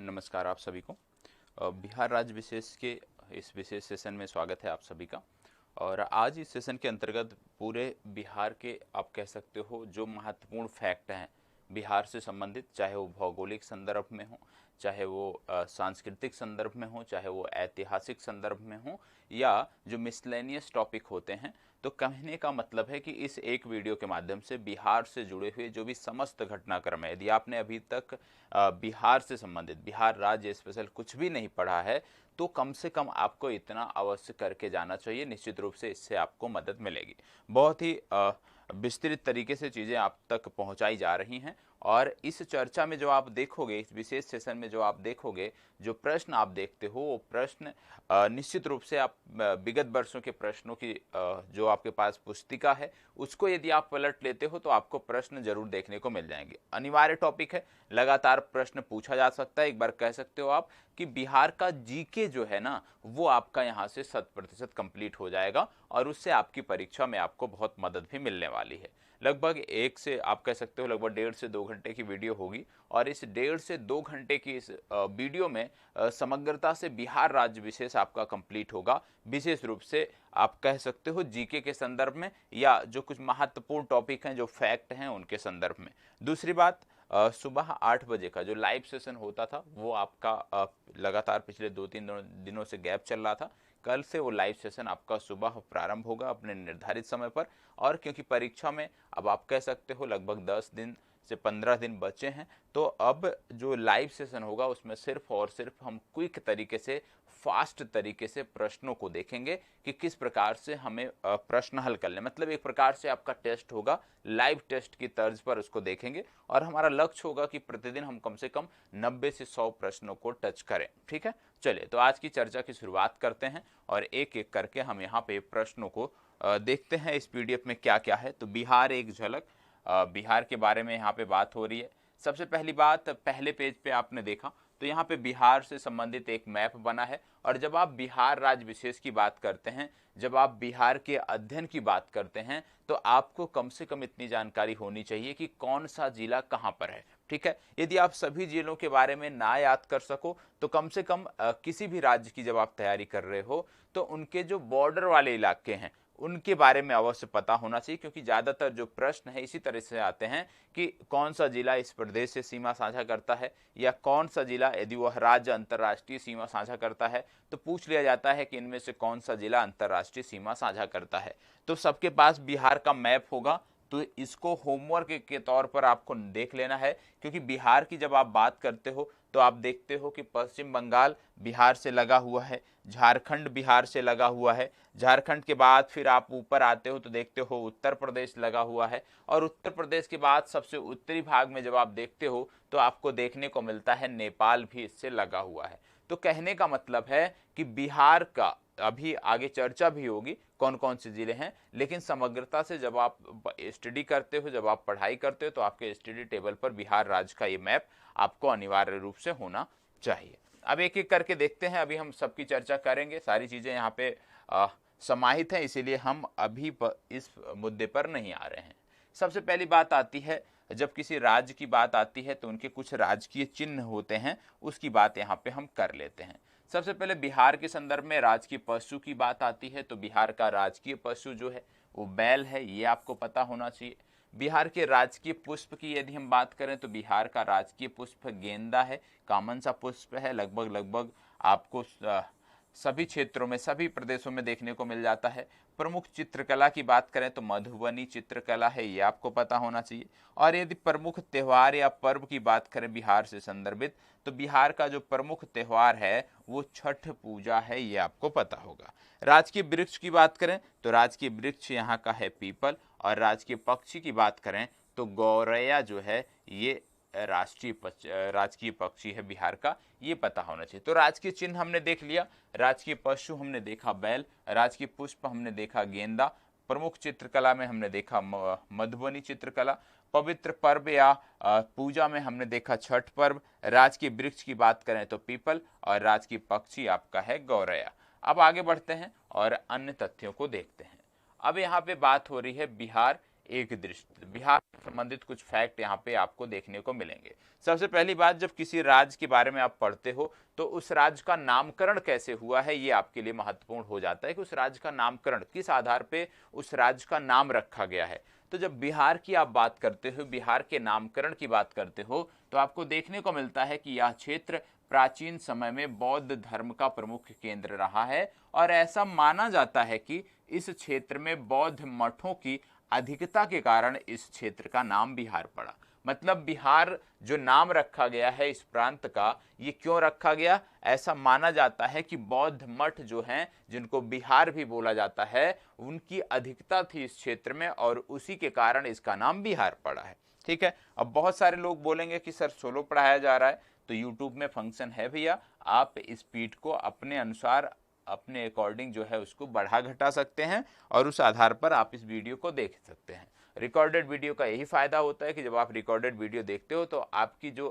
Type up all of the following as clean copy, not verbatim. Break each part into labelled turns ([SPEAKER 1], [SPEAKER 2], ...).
[SPEAKER 1] नमस्कार आप सभी को। बिहार राज्य विशेष के इस विशेष सेशन में स्वागत है आप सभी का। और आज इस सेशन के अंतर्गत पूरे बिहार के आप कह सकते हो जो महत्वपूर्ण फैक्ट हैं बिहार से संबंधित, चाहे वो भौगोलिक संदर्भ में हो, चाहे वो सांस्कृतिक संदर्भ में हो, चाहे वो ऐतिहासिक संदर्भ में हो, या जो मिसलेनियस टॉपिक होते हैं, तो कहने का मतलब है कि इस एक वीडियो के माध्यम से बिहार से जुड़े हुए जो भी समस्त घटनाक्रम है, यदि आपने अभी तक बिहार से संबंधित, बिहार राज्य स्पेशल कुछ भी नहीं पढ़ा है, तो कम से कम आपको इतना अवश्य करके जाना चाहिए। निश्चित रूप से इससे आपको मदद मिलेगी। बहुत ही विस्तृत तरीके से चीज़ें आप तक पहुंचाई जा रही हैं। और इस चर्चा में जो आप देखोगे, इस विशेष सेशन में जो आप देखोगे, जो प्रश्न आप देखते हो, वो प्रश्न निश्चित रूप से आप विगत वर्षों के प्रश्नों की जो आपके पास पुस्तिका है उसको यदि आप पलट लेते हो तो आपको प्रश्न जरूर देखने को मिल जाएंगे। अनिवार्य टॉपिक है, लगातार प्रश्न पूछा जा सकता है। एक बार कह सकते हो आप कि बिहार का जीके जो है ना, वो आपका यहाँ से 100% कंप्लीट हो जाएगा और उससे आपकी परीक्षा में आपको बहुत मदद भी मिलने वाली है। लगभग एक से आप कह सकते हो लगभग 1.5 से 2 घंटे की वीडियो होगी और इस 1.5 से 2 घंटे की इस वीडियो में समग्रता से बिहार राज्य विशेष आपका कंप्लीट होगा। विशेष रूप से आप कह सकते हो जीके के संदर्भ में, या जो कुछ महत्वपूर्ण टॉपिक हैं, जो फैक्ट हैं, उनके संदर्भ में। दूसरी बात, सुबह 8 बजे का जो लाइव सेशन होता था वो आपका लगातार पिछले 2-3 दिनों से गैप चल रहा था। कल से वो लाइव सेशन आपका सुबह प्रारंभ होगा अपने निर्धारित समय पर। और क्योंकि परीक्षा में अब आप कह सकते हो लगभग 10 दिन से 15 दिन बचे हैं, तो अब जो लाइव सेशन होगा उसमें सिर्फ और सिर्फ हम क्विक तरीके से, फास्ट तरीके से प्रश्नों को देखेंगे कि किस प्रकार से हमें प्रश्न हल करने, मतलब एक प्रकार से आपका टेस्ट होगा, लाइव टेस्ट की तर्ज पर उसको देखेंगे। और हमारा लक्ष्य होगा कि प्रतिदिन हम कम से कम 90 से 100 प्रश्नों को टच करें। ठीक है, चलिए तो आज की चर्चा की शुरुआत करते हैं और एक एक करके हम यहाँ पे प्रश्नों को देखते हैं इस पीडीएफ में क्या क्या है। तो बिहार एक झलक, बिहार के बारे में यहाँ पे बात हो रही है। सबसे पहली बात, पहले पेज पे आपने देखा तो यहाँ पे बिहार से संबंधित एक मैप बना है। और जब आप बिहार राज्य विशेष की बात करते हैं, जब आप बिहार के अध्ययन की बात करते हैं, तो आपको कम से कम इतनी जानकारी होनी चाहिए कि कौन सा जिला कहाँ पर है। ठीक है, यदि आप सभी जिलों के बारे में ना याद कर सको तो कम से कम किसी भी राज्य की जब आप तैयारी कर रहे हो तो उनके जो बॉर्डर वाले इलाके हैं उनके बारे में अवश्य पता होना चाहिए। क्योंकि ज्यादातर जो प्रश्न है इसी तरह से आते हैं कि कौन सा जिला इस प्रदेश से सीमा साझा करता है, या कौन सा जिला यदि वह राज्य अंतर्राष्ट्रीय सीमा साझा करता है तो पूछ लिया जाता है कि इनमें से कौन सा जिला अंतर्राष्ट्रीय सीमा साझा करता है। तो सबके पास बिहार का मैप होगा, तो इसको होमवर्क के तौर पर आपको देख लेना है। क्योंकि बिहार की जब आप बात करते हो तो आप देखते हो कि पश्चिम बंगाल बिहार से लगा हुआ है, झारखंड बिहार से लगा हुआ है, झारखंड के बाद फिर आप ऊपर आते हो तो देखते हो उत्तर प्रदेश लगा हुआ है, और उत्तर प्रदेश के बाद सबसे उत्तरी भाग में जब आप देखते हो तो आपको देखने को मिलता है नेपाल भी इससे लगा हुआ है। तो कहने का मतलब है कि बिहार का अभी आगे चर्चा भी होगी कौन कौन से जिले हैं, लेकिन समग्रता से जब आप स्टडी करते हो, जब आप पढ़ाई करते हो, तो आपके स्टडी टेबल पर बिहार राज्य का ये मैप आपको अनिवार्य रूप से होना चाहिए। अब एक एक करके देखते हैं, अभी हम सबकी चर्चा करेंगे, सारी चीजें यहाँ पे समाहित हैं, इसीलिए हम अभी इस मुद्दे पर नहीं आ रहे हैं। सबसे पहली बात आती है, जब किसी राज्य की बात आती है तो उनके कुछ राजकीय चिन्ह होते हैं, उसकी बात यहाँ पे हम कर लेते हैं। सबसे पहले बिहार के संदर्भ में राजकीय पशु की बात आती है, तो बिहार का राजकीय पशु जो है वो बैल है, ये आपको पता होना चाहिए। बिहार के राजकीय पुष्प की यदि हम बात करें तो बिहार का राजकीय पुष्प गेंदा है, कॉमन सा पुष्प है, लगभग लगभग आपको सभी क्षेत्रों में, सभी प्रदेशों में देखने को मिल जाता है। प्रमुख चित्रकला की बात करें तो मधुबनी चित्रकला है, ये आपको पता होना चाहिए। और यदि प्रमुख त्योहार या पर्व की बात करें बिहार से संदर्भित, तो बिहार का जो प्रमुख त्योहार है वो छठ पूजा है, ये आपको पता होगा। राजकीय वृक्ष की बात करें तो राजकीय वृक्ष यहाँ का है पीपल, और राजकीय पक्षी की बात करें तो गौरैया जो है ये राजकीय पक्षी है बिहार का, ये पता होना चाहिए। तो राजकीय चिन्ह हमने देख लिया, राजकीय पशु हमने देखा बैल, राजकीय पुष्प हमने देखा गेंदा, प्रमुख चित्रकला में हमने देखा मधुबनी चित्रकला, पवित्र पर्व या पूजा में हमने देखा छठ पर्व, राजकीय वृक्ष की बात करें तो पीपल, और राजकीय पक्षी आपका है गौरैया। अब आगे बढ़ते हैं और अन्य तथ्यों को देखते हैं। अब यहाँ पे बात हो रही है बिहार एक दृष्टि बिहार से संबंधित कुछ फैक्ट यहाँ पे आपको देखने को मिलेंगे। सबसे पहली बात, जब किसी राज्य के बारे में आप पढ़ते हो तो उस राज्य का नामकरण कैसे हुआ है ये आपके लिए महत्वपूर्ण हो जाता है कि उस राज्य का नामकरण किस आधार पे उस राज्य का नाम रखा गया है। तो जब बिहार की आप बात करते हो, बिहार के नामकरण की बात करते हो, तो आपको देखने को मिलता है कि यह क्षेत्र प्राचीन समय में बौद्ध धर्म का प्रमुख केंद्र रहा है और ऐसा माना जाता है कि इस क्षेत्र में बौद्ध मठों की अधिकता के कारण इस क्षेत्र का नाम बिहार पड़ा। मतलब बिहार जो नाम रखा गया है इस प्रांत का, ये क्यों रखा गया? ऐसा माना जाता है कि बौद्ध मठ जो हैं, जिनको बिहार भी बोला जाता है, उनकी अधिकता थी इस क्षेत्र में और उसी के कारण इसका नाम बिहार पड़ा है। ठीक है। अब बहुत सारे लोग बोलेंगे कि सर सोलो पढ़ाया जा रहा है, तो यूट्यूब में फंक्शन है भैया, आप स्पीड को अपने अनुसार अपने अकॉर्डिंग जो है उसको बढ़ा घटा सकते हैं और उस आधार पर आप इस वीडियो को देख सकते हैं। रिकॉर्डेड वीडियो का यही फायदा होता है कि जब आप रिकॉर्डेड वीडियो देखते हो तो आपकी जो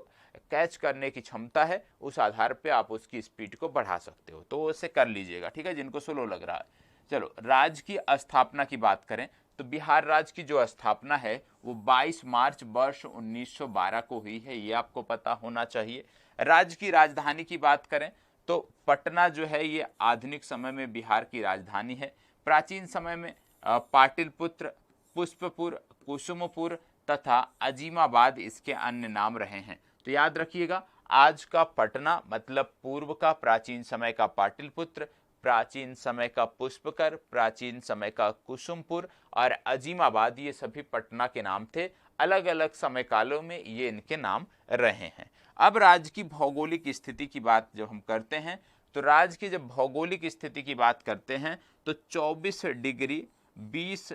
[SPEAKER 1] कैच करने की क्षमता है उस आधार पे आप उसकी स्पीड को बढ़ा सकते हो, तो उसे कर लीजिएगा। ठीक है, जिनको स्लो लग रहा है। चलो, राज्य की स्थापना की बात करें तो बिहार राज्य की जो स्थापना है वो 22 मार्च वर्ष 1912 को हुई है, ये आपको पता होना चाहिए। राज्य की राजधानी की बात करें तो पटना जो है ये आधुनिक समय में बिहार की राजधानी है। प्राचीन समय में पाटलिपुत्र, पुष्पपुर, कुसुमपुर तथा अजीमाबाद इसके अन्य नाम रहे हैं। तो याद रखिएगा, आज का पटना मतलब पूर्व का प्राचीन समय का पाटलिपुत्र, प्राचीन समय का पुष्पकर, प्राचीन समय का कुसुमपुर और अजीमाबाद, ये सभी पटना के नाम थे। अलग अलग समय कालों में ये इनके नाम रहे हैं। अब राज्य की भौगोलिक स्थिति की बात जब हम करते हैं तो राज्य की जब भौगोलिक स्थिति की बात करते हैं तो 24 डिग्री 20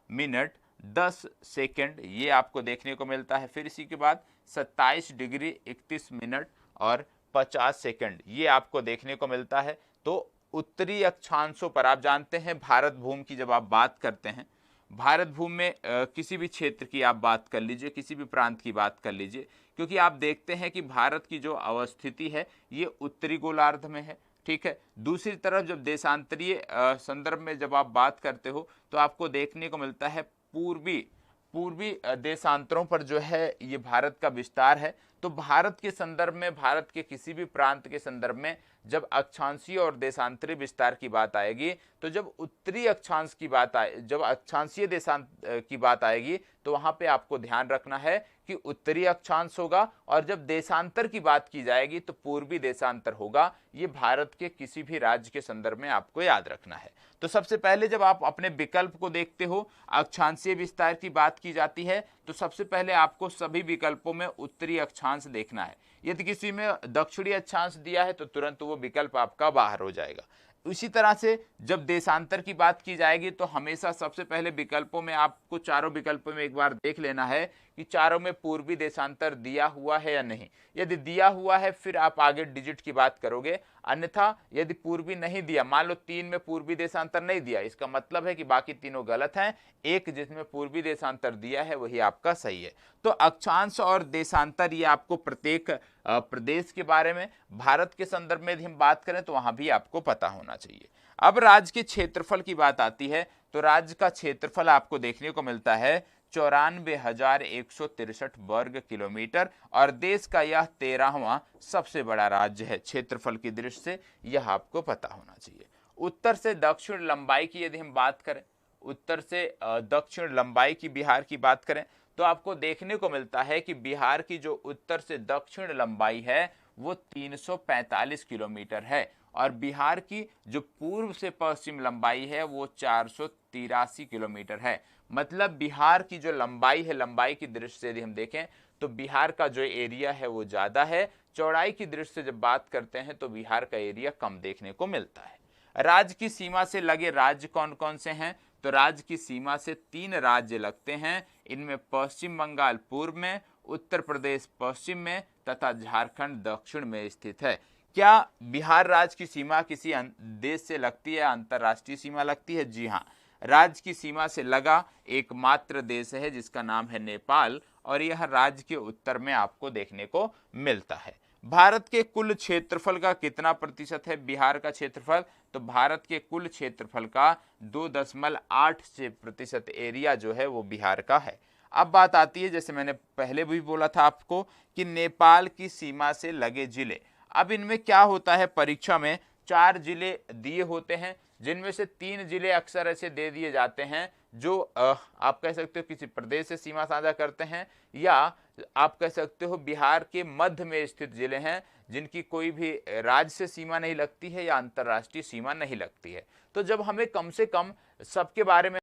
[SPEAKER 1] मिनट 10 सेकंड ये आपको देखने को मिलता है। फिर इसी के बाद 27 डिग्री 31 मिनट और 50 सेकंड ये आपको देखने को मिलता है। तो उत्तरी अक्षांशों पर आप जानते हैं भारत भूमि की जब आप बात करते हैं, भारत भूमि में किसी भी क्षेत्र की आप बात कर लीजिए, किसी भी प्रांत की बात कर लीजिए, क्योंकि आप देखते हैं कि भारत की जो अवस्थिति है ये उत्तरी गोलार्ध में है। ठीक है। दूसरी तरफ जब देशांतरीय संदर्भ में जब आप बात करते हो तो आपको देखने को मिलता है पूर्वी देशांतरों पर जो है ये भारत का विस्तार है। तो भारत के संदर्भ में, भारत के किसी भी प्रांत के संदर्भ में जब अक्षांशीय और देशांतरीय विस्तार की बात आएगी, तो जब उत्तरी अक्षांश की बात आए, जब अक्षांशीय देशांत की बात आएगी तो वहां पे आपको ध्यान रखना है कि उत्तरी अक्षांश होगा और जब देशांतर की बात की जाएगी तो पूर्वी देशांतर होगा। ये भारत के किसी भी राज्य के संदर्भ में आपको याद रखना है। तो सबसे पहले जब आप अपने विकल्प को देखते हो, अक्षांशीय विस्तार की बात की जाती है तो सबसे पहले आपको सभी विकल्पों में उत्तरी अक्षांश देखना है। यदि किसी में दक्षिणी अक्षांश दिया है तो तुरंत वो विकल्प आपका बाहर हो जाएगा। इसी तरह से जब देशांतर की बात की जाएगी तो हमेशा सबसे पहले विकल्पों में आपको चारों विकल्पों में एक बार देख लेना है कि चारों में पूर्वी देशांतर दिया हुआ है या नहीं। यदि दिया हुआ है फिर आप आगे डिजिट की बात करोगे, अन्यथा यदि पूर्वी नहीं दिया, मान लो 3 में पूर्वी देशांतर नहीं दिया, इसका मतलब है कि बाकी तीनों गलत हैं, एक जिसमें पूर्वी देशांतर दिया है वही आपका सही है। तो अक्षांश और देशांतर ये आपको प्रत्येक प्रदेश के बारे में, भारत के संदर्भ में यदि हम बात करें तो वहां भी आपको पता होना चाहिए। अब राज्य के क्षेत्रफल की बात आती है तो राज्य का क्षेत्रफल आपको देखने को मिलता है 94,163 वर्ग किलोमीटर और देश का यह 13वां सबसे बड़ा राज्य है क्षेत्रफल की दृष्टि से, यह आपको पता होना चाहिए। उत्तर से दक्षिण लंबाई की यदि हम बात करें, उत्तर से दक्षिण लंबाई की बिहार की बात करें तो आपको देखने को मिलता है कि बिहार की जो उत्तर से दक्षिण लंबाई है वो 345 किलोमीटर है और बिहार की जो पूर्व से पश्चिम लंबाई है वो 483 किलोमीटर है। मतलब बिहार की जो लंबाई है, लंबाई की दृष्टि से यदि हम देखें तो बिहार का जो एरिया है वो ज्यादा है। चौड़ाई की दृष्टि से जब बात करते हैं तो बिहार का एरिया कम देखने को मिलता है। राज्य की सीमा से लगे राज्य कौन कौन से हैं? तो राज्य की सीमा से 3 राज्य लगते हैं। इनमें पश्चिम बंगाल पूर्व में, उत्तर प्रदेश पश्चिम में तथा झारखंड दक्षिण में स्थित है। क्या बिहार राज्य की सीमा किसी देश से लगती है, अंतरराष्ट्रीय सीमा लगती है? जी हाँ, राज्य की सीमा से लगा एकमात्र देश है जिसका नाम है नेपाल और यह राज्य के उत्तर में आपको देखने को मिलता है। भारत के कुल क्षेत्रफल का कितना प्रतिशत है बिहार का क्षेत्रफल? तो भारत के कुल क्षेत्रफल का 2.86% एरिया जो है वो बिहार का है। अब बात आती है, जैसे मैंने पहले भी बोला था आपको, कि नेपाल की सीमा से लगे जिले। अब इनमें क्या होता है, परीक्षा में 4 जिले दिए होते हैं, जिनमें से 3 जिले अक्सर ऐसे दे दिए जाते हैं जो आप कह सकते हो किसी प्रदेश से सीमा साझा करते हैं, या आप कह सकते हो बिहार के मध्य में स्थित जिले हैं जिनकी कोई भी राज्य से सीमा नहीं लगती है या अंतर्राष्ट्रीय सीमा नहीं लगती है। तो जब हमें कम से कम सबके बारे में,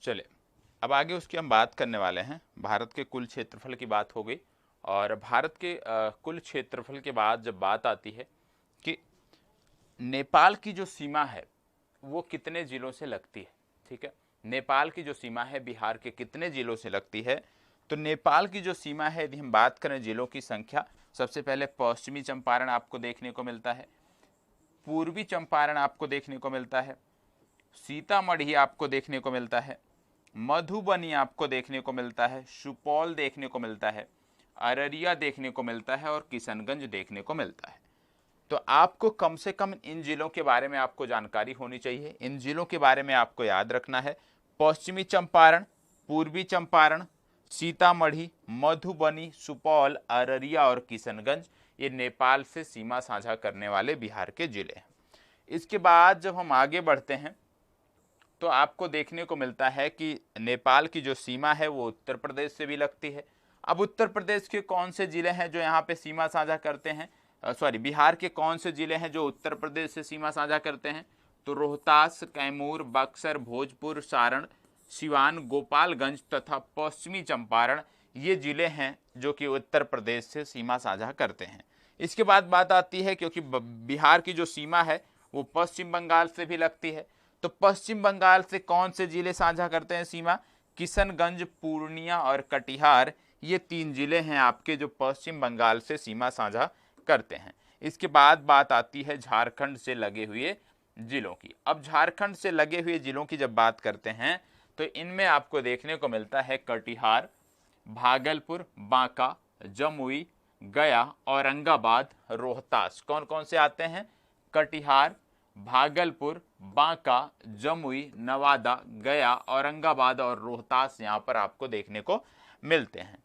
[SPEAKER 1] चले अब आगे उसकी हम बात करने वाले हैं। भारत के कुल क्षेत्रफल की बात हो गई, और भारत के कुल क्षेत्रफल के बाद जब बात आती है कि नेपाल की जो सीमा है वो कितने जिलों से लगती है, ठीक है, नेपाल की जो सीमा है बिहार के कितने जिलों से लगती है, तो नेपाल की जो सीमा है, यदि हम बात करें जिलों की संख्या, सबसे पहले पश्चिमी चंपारण आपको देखने को मिलता है, पूर्वी चंपारण आपको देखने को मिलता है, सीतामढ़ी आपको देखने को मिलता है, मधुबनी आपको देखने को मिलता है, सुपौल देखने को मिलता है, अररिया देखने को मिलता है, और किशनगंज देखने को मिलता है। तो आपको कम से कम इन जिलों के बारे में आपको जानकारी होनी चाहिए। इन जिलों के बारे में आपको याद रखना है, पश्चिमी चंपारण, पूर्वी चंपारण, सीतामढ़ी, मधुबनी, सुपौल, अररिया और किशनगंज, ये नेपाल से सीमा साझा करने वाले बिहार के जिले हैं। इसके बाद जब हम आगे बढ़ते हैं तो आपको देखने को मिलता है कि नेपाल की जो सीमा है वो उत्तर प्रदेश से भी लगती है। अब उत्तर प्रदेश के कौन से जिले हैं जो यहाँ पे सीमा साझा करते हैं, बिहार के कौन से जिले हैं जो उत्तर प्रदेश से सीमा साझा करते हैं? तो रोहतास, कैमूर, बक्सर, भोजपुर, सारण, सिवान, गोपालगंज तथा पश्चिमी चंपारण, ये जिले हैं जो कि उत्तर प्रदेश से सीमा साझा करते हैं। इसके बाद बात आती है, क्योंकि बिहार की जो सीमा है वो पश्चिम बंगाल से भी लगती है, तो पश्चिम बंगाल से कौन से जिले साझा करते हैं सीमा? किशनगंज, पूर्णिया और कटिहार, ये 3 जिले हैं आपके जो पश्चिम बंगाल से सीमा साझा करते हैं। इसके बाद बात आती है झारखंड से लगे हुए जिलों की। अब झारखंड से लगे हुए जिलों की जब बात करते हैं तो इनमें आपको देखने को मिलता है कटिहार, भागलपुर, बांका, जमुई, गया, औरंगाबाद, रोहतास। कौन कौन से आते हैं? कटिहार, भागलपुर, बांका, जमुई, नवादा, गया, औरंगाबाद और रोहतास यहाँ पर आपको देखने को मिलते हैं।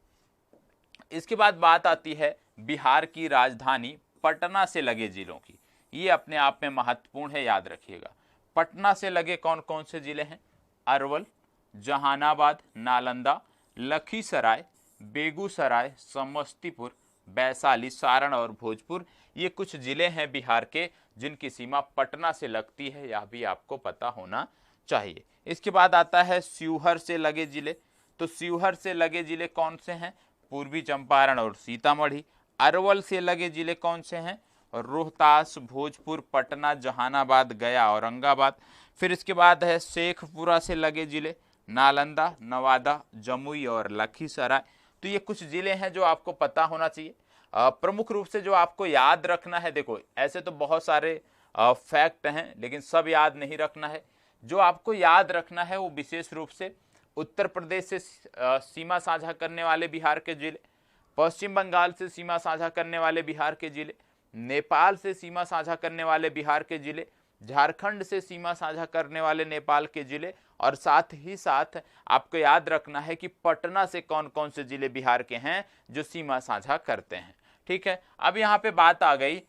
[SPEAKER 1] इसके बाद बात आती है बिहार की राजधानी पटना से लगे जिलों की। ये अपने आप में महत्वपूर्ण है, याद रखिएगा। पटना से लगे कौन कौन से जिले हैं? अरवल, जहानाबाद, नालंदा, लखीसराय, बेगूसराय, समस्तीपुर, वैशाली, सारण और भोजपुर, ये कुछ जिले हैं बिहार के जिनकी सीमा पटना से लगती है, यह भी आपको पता होना चाहिए। इसके बाद आता है शिवहर से लगे जिले। तो शिवहर से लगे जिले कौन से हैं? पूर्वी चंपारण और सीतामढ़ी। अरवल से लगे जिले कौन से हैं? रोहतास, भोजपुर, पटना, जहानाबाद, गया, औरंगाबाद। फिर इसके बाद है शेखपुरा से लगे जिले, नालंदा, नवादा, जमुई और लखीसराय। तो ये कुछ जिले हैं जो आपको पता होना चाहिए। प्रमुख रूप से जो आपको याद रखना है, देखो ऐसे तो बहुत सारे फैक्ट हैं लेकिन सब याद नहीं रखना है। जो आपको याद रखना है वो विशेष रूप से उत्तर प्रदेश से सीमा साझा करने वाले बिहार के जिले, पश्चिम बंगाल से सीमा साझा करने वाले बिहार के जिले, नेपाल से सीमा साझा करने वाले बिहार के जिले, झारखंड से सीमा साझा करने वाले नेपाल के जिले, और साथ ही साथ आपको याद रखना है कि पटना से कौन कौन से जिले बिहार के हैं जो सीमा साझा करते हैं। ठीक है, अब यहाँ पे बात आ गई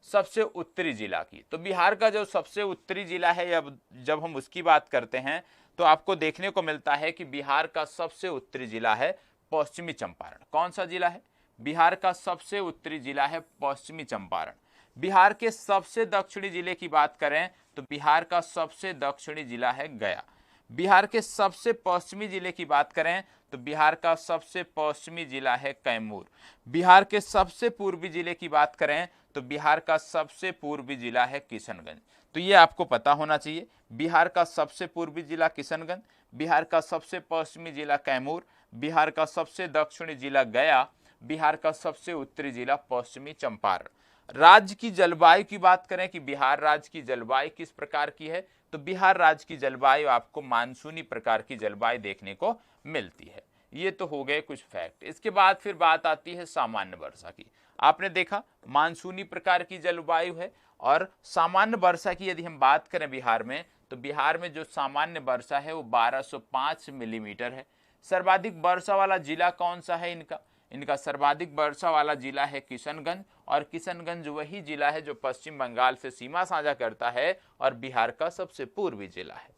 [SPEAKER 1] सबसे उत्तरी जिला की। तो बिहार का जो सबसे उत्तरी जिला है, जब हम उसकी बात करते हैं तो आपको देखने को मिलता है कि बिहार का सबसे उत्तरी जिला है पश्चिमी चंपारण। कौन सा जिला है? बिहार का सबसे उत्तरी जिला है पश्चिमी चंपारण। बिहार के सबसे दक्षिणी जिले की बात करें तो बिहार का सबसे दक्षिणी जिला है गया। बिहार के सबसे पश्चिमी जिले की बात करें तो बिहार का सबसे पश्चिमी जिला है कैमूर। बिहार के सबसे पूर्वी जिले की बात करें तो बिहार का सबसे पूर्वी जिला है किशनगंज। तो ये आपको पता होना चाहिए, बिहार का सबसे पूर्वी जिला किशनगंज, बिहार का सबसे पश्चिमी जिला कैमूर, बिहार का सबसे दक्षिणी जिला गया, बिहार का सबसे उत्तरी जिला पश्चिमी चंपारण। राज्य की जलवायु की बात करें कि बिहार राज्य की जलवायु किस प्रकार की है, तो बिहार राज्य की जलवायु आपको मानसूनी प्रकार की जलवायु देखने को मिलती है। ये तो हो गए कुछ फैक्ट। इसके बाद फिर बात आती है सामान्य वर्षा की। आपने देखा मानसूनी प्रकार की जलवायु है, और सामान्य वर्षा की यदि हम बात करें बिहार में, तो बिहार में जो सामान्य वर्षा है वो 1205 मिलीमीटर है। सर्वाधिक वर्षा वाला जिला कौन सा है इनका? इनका सर्वाधिक वर्षा वाला जिला है किशनगंज, और किशनगंज वही जिला है जो पश्चिम बंगाल से सीमा साझा करता है और बिहार का सबसे पूर्वी जिला है।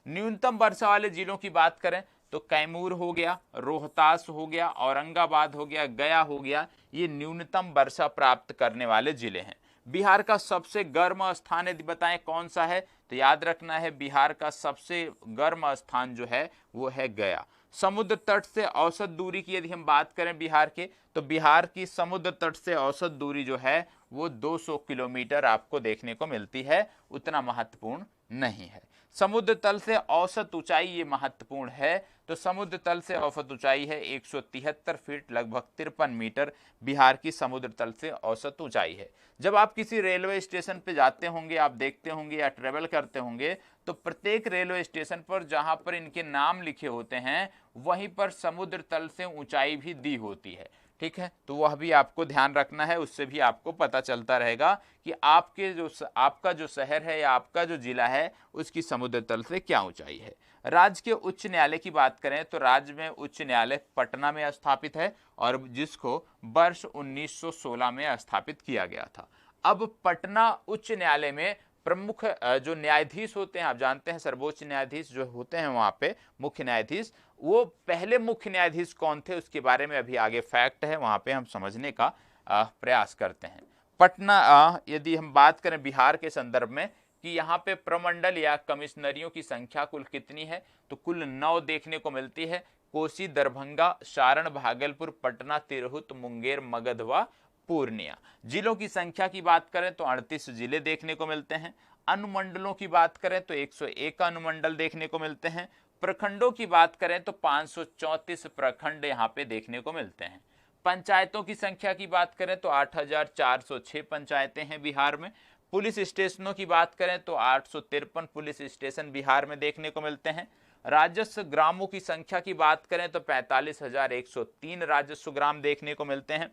[SPEAKER 1] न्यूनतम वर्षा वाले जिलों की बात करें तो कैमूर हो गया, रोहतास हो गया, औरंगाबाद हो गया, गया हो गया, ये न्यूनतम वर्षा प्राप्त करने वाले जिले हैं। बिहार का सबसे गर्म स्थान यदि बताएं कौन सा है, तो याद रखना है बिहार का सबसे गर्म स्थान जो है वो है गया। समुद्र तट से औसत दूरी की यदि हम बात करें बिहार के, तो बिहार की समुद्र तट से औसत दूरी जो है वो 200 किलोमीटर आपको देखने को मिलती है, उतना महत्वपूर्ण नहीं है। समुद्र तल से औसत ऊंचाई ये महत्वपूर्ण है, तो समुद्र तल से औसत ऊंचाई है 173 फीट, लगभग 53 मीटर बिहार की समुद्र तल से औसत ऊंचाई है। जब आप किसी रेलवे स्टेशन पे जाते होंगे, आप देखते होंगे या ट्रेवल करते होंगे, तो प्रत्येक रेलवे स्टेशन पर जहां पर इनके नाम लिखे होते हैं वहीं पर समुद्र तल से ऊंचाई भी दी होती है। ठीक है, तो वह भी आपको ध्यान रखना है, उससे भी आपको पता चलता रहेगा कि आपका जो शहर है या आपका जो जिला है उसकी समुद्र तल से क्या ऊंचाई है। राज्य के उच्च न्यायालय की बात करें तो राज्य में उच्च न्यायालय पटना में स्थापित है, और जिसको वर्ष 1916 में स्थापित किया गया था। अब पटना उच्च न्यायालय में प्रमुख जो न्यायाधीश होते हैं, आप जानते हैं सर्वोच्च न्यायाधीश जो होते हैं वहां पे मुख्य न्यायाधीश, वो पहले मुख्य न्यायाधीश कौन थे उसके बारे में अभी आगे फैक्ट है, वहां पे हम समझने का प्रयास करते हैं। पटना यदि हम बात करें बिहार के संदर्भ में कि यहाँ पे प्रमंडल या कमिश्नरियों की संख्या कुल कितनी है, तो कुल 9 देखने को मिलती है। कोसी, दरभंगा, सारण, भागलपुर, पटना, तिरहुत, मुंगेर, मगध व पूर्णिया। जिलों की संख्या की बात करें तो 38 जिले देखने को मिलते हैं। अनुमंडलों की बात करें तो 101 अनुमंडल देखने को मिलते हैं। प्रखंडों की बात करें तो 534 प्रखंड यहाँ पे देखने को मिलते हैं। पंचायतों की संख्या की बात करें तो 8406 पंचायतें हैं बिहार में। पुलिस स्टेशनों की बात करें तो 853 पुलिस स्टेशन बिहार में देखने को मिलते हैं। राजस्व ग्रामों की संख्या की बात करें तो 45,103 राजस्व ग्राम देखने को मिलते हैं।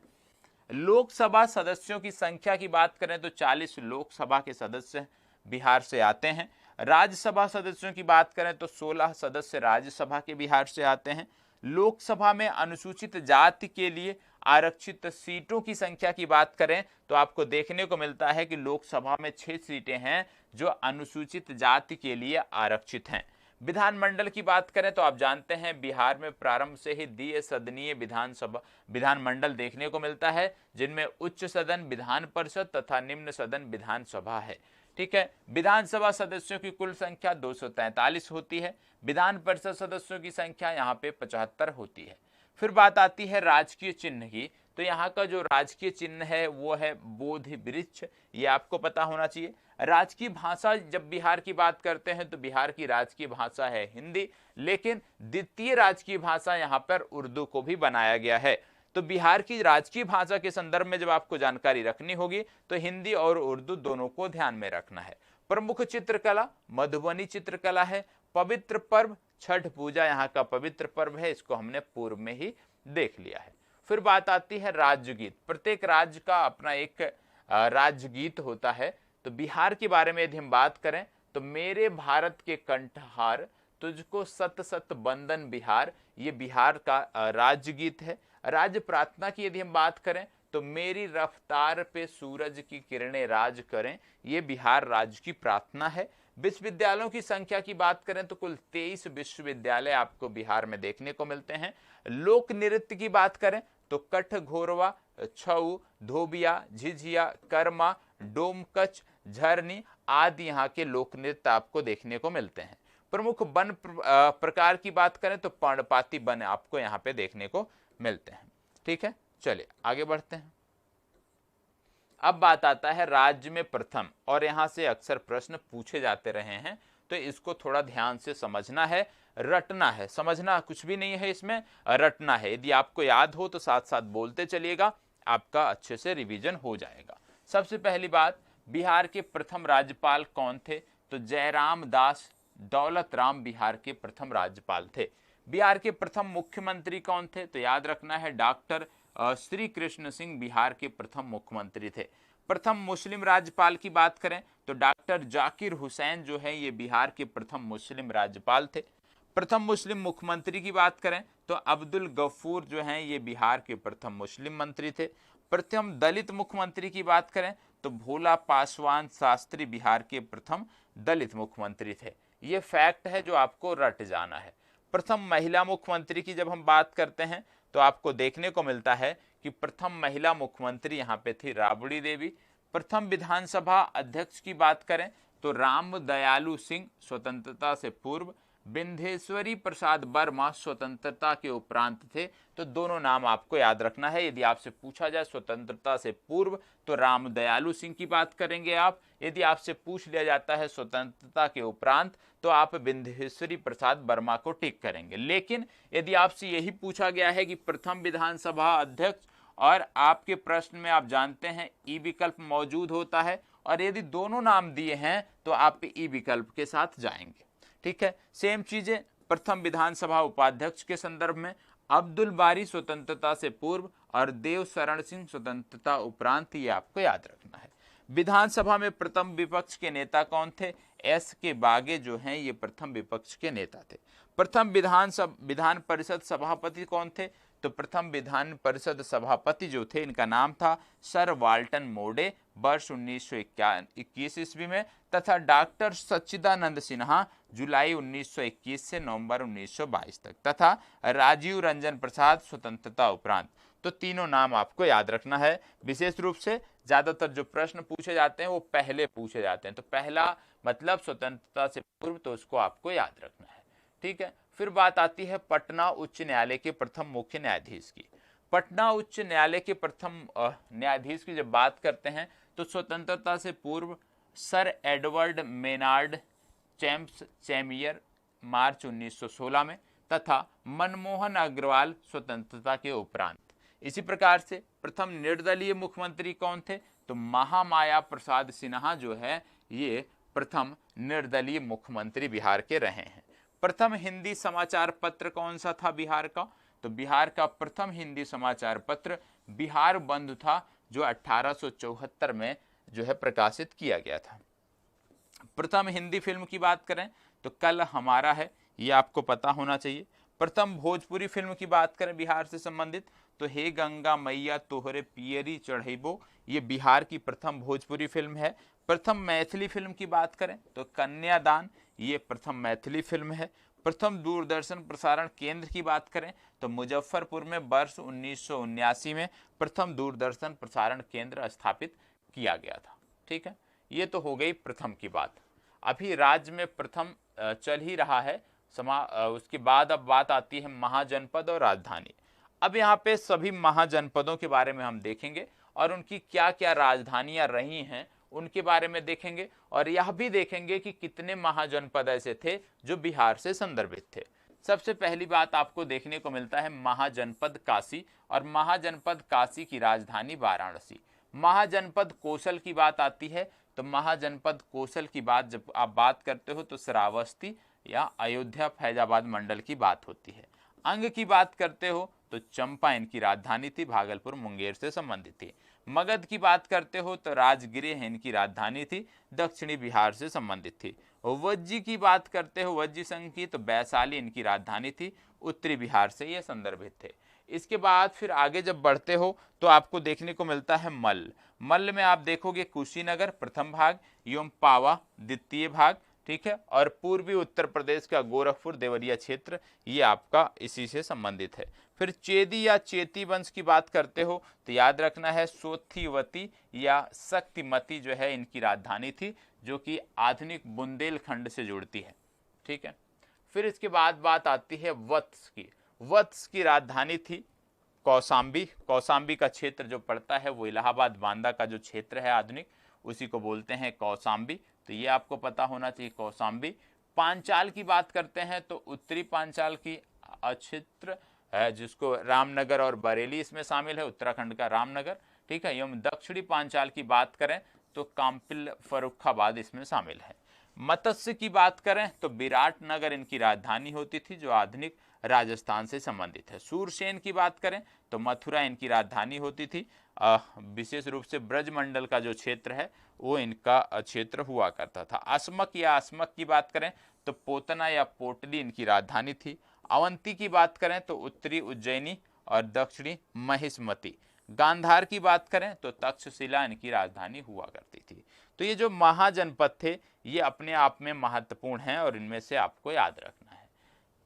[SPEAKER 1] लोकसभा सदस्यों की संख्या की बात करें तो 40 लोकसभा के सदस्य बिहार से आते हैं। राज्यसभा सदस्यों की बात करें तो 16 सदस्य राज्यसभा के बिहार से आते हैं। लोकसभा में अनुसूचित जाति के लिए आरक्षित सीटों की संख्या की बात करें तो आपको देखने को मिलता है कि लोकसभा में 6 सीटें हैं जो अनुसूचित जाति के लिए आरक्षित हैं। विधानमंडल की बात करें तो आप जानते हैं बिहार में प्रारंभ से ही द्विसदनीय विधानमंडल देखने को मिलता है, जिनमें उच्च सदन विधान परिषद तथा निम्न सदन विधानसभा है। ठीक है, विधानसभा सदस्यों की कुल संख्या 243 होती है। विधान परिषद सदस्यों की संख्या यहाँ पे 75 होती है। फिर बात आती है राजकीय चिन्ह की, तो यहाँ का जो राजकीय चिन्ह है वो है बोधि वृक्ष, ये आपको पता होना चाहिए। राजकीय भाषा जब बिहार की बात करते हैं तो बिहार की राजकीय भाषा है हिंदी, लेकिन द्वितीय राजकीय भाषा यहाँ पर उर्दू को भी बनाया गया है। तो बिहार की राजकीय भाषा के संदर्भ में जब आपको जानकारी रखनी होगी तो हिंदी और उर्दू दोनों को ध्यान में रखना है। प्रमुख चित्रकला मधुबनी चित्रकला है। पवित्र पर्व छठ पूजा यहाँ का पवित्र पर्व है, इसको हमने पूर्व में ही देख लिया है। फिर बात आती है राज्य गीत। प्रत्येक राज्य का अपना एक राज्य गीत होता है। तो बिहार के बारे में यदि हम बात करें तो मेरे भारत के कंठहार तुझको सत सत बंदन बिहार, ये बिहार का राज्य गीत है। राज्य प्रार्थना की यदि हम बात करें तो मेरी रफ्तार पे सूरज की किरणें राज करें, ये बिहार राज्य की प्रार्थना है। विश्वविद्यालयों की संख्या की बात करें तो कुल 23 विश्वविद्यालय आपको बिहार में देखने को मिलते हैं। लोक नृत्य की बात करें तो कठ घोरवा, छऊ, धोबिया, झिझिया, कर्मा, डोमकच, झरनी आदि यहाँ के लोक नृत्य आपको देखने को मिलते हैं। प्रमुख वन प्रकार की बात करें तो पर्णपाती वन आपको यहाँ पे देखने को मिलते हैं। ठीक है, चलिए आगे बढ़ते हैं। अब बात आता है राज्य में प्रथम, और यहां से अक्सर प्रश्न पूछे जाते रहे हैं, तो इसको थोड़ा ध्यान से समझना है, रटना है। समझना कुछ भी नहीं है, इसमें रटना है। यदि आपको याद हो तो साथ साथ बोलते चलिएगा, आपका अच्छे से रिवीजन हो जाएगा। सबसे पहली बात, बिहार के प्रथम राज्यपाल कौन थे? तो जयराम दास दौलत राम बिहार के प्रथम राज्यपाल थे। बिहार के प्रथम मुख्यमंत्री कौन थे? तो याद रखना है डॉक्टर श्री कृष्ण सिंह बिहार के प्रथम मुख्यमंत्री थे। प्रथम मुस्लिम राज्यपाल की बात करें तो डॉक्टर जाकिर हुसैन जो है ये बिहार के प्रथम मुस्लिम राज्यपाल थे। प्रथम मुस्लिम मुख्यमंत्री की बात करें तो अब्दुल गफूर जो हैं ये बिहार के प्रथम मुस्लिम मंत्री थे। प्रथम दलित मुख्यमंत्री की बात करें तो भोला पासवान शास्त्री बिहार के प्रथम दलित मुख्यमंत्री थे। ये फैक्ट है जो आपको रट जाना है। प्रथम महिला मुख्यमंत्री की जब हम बात करते हैं तो आपको देखने को मिलता है कि प्रथम महिला मुख्यमंत्री यहाँ पे थी राबड़ी देवी। प्रथम विधानसभा अध्यक्ष की बात करें तो राम दयालु सिंह स्वतंत्रता से पूर्व, विंध्येश्वरी प्रसाद वर्मा स्वतंत्रता के उपरांत थे। तो दोनों नाम आपको याद रखना है। यदि आपसे पूछा जाए स्वतंत्रता से पूर्व तो राम दयालु सिंह की बात करेंगे आप, यदि आपसे पूछ लिया जाता है स्वतंत्रता के उपरांत तो आप विंध्येश्वरी प्रसाद वर्मा को टिक करेंगे। लेकिन यदि आपसे यही पूछा गया है कि प्रथम विधानसभा अध्यक्ष और आपके प्रश्न में आप जानते हैं ई विकल्प मौजूद होता है और यदि दोनों नाम दिए हैं तो आप ई विकल्प के साथ जाएंगे। ठीक है, सेम चीजें प्रथम विधानसभा उपाध्यक्ष के संदर्भ में अब्दुल बारी स्वतंत्रता से पूर्व और देव शरण सिंह स्वतंत्रता उपरांत, ये आपको याद रखना है। विधानसभा में प्रथम विपक्ष के नेता कौन थे? एस के बागे जो हैं ये प्रथम विपक्ष के नेता थे। प्रथम विधान परिषद सभापति कौन थे? तो प्रथम विधान परिषद सभापति जो थे इनका नाम था सर वाल्टन मोडे वर्ष 1921 ईस्वी में, तथा डॉक्टर सच्चिदानंद सिन्हा जुलाई 1921 से नवंबर 1922 तक, तथा राजीव रंजन प्रसाद स्वतंत्रता उपरांत। तो तीनों नाम आपको याद रखना है। विशेष रूप से ज्यादातर जो प्रश्न पूछे जाते हैं वो पहले पूछे जाते हैं, तो पहला मतलब स्वतंत्रता से पूर्व, तो उसको आपको याद रखना है। ठीक है, फिर बात आती है पटना उच्च न्यायालय के प्रथम मुख्य न्यायाधीश की। पटना उच्च न्यायालय के प्रथम न्यायाधीश की जब बात करते हैं तो स्वतंत्रता से पूर्व सर एडवर्ड मेनार्ड चैम्प्स चैमियर मार्च 1916 में, तथा मनमोहन अग्रवाल स्वतंत्रता के उपरांत। इसी प्रकार से प्रथम निर्दलीय मुख्यमंत्री कौन थे? तो महामाया प्रसाद सिन्हा जो है ये प्रथम निर्दलीय मुख्यमंत्री बिहार के रहे हैं। प्रथम हिंदी समाचार पत्र कौन सा था बिहार का? तो बिहार का प्रथम हिंदी समाचार पत्र बिहार बंधु था, जो 1874 में जो है प्रकाशित किया गया था। प्रथम हिंदी फिल्म की बात करें तो कल हमारा है, ये आपको पता होना चाहिए। प्रथम भोजपुरी फिल्म की बात करें बिहार से संबंधित तो हे गंगा मैया तोहरे पियरी चढ़ेबो, ये बिहार की प्रथम भोजपुरी फिल्म है। प्रथम मैथिली फिल्म की बात करें तो कन्यादान, ये प्रथम मैथिली फिल्म है। प्रथम दूरदर्शन प्रसारण केंद्र की बात करें तो मुजफ्फरपुर में वर्ष 1979 में प्रथम दूरदर्शन प्रसारण केंद्र स्थापित किया गया था। ठीक है, ये तो हो गई प्रथम की बात। अभी राज्य में प्रथम चल ही रहा है उसके बाद अब बात आती है महाजनपद और राजधानी। अब यहाँ पे सभी महाजनपदों के बारे में हम देखेंगे और उनकी क्या क्या राजधानियां रही हैं उनके बारे में देखेंगे, और यह भी देखेंगे कि कितने महाजनपद ऐसे थे जो बिहार से संदर्भित थे। सबसे पहली बात आपको देखने को मिलता है महाजनपद काशी, और महाजनपद काशी की राजधानी वाराणसी। महाजनपद कौशल की बात आती है तो महाजनपद कौशल की बात जब आप बात करते हो तो श्रावस्ती या अयोध्या फैजाबाद मंडल की बात होती है। अंग की बात करते हो तो चंपा इनकी राजधानी थी, भागलपुर मुंगेर से संबंधित थी। मगध की बात करते हो तो राजगृह इनकी राजधानी थी, दक्षिणी बिहार से संबंधित थी। वज्जी की बात करते हो वज्जी संघ की तो वैशाली इनकी राजधानी थी, उत्तरी बिहार से ये संदर्भित थे। इसके बाद फिर आगे जब बढ़ते हो तो आपको देखने को मिलता है मल्ल। मल्ल में आप देखोगे कुशीनगर प्रथम भाग एवं पावा द्वितीय भाग। ठीक है, और पूर्वी उत्तर प्रदेश का गोरखपुर देवरिया क्षेत्र ये आपका इसी से संबंधित है। फिर चेदी या चेती वंश की बात करते हो तो याद रखना है सोथिवती या शक्तिमती जो है इनकी राजधानी थी, जो कि आधुनिक बुंदेलखंड से जुड़ती है। ठीक है, फिर इसके बाद बात आती है वत्स की। वत्स की राजधानी थी कौशाम्बी। कौशाम्बी का क्षेत्र जो पड़ता है वो इलाहाबाद बांदा का जो क्षेत्र है आधुनिक, उसी को बोलते हैं कौशाम्बी, तो ये आपको पता होना चाहिए कौशाम्बी। पांचाल की बात करते हैं तो उत्तरी पांचाल की क्षेत्र है जिसको रामनगर और बरेली इसमें शामिल है, उत्तराखंड का रामनगर। ठीक है, एवं दक्षिणी पांचाल की बात करें तो काम्पिल फर्रुखाबाद इसमें शामिल है। मत्स्य की बात करें तो विराटनगर इनकी राजधानी होती थी, जो आधुनिक राजस्थान से संबंधित है। सूरसेन की बात करें तो मथुरा इनकी राजधानी होती थी। विशेष रूप से ब्रजमंडल का जो क्षेत्र है वो इनका क्षेत्र हुआ करता था। अस्मक या अस्मक की बात करें तो पोतना या पोटली इनकी राजधानी थी। अवंती की बात करें तो उत्तरी उज्जैनी और दक्षिणी महिष्मती। गांधार की बात करें तो तक्षशिला इनकी राजधानी हुआ करती थी। तो ये जो महाजनपद थे ये अपने आप में महत्वपूर्ण हैं और इनमें से आपको याद रखना है।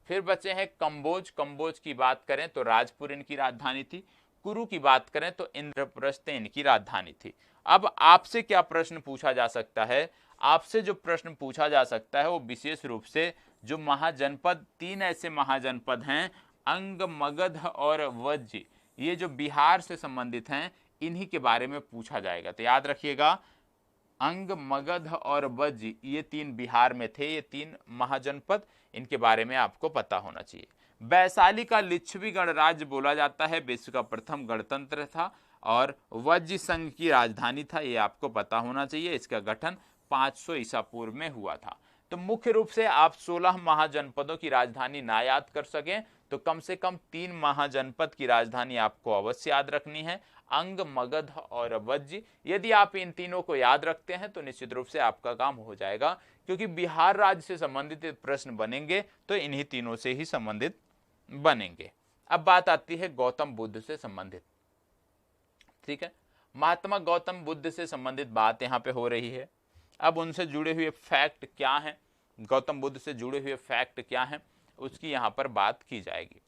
[SPEAKER 1] फिर बचे हैं कंबोज। कंबोज की बात करें तो राजपुर इनकी राजधानी थी। कुरु की बात करें तो इंद्रप्रस्थ इनकी राजधानी थी। अब आपसे क्या प्रश्न पूछा जा सकता है? आपसे जो प्रश्न पूछा जा सकता है वो विशेष रूप से जो महाजनपद, 3 ऐसे महाजनपद हैं अंग, मगध और वज्र, ये जो बिहार से संबंधित हैं, इन्हीं के बारे में पूछा जाएगा। तो याद रखिएगा, अंग, मगध और वज्र ये 3 बिहार में थे, ये 3 महाजनपद, इनके बारे में आपको पता होना चाहिए। वैशाली का लिच्छवी गणराज्य बोला जाता है, विश्व का प्रथम गणतंत्र था और वज्र संघ की राजधानी था, ये आपको पता होना चाहिए। इसका गठन 500 ईसा पूर्व में हुआ था। तो मुख्य रूप से आप 16 महाजनपदों की राजधानी ना याद कर सकें तो कम से कम 3 महाजनपद की राजधानी आपको अवश्य याद रखनी है, अंग, मगध और वज्र। यदि आप इन तीनों को याद रखते हैं तो निश्चित रूप से आपका काम हो जाएगा, क्योंकि बिहार राज्य से संबंधित प्रश्न बनेंगे तो इन्हीं तीनों से ही संबंधित बनेंगे। अब बात आती है गौतम बुद्ध से संबंधित। ठीक है, महात्मा गौतम बुद्ध से संबंधित बात यहाँ पे हो रही है। अब उनसे जुड़े हुए फैक्ट क्या हैं, गौतम बुद्ध से जुड़े हुए फैक्ट क्या हैं, उसकी यहाँ पर बात की जाएगी।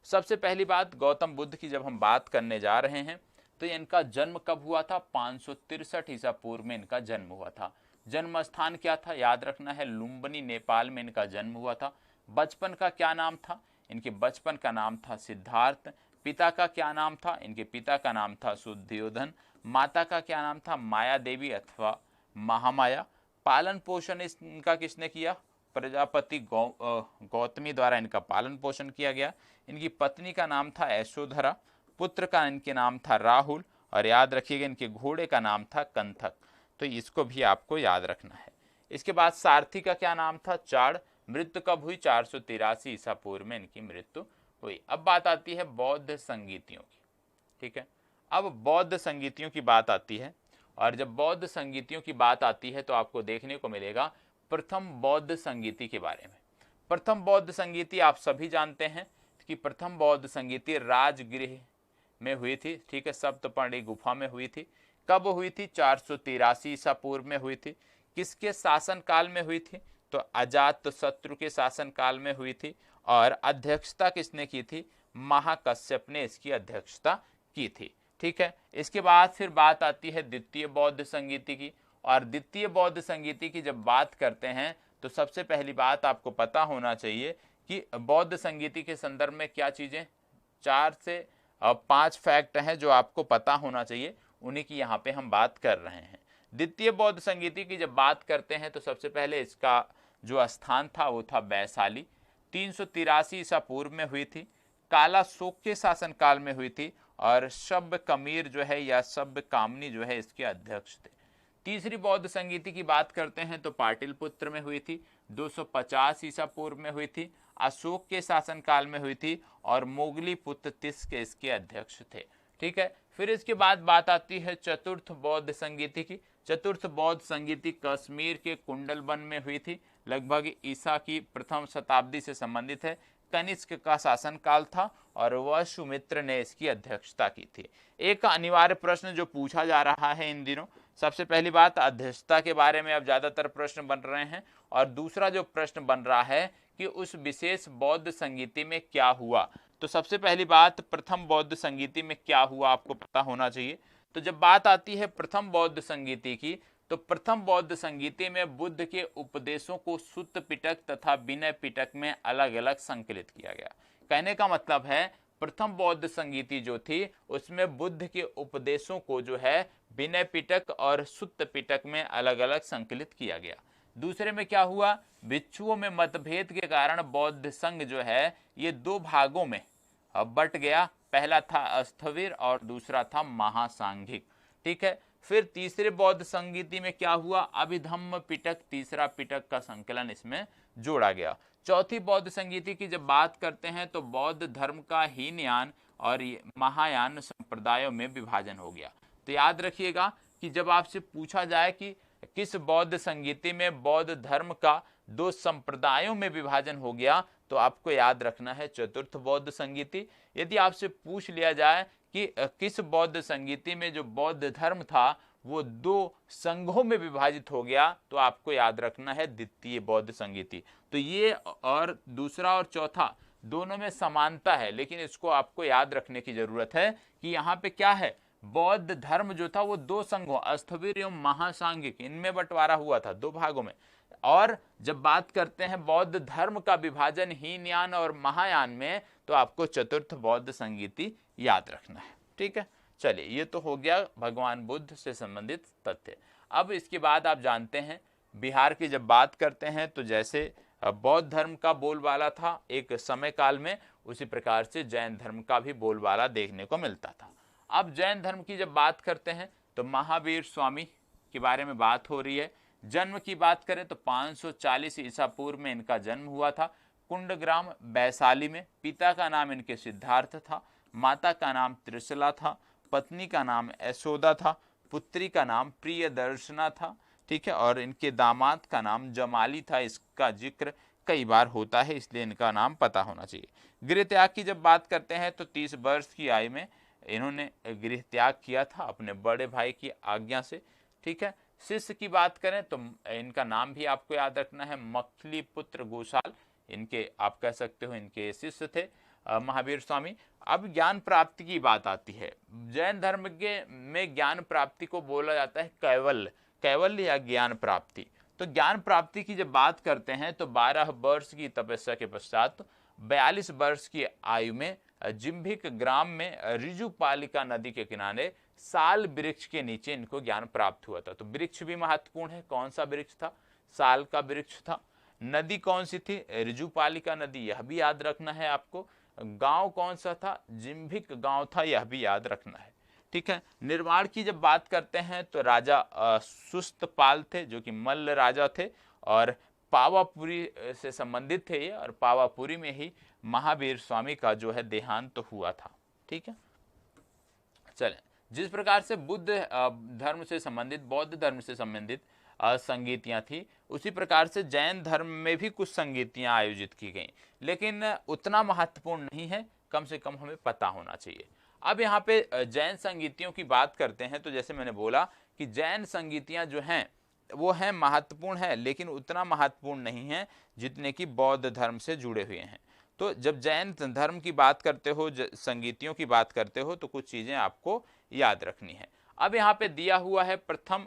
[SPEAKER 1] सबसे पहली बात, गौतम बुद्ध की जब हम बात करने जा रहे हैं तो इनका जन्म कब हुआ था? 563 ईसा पूर्व में इनका जन्म हुआ था। जन्म स्थान क्या था? याद रखना है, लुम्बिनी, नेपाल में इनका जन्म हुआ था। बचपन का क्या नाम था? इनके बचपन का नाम था सिद्धार्थ। पिता का क्या नाम था? इनके पिता का नाम था शुद्धोधन। माता का क्या नाम था? माया देवी अथवा महामाया। पालन पोषण इनका किसने किया? प्रजापति गौतमी द्वारा इनका पालन पोषण किया गया। इनकी पत्नी का नाम था यशोधरा, पुत्र का इनके नाम था राहुल, और याद रखिएगा इनके घोड़े का नाम था कंथक। तो इसको भी आपको याद रखना है। इसके बाद सारथी का क्या नाम था? चाड़। मृत्यु कब हुई? 483 ईसा पूर्व में इनकी मृत्यु हुई। अब बात आती है बौद्ध संगीतियों की। ठीक है, अब बौद्ध संगीतियों की बात आती है, और जब बौद्ध संगीतियों की बात आती है तो आपको देखने को मिलेगा प्रथम बौद्ध संगीति के बारे में। प्रथम बौद्ध संगीति आप सभी जानते हैं कि प्रथम बौद्ध संगीति राजगृह में हुई थी। ठीक है, सप्तपर्णी गुफा में हुई थी। कब हुई थी? 483 ईसा पूर्व में हुई थी। किसके शासन काल में हुई थी? तो अजातशत्रु के शासन काल में हुई थी। और अध्यक्षता किसने की थी? महाकश्यप ने इसकी अध्यक्षता की थी। ठीक है, इसके बाद फिर बात आती है द्वितीय बौद्ध संगीति की। और द्वितीय बौद्ध संगीति की जब बात करते हैं तो सबसे पहली बात आपको पता होना चाहिए कि बौद्ध संगीति के संदर्भ में क्या चीजें, 4 से 5 फैक्ट हैं जो आपको पता होना चाहिए, उन्हीं की यहाँ पे हम बात कर रहे हैं। द्वितीय बौद्ध संगीति की जब बात करते हैं तो सबसे पहले इसका जो स्थान था वो था वैशाली। 383 ईसा पूर्व में हुई थी। काला शोक के शासन काल में हुई थी और शब्द कमीर जो है या शब्द कामनी जो है इसके अध्यक्ष थे। तीसरी बौद्ध संगीति की बात करते हैं तो पाटिलपुत्र में हुई थी, 250 ईसा पूर्व में हुई थी। अशोक के शासन काल में हुई थी और मोगली पुत्र तिस्क इसके अध्यक्ष थे। ठीक है, फिर इसके बाद बात आती है चतुर्थ बौद्ध संगीति की। चतुर्थ बौद्ध संगीति कश्मीर के कुंडलवन में हुई थी, लगभग ईसा की प्रथम शताब्दी से संबंधित है। कनिष्क का शासन काल था और वह सुमित्र ने इसकी अध्यक्षता की थी। एक अनिवार्य प्रश्न जो पूछा जा रहा है इन दिनों, सबसे पहली बात अध्यक्षता के बारे में अब ज्यादातर प्रश्न बन रहे हैं, और दूसरा जो प्रश्न बन रहा है कि उस विशेष बौद्ध संगीति में क्या हुआ। तो सबसे पहली बात, प्रथम बौद्ध संगीति में क्या हुआ आपको पता होना चाहिए। तो जब बात आती है प्रथम बौद्ध संगीति की, तो प्रथम बौद्ध संगीति में बुद्ध के उपदेशों को सुत्त पिटक तथा विनय पिटक में अलग अलग संकलित किया गया। कहने का मतलब है प्रथम बौद्ध संगीति जो थी उसमें बुद्ध के उपदेशों को जो है विनय पिटक और सुत्त पिटक में अलग अलग संकलित किया गया। दूसरे में क्या हुआ? भिक्षुओं में मतभेद के कारण बौद्ध संघ जो है ये 2 भागों में बट गया। पहला था अस्थविर और दूसरा था महासांघिक। ठीक है, फिर तीसरे बौद्ध संगीति में क्या हुआ, अभिधम्म पिटक, तीसरा पिटक का संकलन इसमें जोड़ा गया। चौथी बौद्ध संगीति की जब बात करते हैं तो बौद्ध धर्म का हीनयान और महायान संप्रदायों में विभाजन हो गया। तो याद रखिएगा कि जब आपसे पूछा जाए कि किस बौद्ध संगीति में बौद्ध धर्म का दो संप्रदायों में विभाजन हो गया, तो आपको याद रखना है चतुर्थ बौद्ध संगीति। यदि आपसे पूछ लिया जाए कि किस बौद्ध संगीति में जो बौद्ध धर्म था वो दो संघों में विभाजित हो गया, तो आपको याद रखना है द्वितीय बौद्ध संगीति। तो ये और दूसरा और चौथा दोनों में समानता है, लेकिन इसको आपको याद रखने की जरूरत है कि यहाँ पे क्या है, बौद्ध धर्म जो था वो दो संघों अस्थविर एवं महासांगिक इनमें बंटवारा हुआ था, दो भागों में। और जब बात करते हैं बौद्ध धर्म का विभाजन हीनयान और महायान में, तो आपको चतुर्थ बौद्ध संगीति याद रखना है। ठीक है, चलिए ये तो हो गया भगवान बुद्ध से संबंधित तथ्य। अब इसके बाद आप जानते हैं बिहार की जब बात करते हैं तो जैसे बौद्ध धर्म का बोलबाला था एक समय काल में, उसी प्रकार से जैन धर्म का भी बोलबाला देखने को मिलता था। अब जैन धर्म की जब बात करते हैं तो महावीर स्वामी के बारे में बात हो रही है। जन्म की बात करें तो 540 ईसा पूर्व में इनका जन्म हुआ था कुंडग्राम वैशाली में। पिता का नाम इनके सिद्धार्थ था, माता का नाम त्रिशला था, पत्नी का नाम यशोदा था, पुत्री का नाम प्रियदर्शना था। ठीक है, और इनके दामाद का नाम जमाली था। इसका जिक्र कई बार होता है, इसलिए इनका नाम पता होना चाहिए। गृह त्याग की जब बात करते हैं तो 30 वर्ष की आयु में इन्होंने गृह त्याग किया था अपने बड़े भाई की आज्ञा से। ठीक है, शिष्य की बात करें तो इनका नाम भी आपको याद रखना है, मखली पुत्र गोशाल इनके आप कह सकते हो इनके शिष्य थे महावीर स्वामी। अब ज्ञान प्राप्ति की बात आती है। जैन धर्म के में ज्ञान प्राप्ति को बोला जाता है कैवल्य, कैवल्य या ज्ञान प्राप्ति। तो ज्ञान प्राप्ति की जब बात करते हैं तो 12 वर्ष की तपस्या के पश्चात 42 वर्ष की आयु में जिम्भिक ग्राम में ऋजुपालिका नदी के किनारे साल वृक्ष के नीचे इनको ज्ञान प्राप्त हुआ था। तो वृक्ष भी महत्वपूर्ण है, कौन सा वृक्ष था, साल का वृक्ष था। नदी कौन सी थी, ऋजुपालिका नदी, यह भी याद रखना है आपको। गांव कौन सा था, जिम्भिक गांव था, यह भी याद रखना है। ठीक है, निर्माण की जब बात करते हैं तो राजा सुस्तपाल थे जो कि मल्ल राजा थे और पावापुरी से संबंधित थे ये, और पावापुरी में ही महावीर स्वामी का जो है देहांत तो हुआ था। ठीक है, चलें, जिस प्रकार से बुद्ध धर्म से संबंधित बौद्ध धर्म से संबंधित संगीतियां थी, उसी प्रकार से जैन धर्म में भी कुछ संगीतियां आयोजित की गई, लेकिन उतना महत्वपूर्ण नहीं है, कम से कम हमें पता होना चाहिए। अब यहाँ पे जैन संगीतियों की बात करते हैं तो जैसे मैंने बोला कि जैन संगीतियां जो हैं वो हैं महत्वपूर्ण है, लेकिन उतना महत्वपूर्ण नहीं है जितने कि बौद्ध धर्म से जुड़े हुए हैं। तो जब जैन धर्म की बात करते हो, संगीतियों की बात करते हो, तो कुछ चीजें आपको याद रखनी है। अब यहाँ पे दिया हुआ है प्रथम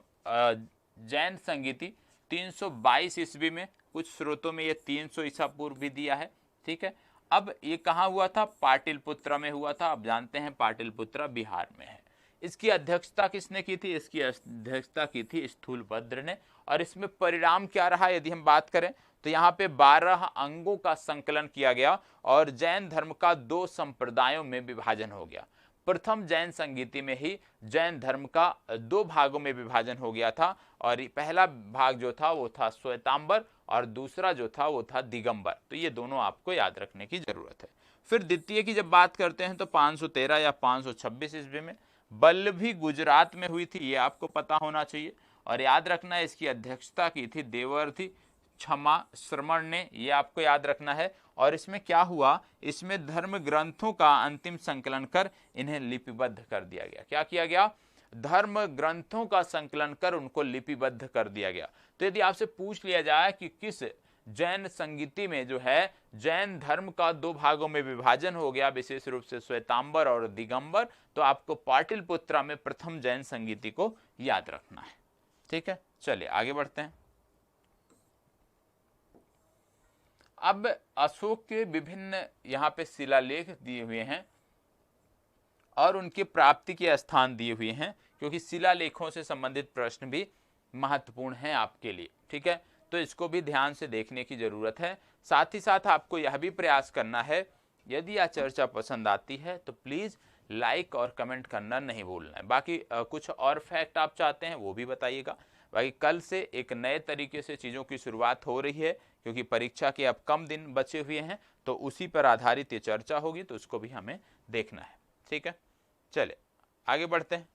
[SPEAKER 1] जैन संगीति 322 ईस्वी में, कुछ स्रोतों में ये 300 ईसा पूर्व भी दिया है। ठीक है, अब ये कहाँ हुआ था, पाटिलपुत्रा में हुआ था। अब जानते हैं पाटिलपुत्रा बिहार में है। इसकी अध्यक्षता किसने की थी, इसकी अध्यक्षता की थी स्थूलभद्र ने। और इसमें परिणाम क्या रहा यदि हम बात करें तो यहाँ पे 12 अंगों का संकलन किया गया और जैन धर्म का 2 संप्रदायों में विभाजन हो गया। प्रथम जैन संगीति में ही जैन धर्म का 2 भागों में विभाजन हो गया था, और पहला भाग जो था वो था श्वेतांबर और दूसरा जो था वो था दिगंबर। तो ये दोनों आपको याद रखने की जरूरत है। फिर द्वितीय की जब बात करते हैं तो 513 या 526 ईस्वी में बल्लभी गुजरात में हुई थी, ये आपको पता होना चाहिए। और याद रखना है इसकी अध्यक्षता की थी देवर्षि क्षमा श्रमण ने, ये आपको याद रखना है। और इसमें क्या हुआ, इसमें धर्म ग्रंथों का अंतिम संकलन कर इन्हें लिपिबद्ध कर दिया गया। क्या किया गया, धर्म ग्रंथों का संकलन कर उनको लिपिबद्ध कर दिया गया। तो यदि आपसे पूछ लिया जाए कि किस जैन संगीति में जो है जैन धर्म का 2 भागों में विभाजन हो गया, विशेष रूप से श्वेतांबर और दिगंबर, तो आपको पाटिलपुत्रा में प्रथम जैन संगीति को याद रखना है। ठीक है, चलिए आगे बढ़ते हैं। अब अशोक के विभिन्न यहाँ पे शिलालेख दिए हुए हैं और उनकी प्राप्ति के स्थान दिए हुए हैं, क्योंकि शिलालेखों से संबंधित प्रश्न भी महत्वपूर्ण हैं आपके लिए। ठीक है, तो इसको भी ध्यान से देखने की जरूरत है। साथ ही साथ आपको यह भी प्रयास करना है, यदि यह चर्चा पसंद आती है तो प्लीज लाइक और कमेंट करना नहीं भूलना है। बाकी कुछ और फैक्ट आप चाहते हैं वो भी बताइएगा। बाकी कल से एक नए तरीके से चीज़ों की शुरुआत हो रही है, क्योंकि परीक्षा के अब कम दिन बचे हुए हैं, तो उसी पर आधारित ये चर्चा होगी, तो उसको भी हमें देखना है। ठीक है, चले आगे बढ़ते हैं।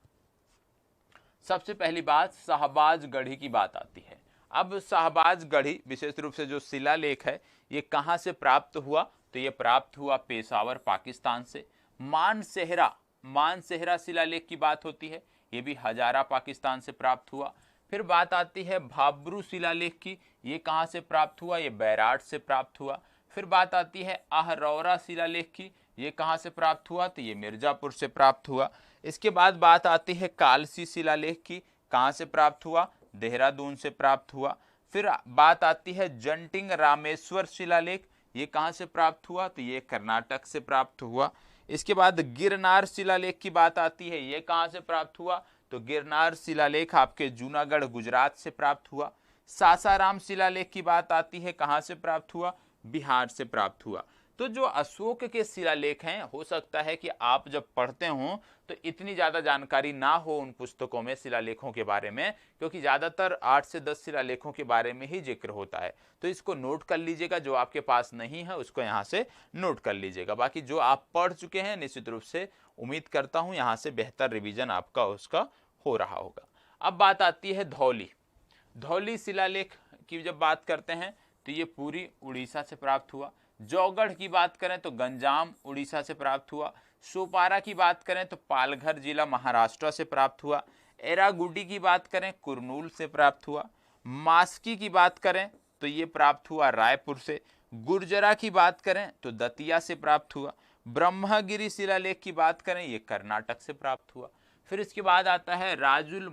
[SPEAKER 1] सबसे पहली बात शाहबाज गढ़ी की बात आती है। अब शाहबाज गढ़ी विशेष रूप से जो शिलालेख है ये कहाँ से प्राप्त हुआ, तो ये प्राप्त हुआ पेशावर पाकिस्तान से। मानसेहरा शिलालेख की बात होती है, ये भी हजारा पाकिस्तान से प्राप्त हुआ। फिर बात आती है भाब्रू शिलालेख की, ये कहाँ से प्राप्त हुआ, ये बैराट से प्राप्त हुआ। फिर बात आती है आहरौरा शिलालेख की, ये कहाँ से प्राप्त हुआ, तो ये मिर्जापुर से प्राप्त हुआ। इसके बाद बात आती है कालसी शिलालेख की, कहाँ से प्राप्त हुआ, देहरादून से प्राप्त हुआ। फिर बात आती है जंटिंग रामेश्वर शिलालेख, ये कहाँ से प्राप्त हुआ, तो ये कर्नाटक से प्राप्त हुआ। इसके बाद गिरनार शिलालेख की बात आती है, ये कहाँ से प्राप्त हुआ, तो गिरनार शिलालेख आपके जूनागढ़ गुजरात से प्राप्त हुआ। सासाराम शिलालेख की बात आती है, कहाँ से प्राप्त हुआ, बिहार से प्राप्त हुआ। तो जो अशोक के शिलालेख हैं, हो सकता है कि आप जब पढ़ते हो तो इतनी ज़्यादा जानकारी ना हो उन पुस्तकों में शिलालेखों के बारे में, क्योंकि ज़्यादातर 8 से 10 शिलालेखों के बारे में ही जिक्र होता है। तो इसको नोट कर लीजिएगा, जो आपके पास नहीं है उसको यहाँ से नोट कर लीजिएगा। बाकी जो आप पढ़ चुके हैं निश्चित रूप से उम्मीद करता हूँ यहाँ से बेहतर रिवीजन आपका उसका हो रहा होगा। अब बात आती है धौली शिलालेख की जब बात करते हैं तो ये पूरी उड़ीसा से प्राप्त हुआ। जौगढ़ की बात करें तो गंजाम उड़ीसा से प्राप्त हुआ। सोपारा की बात करें तो पालघर जिला महाराष्ट्र से प्राप्त हुआ। एरागुडी की बात करें कुरनूल से प्राप्त हुआ। मास्की की बात करें तो ये प्राप्त हुआ रायपुर से। गुर्जरा की बात करें तो दतिया से प्राप्त हुआ। ब्रह्मगिरी शिलालेख की बात करें ये कर्नाटक से प्राप्त हुआ। फिर इसके बाद आता है राजुल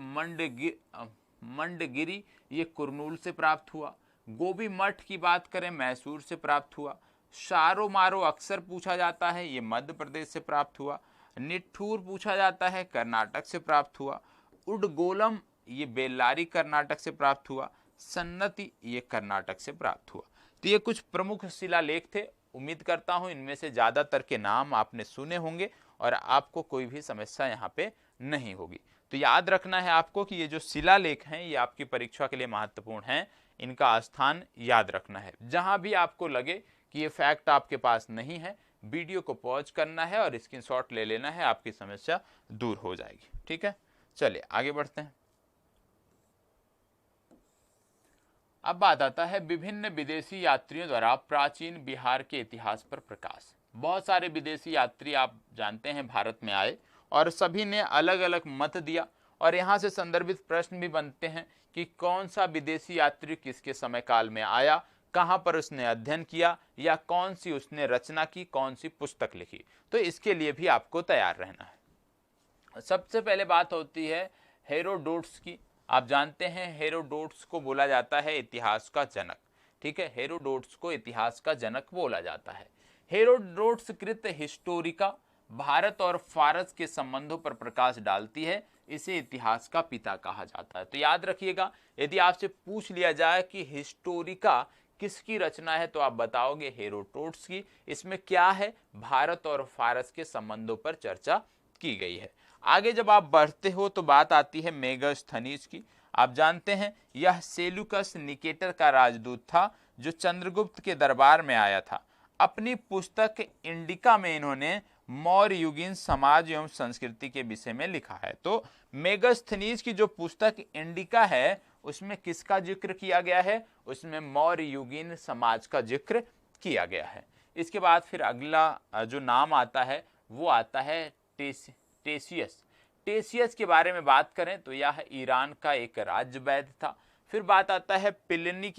[SPEAKER 1] मंडगिरी, ये कुरनूल से प्राप्त हुआ। गोभी मठ की बात करें मैसूर से प्राप्त हुआ। शारो मारो अक्सर पूछा जाता है, ये मध्य प्रदेश से प्राप्त हुआ। निठूर पूछा जाता है, कर्नाटक से प्राप्त हुआ। उडगोलम ये बेल्लारी कर्नाटक से प्राप्त हुआ। सन्नति ये कर्नाटक से प्राप्त हुआ। तो ये कुछ प्रमुख शिलालेख थे। उम्मीद करता हूं इनमें से ज्यादातर के नाम आपने सुने होंगे और आपको कोई भी समस्या यहाँ पे नहीं होगी। तो याद रखना है आपको कि ये जो शिलालेख हैं ये आपकी परीक्षा के लिए महत्वपूर्ण हैं, इनका स्थान याद रखना है। जहां भी आपको लगे कि ये फैक्ट आपके पास नहीं है, वीडियो को पॉज करना है और स्क्रीनशॉट ले लेना है, आपकी समस्या दूर हो जाएगी। ठीक है, चलिए आगे बढ़ते हैं। अब बात आता है विभिन्न विदेशी यात्रियों द्वारा प्राचीन बिहार के इतिहास पर प्रकाश। बहुत सारे विदेशी यात्री आप जानते हैं भारत में आए और सभी ने अलग अलग मत दिया, और यहाँ से संदर्भित प्रश्न भी बनते हैं कि कौन सा विदेशी यात्री किसके समय काल में आया, कहाँ पर उसने अध्ययन किया, या कौन सी उसने रचना की, कौन सी पुस्तक लिखी। तो इसके लिए भी आपको तैयार रहना है। सबसे पहले बात होती है हेरोडोट्स की। आप जानते हैं हेरोडोट्स को बोला जाता है इतिहास का जनक। ठीक है, हेरोडोट्स को इतिहास का जनक बोला जाता है। हेरोडोट्स कृत हिस्टोरिका भारत और फारस के संबंधों पर प्रकाश डालती है, इसे इतिहास का पिता कहा जाता है। तो याद रखिएगा, यदि आपसे पूछ लिया जाए कि हिस्टोरिका किसकी रचना है तो आप बताओगे हेरोडोट्स की। इसमें क्या है, भारत और फारस के संबंधों पर चर्चा की गई है। आगे जब आप बढ़ते हो तो बात आती है मेगास्थनीज की। आप जानते हैं यह सेलुकस निकेटर का राजदूत था जो चंद्रगुप्त के दरबार में आया था। अपनी पुस्तक इंडिका में इन्होंने मौर्य युगीन समाज एवं संस्कृति के विषय में लिखा है। तो मेगास्थनीज की जो पुस्तक इंडिका है उसमें किसका जिक्र किया गया है, उसमें मौर्य युगीन समाज का जिक्र किया गया है। इसके बाद फिर अगला जो नाम आता है वो आता है टेसियस के बारे में बात करें तो यह ईरान का एक राज्य वैद्य था। फिर बात आता है प्लिनी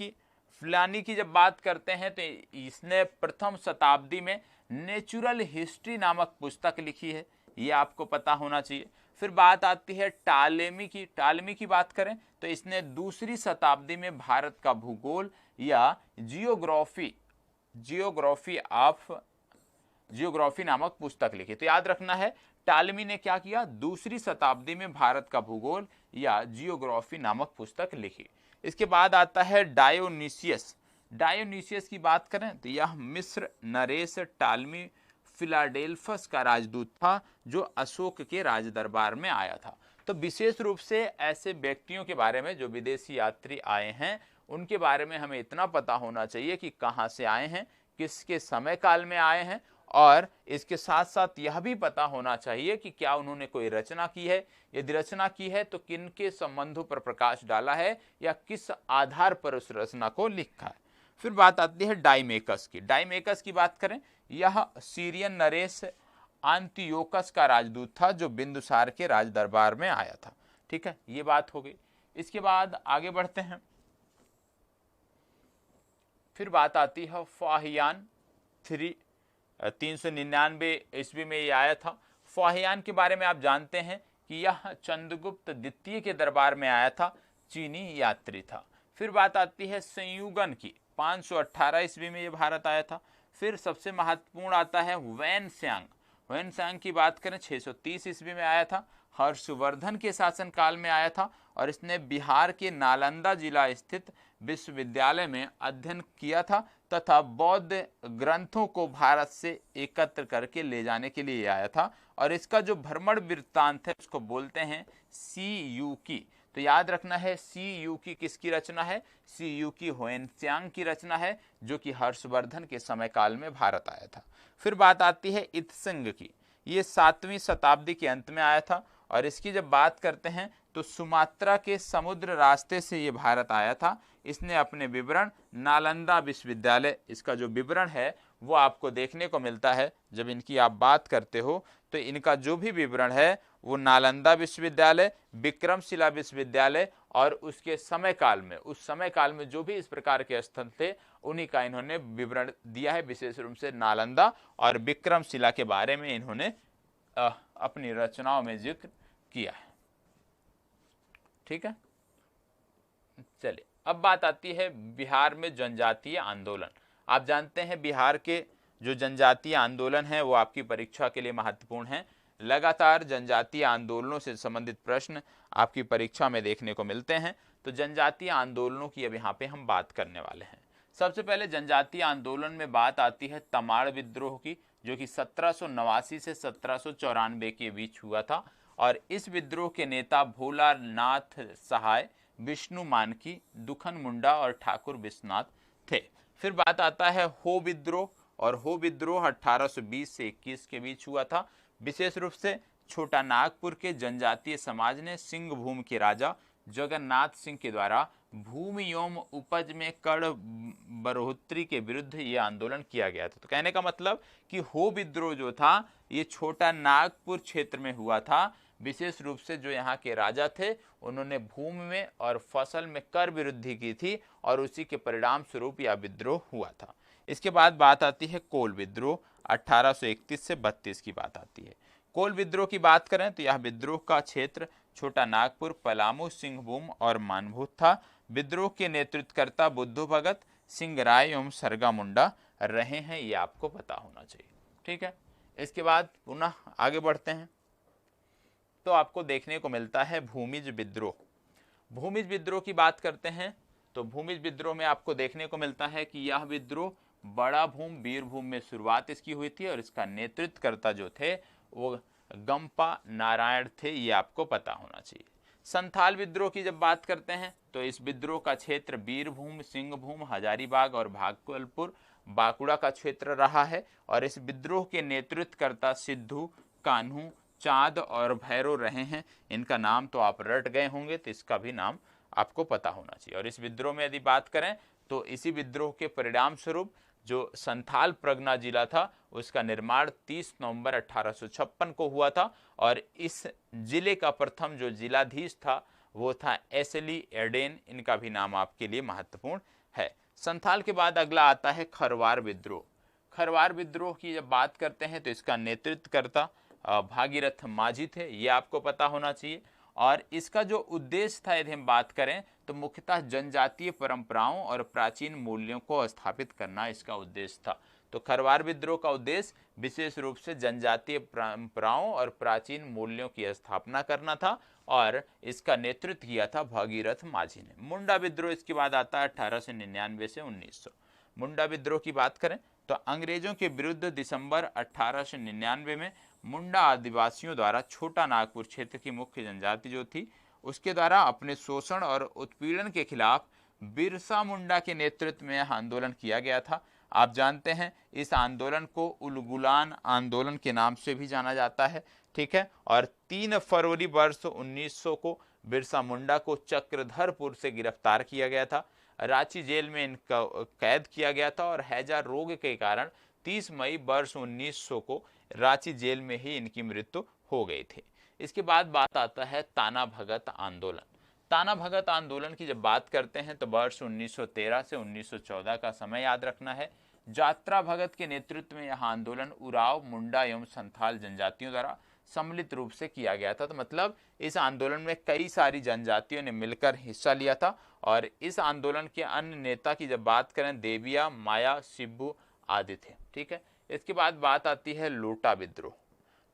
[SPEAKER 1] की जब बात करते हैं तो इसने प्रथम शताब्दी में नेचुरल हिस्ट्री नामक पुस्तक लिखी है, ये आपको पता होना चाहिए। फिर बात आती है टालेमी की बात करें तो इसने दूसरी शताब्दी में भारत का भूगोल या जियोग्राफी नामक पुस्तक लिखी। तो याद रखना है टालेमी ने क्या किया, दूसरी शताब्दी में भारत का भूगोल या जियोग्राफी नामक पुस्तक लिखी। इसके बाद आता है डायोनिसियस की बात करें तो यह मिस्र नरेश टालमी फिलाडेल्फस का राजदूत था जो अशोक के राज दरबार में आया था। तो विशेष रूप से ऐसे व्यक्तियों के बारे में जो विदेशी यात्री आए हैं उनके बारे में हमें इतना पता होना चाहिए कि कहाँ से आए हैं, किसके समय काल में आए हैं, और इसके साथ साथ यह भी पता होना चाहिए कि क्या उन्होंने कोई रचना की है, यदि रचना की है तो किन के संबंधों पर प्रकाश डाला है या किस आधार पर उस रचना को लिखा है। फिर बात आती है डाइमेकस की। डाइमेकस की बात करें, यह सीरियन नरेश आंतियोकस का राजदूत था जो बिंदुसार के राज दरबार में आया था। ठीक है, ये बात हो गई। इसके बाद आगे बढ़ते हैं। फिर बात आती है फाहियान 399 ईस्वी में ये आया था। फाहियान के बारे में आप जानते हैं कि यह चंद्रगुप्त द्वितीय के दरबार में आया था, चीनी यात्री था। फिर बात आती है संयुगन की। 518 ईस्वी में ये भारत आया था। फिर सबसे महत्वपूर्ण आता है वैनस्यांग। वैनस्यांग की बात करें 630 ईस्वी में आया था, हर्षवर्धन के शासनकाल में आया था और इसने बिहार के नालंदा जिला स्थित विश्वविद्यालय में अध्ययन किया था तथा बौद्ध ग्रंथों को भारत से एकत्र करके ले जाने के लिए आया था। और इसका जो भ्रमण वृत्तांत है उसको बोलते हैं CU की। तो याद रखना है CU की किसकी रचना है, CU की ह्वेनत्सांग की रचना है जो कि हर्षवर्धन के समय काल में भारत आया था। फिर बात आती है इत्संग की। ये 7वीं शताब्दी के अंत में आया था और इसकी जब बात करते हैं तो सुमात्रा के समुद्र रास्ते से ये भारत आया था। इसने अपने विवरण नालंदा विश्वविद्यालय, इसका जो विवरण है वो आपको देखने को मिलता है जब इनकी आप बात करते हो तो इनका जो भी विवरण है वो नालंदा विश्वविद्यालय, विक्रमशिला विश्वविद्यालय और उसके समय काल में, उस समय काल में जो भी इस प्रकार के स्थल थे उन्हीं का इन्होंने विवरण दिया है। विशेष रूप से नालंदा और विक्रमशिला के बारे में इन्होंने अपनी रचनाओं में जिक्र किया है। ठीक है, चलिए अब बात आती है बिहार में जनजातीय आंदोलन। आप जानते हैं बिहार के जो जनजातीय आंदोलन है वो आपकी परीक्षा के लिए महत्वपूर्ण है। लगातार जनजातीय आंदोलनों से संबंधित प्रश्न आपकी परीक्षा में देखने को मिलते हैं। तो जनजातीय आंदोलनों की अब यहाँ पे हम बात करने वाले हैं। सबसे पहले जनजातीय आंदोलन में बात आती है तमाड़ विद्रोह की, जो कि 1789 से 1794 के बीच हुआ था और इस विद्रोह के नेता भोलानाथ सहाय, विष्णु मानकी, दुखन मुंडा और ठाकुर विश्वनाथ थे। फिर बात आता है हो विद्रोह, और हो विद्रोह 1820 से 21 के बीच हुआ था। विशेष रूप से छोटा नागपुर के जनजातीय समाज ने सिंह भूम के राजा जगन्नाथ सिंह के द्वारा भूमि एवं उपज में कर बढ़ोतरी के विरुद्ध ये आंदोलन किया गया था। तो कहने का मतलब कि हो विद्रोह जो था ये छोटा नागपुर क्षेत्र में हुआ था। विशेष रूप से जो यहाँ के राजा थे उन्होंने भूमि में और फसल में कर वृद्धि की थी और उसी के परिणाम स्वरूप यह विद्रोह हुआ था। इसके बाद बात आती है कोल विद्रोह। 1831 से 32 की बात आती है। कोल विद्रोह की बात करें तो यह विद्रोह का क्षेत्र छोटा नागपुर, पलामू, सिंहभूम और मानभूत था। विद्रोह के नेतृत्वकर्ता बुद्धू भगत, सिंह राय एवं सरगा मुंडा रहे हैं, ये आपको पता होना चाहिए। ठीक है, इसके बाद पुनः आगे बढ़ते हैं तो आपको देखने को मिलता है भूमिज विद्रोह। भूमिज विद्रोह की बात करते हैं तो भूमिज विद्रोह में आपको देखने को मिलता है कि यह विद्रोह बड़ा भूम वीरभूम में शुरुआत इसकी हुई थी और इसका नेतृत्वकर्ता जो थे वो गंपा नारायण थे, ये आपको पता होना चाहिए। संथाल विद्रोह की जब बात करते हैं तो इस विद्रोह का क्षेत्र वीरभूम, सिंहभूम, हजारीबाग और भागलपुर, बांकुड़ा का क्षेत्र रहा है और इस विद्रोह के नेतृत्वकर्ता सिद्धू, कान्हू, चांद और भैरव रहे हैं। इनका नाम तो आप रट गए होंगे तो इसका भी नाम आपको पता होना चाहिए। और इस विद्रोह में यदि बात करें तो इसी विद्रोह के परिणाम स्वरूप जो संथाल परगना जिला था उसका निर्माण 30 नवंबर 1856 को हुआ था और इस जिले का प्रथम जो जिलाधीश था वो था एसली एडेन। इनका भी नाम आपके लिए महत्वपूर्ण है। संथाल के बाद अगला आता है खरवार विद्रोह। खरवार विद्रोह की जब बात करते हैं तो इसका नेतृत्वकर्ता भागीरथ माझी थे, ये आपको पता होना चाहिए। और इसका जो उद्देश्य था यदि हम बात करें तो मुख्यतः जनजातीय परंपराओं और प्राचीन मूल्यों को स्थापित करना इसका उद्देश्य था। तो खरवार विद्रोह का उद्देश्य विशेष रूप से जनजातीय परंपराओं और प्राचीन मूल्यों की स्थापना करना था और इसका नेतृत्व किया था भागीरथ माझी ने। मुंडा विद्रोह इसके बाद आता है 1899 से 1900। मुंडा विद्रोह की बात करें तो अंग्रेजों के विरुद्ध दिसंबर 1899 में मुंडा आदिवासियों द्वारा छोटा नागपुर क्षेत्र की मुख्य जनजाति जो थी उसके द्वारा अपने शोषण और उत्पीड़न के खिलाफ बिरसा मुंडा के नेतृत्व में आंदोलन किया गया था। आप जानते हैं इस आंदोलन को उलगुलान आंदोलन के नाम से भी जाना जाता है, ठीक है। और 3 फरवरी वर्ष 1900 को बिरसा मुंडा को चक्रधरपुर से गिरफ्तार किया गया था, रांची जेल में इनका कैद किया गया था और हैजा रोग के कारण 30 मई वर्ष 1900 को रांची जेल में ही इनकी मृत्यु हो गई थी। इसके बाद बात आता है ताना भगत आंदोलन। ताना भगत आंदोलन की जब बात करते हैं तो वर्ष 1913 से 1914 का समय याद रखना है। जात्रा भगत के नेतृत्व में यह आंदोलन उराव, मुंडा एवं संथाल जनजातियों द्वारा सम्मिलित रूप से किया गया था। तो मतलब इस आंदोलन में कई सारी जनजातियों ने मिलकर हिस्सा लिया था। और इस आंदोलन के अन्य नेता की जब बात करें देविया, माया, शिब्बू आदि थे, ठीक है। इसके बाद बात आती है लोटा विद्रोह।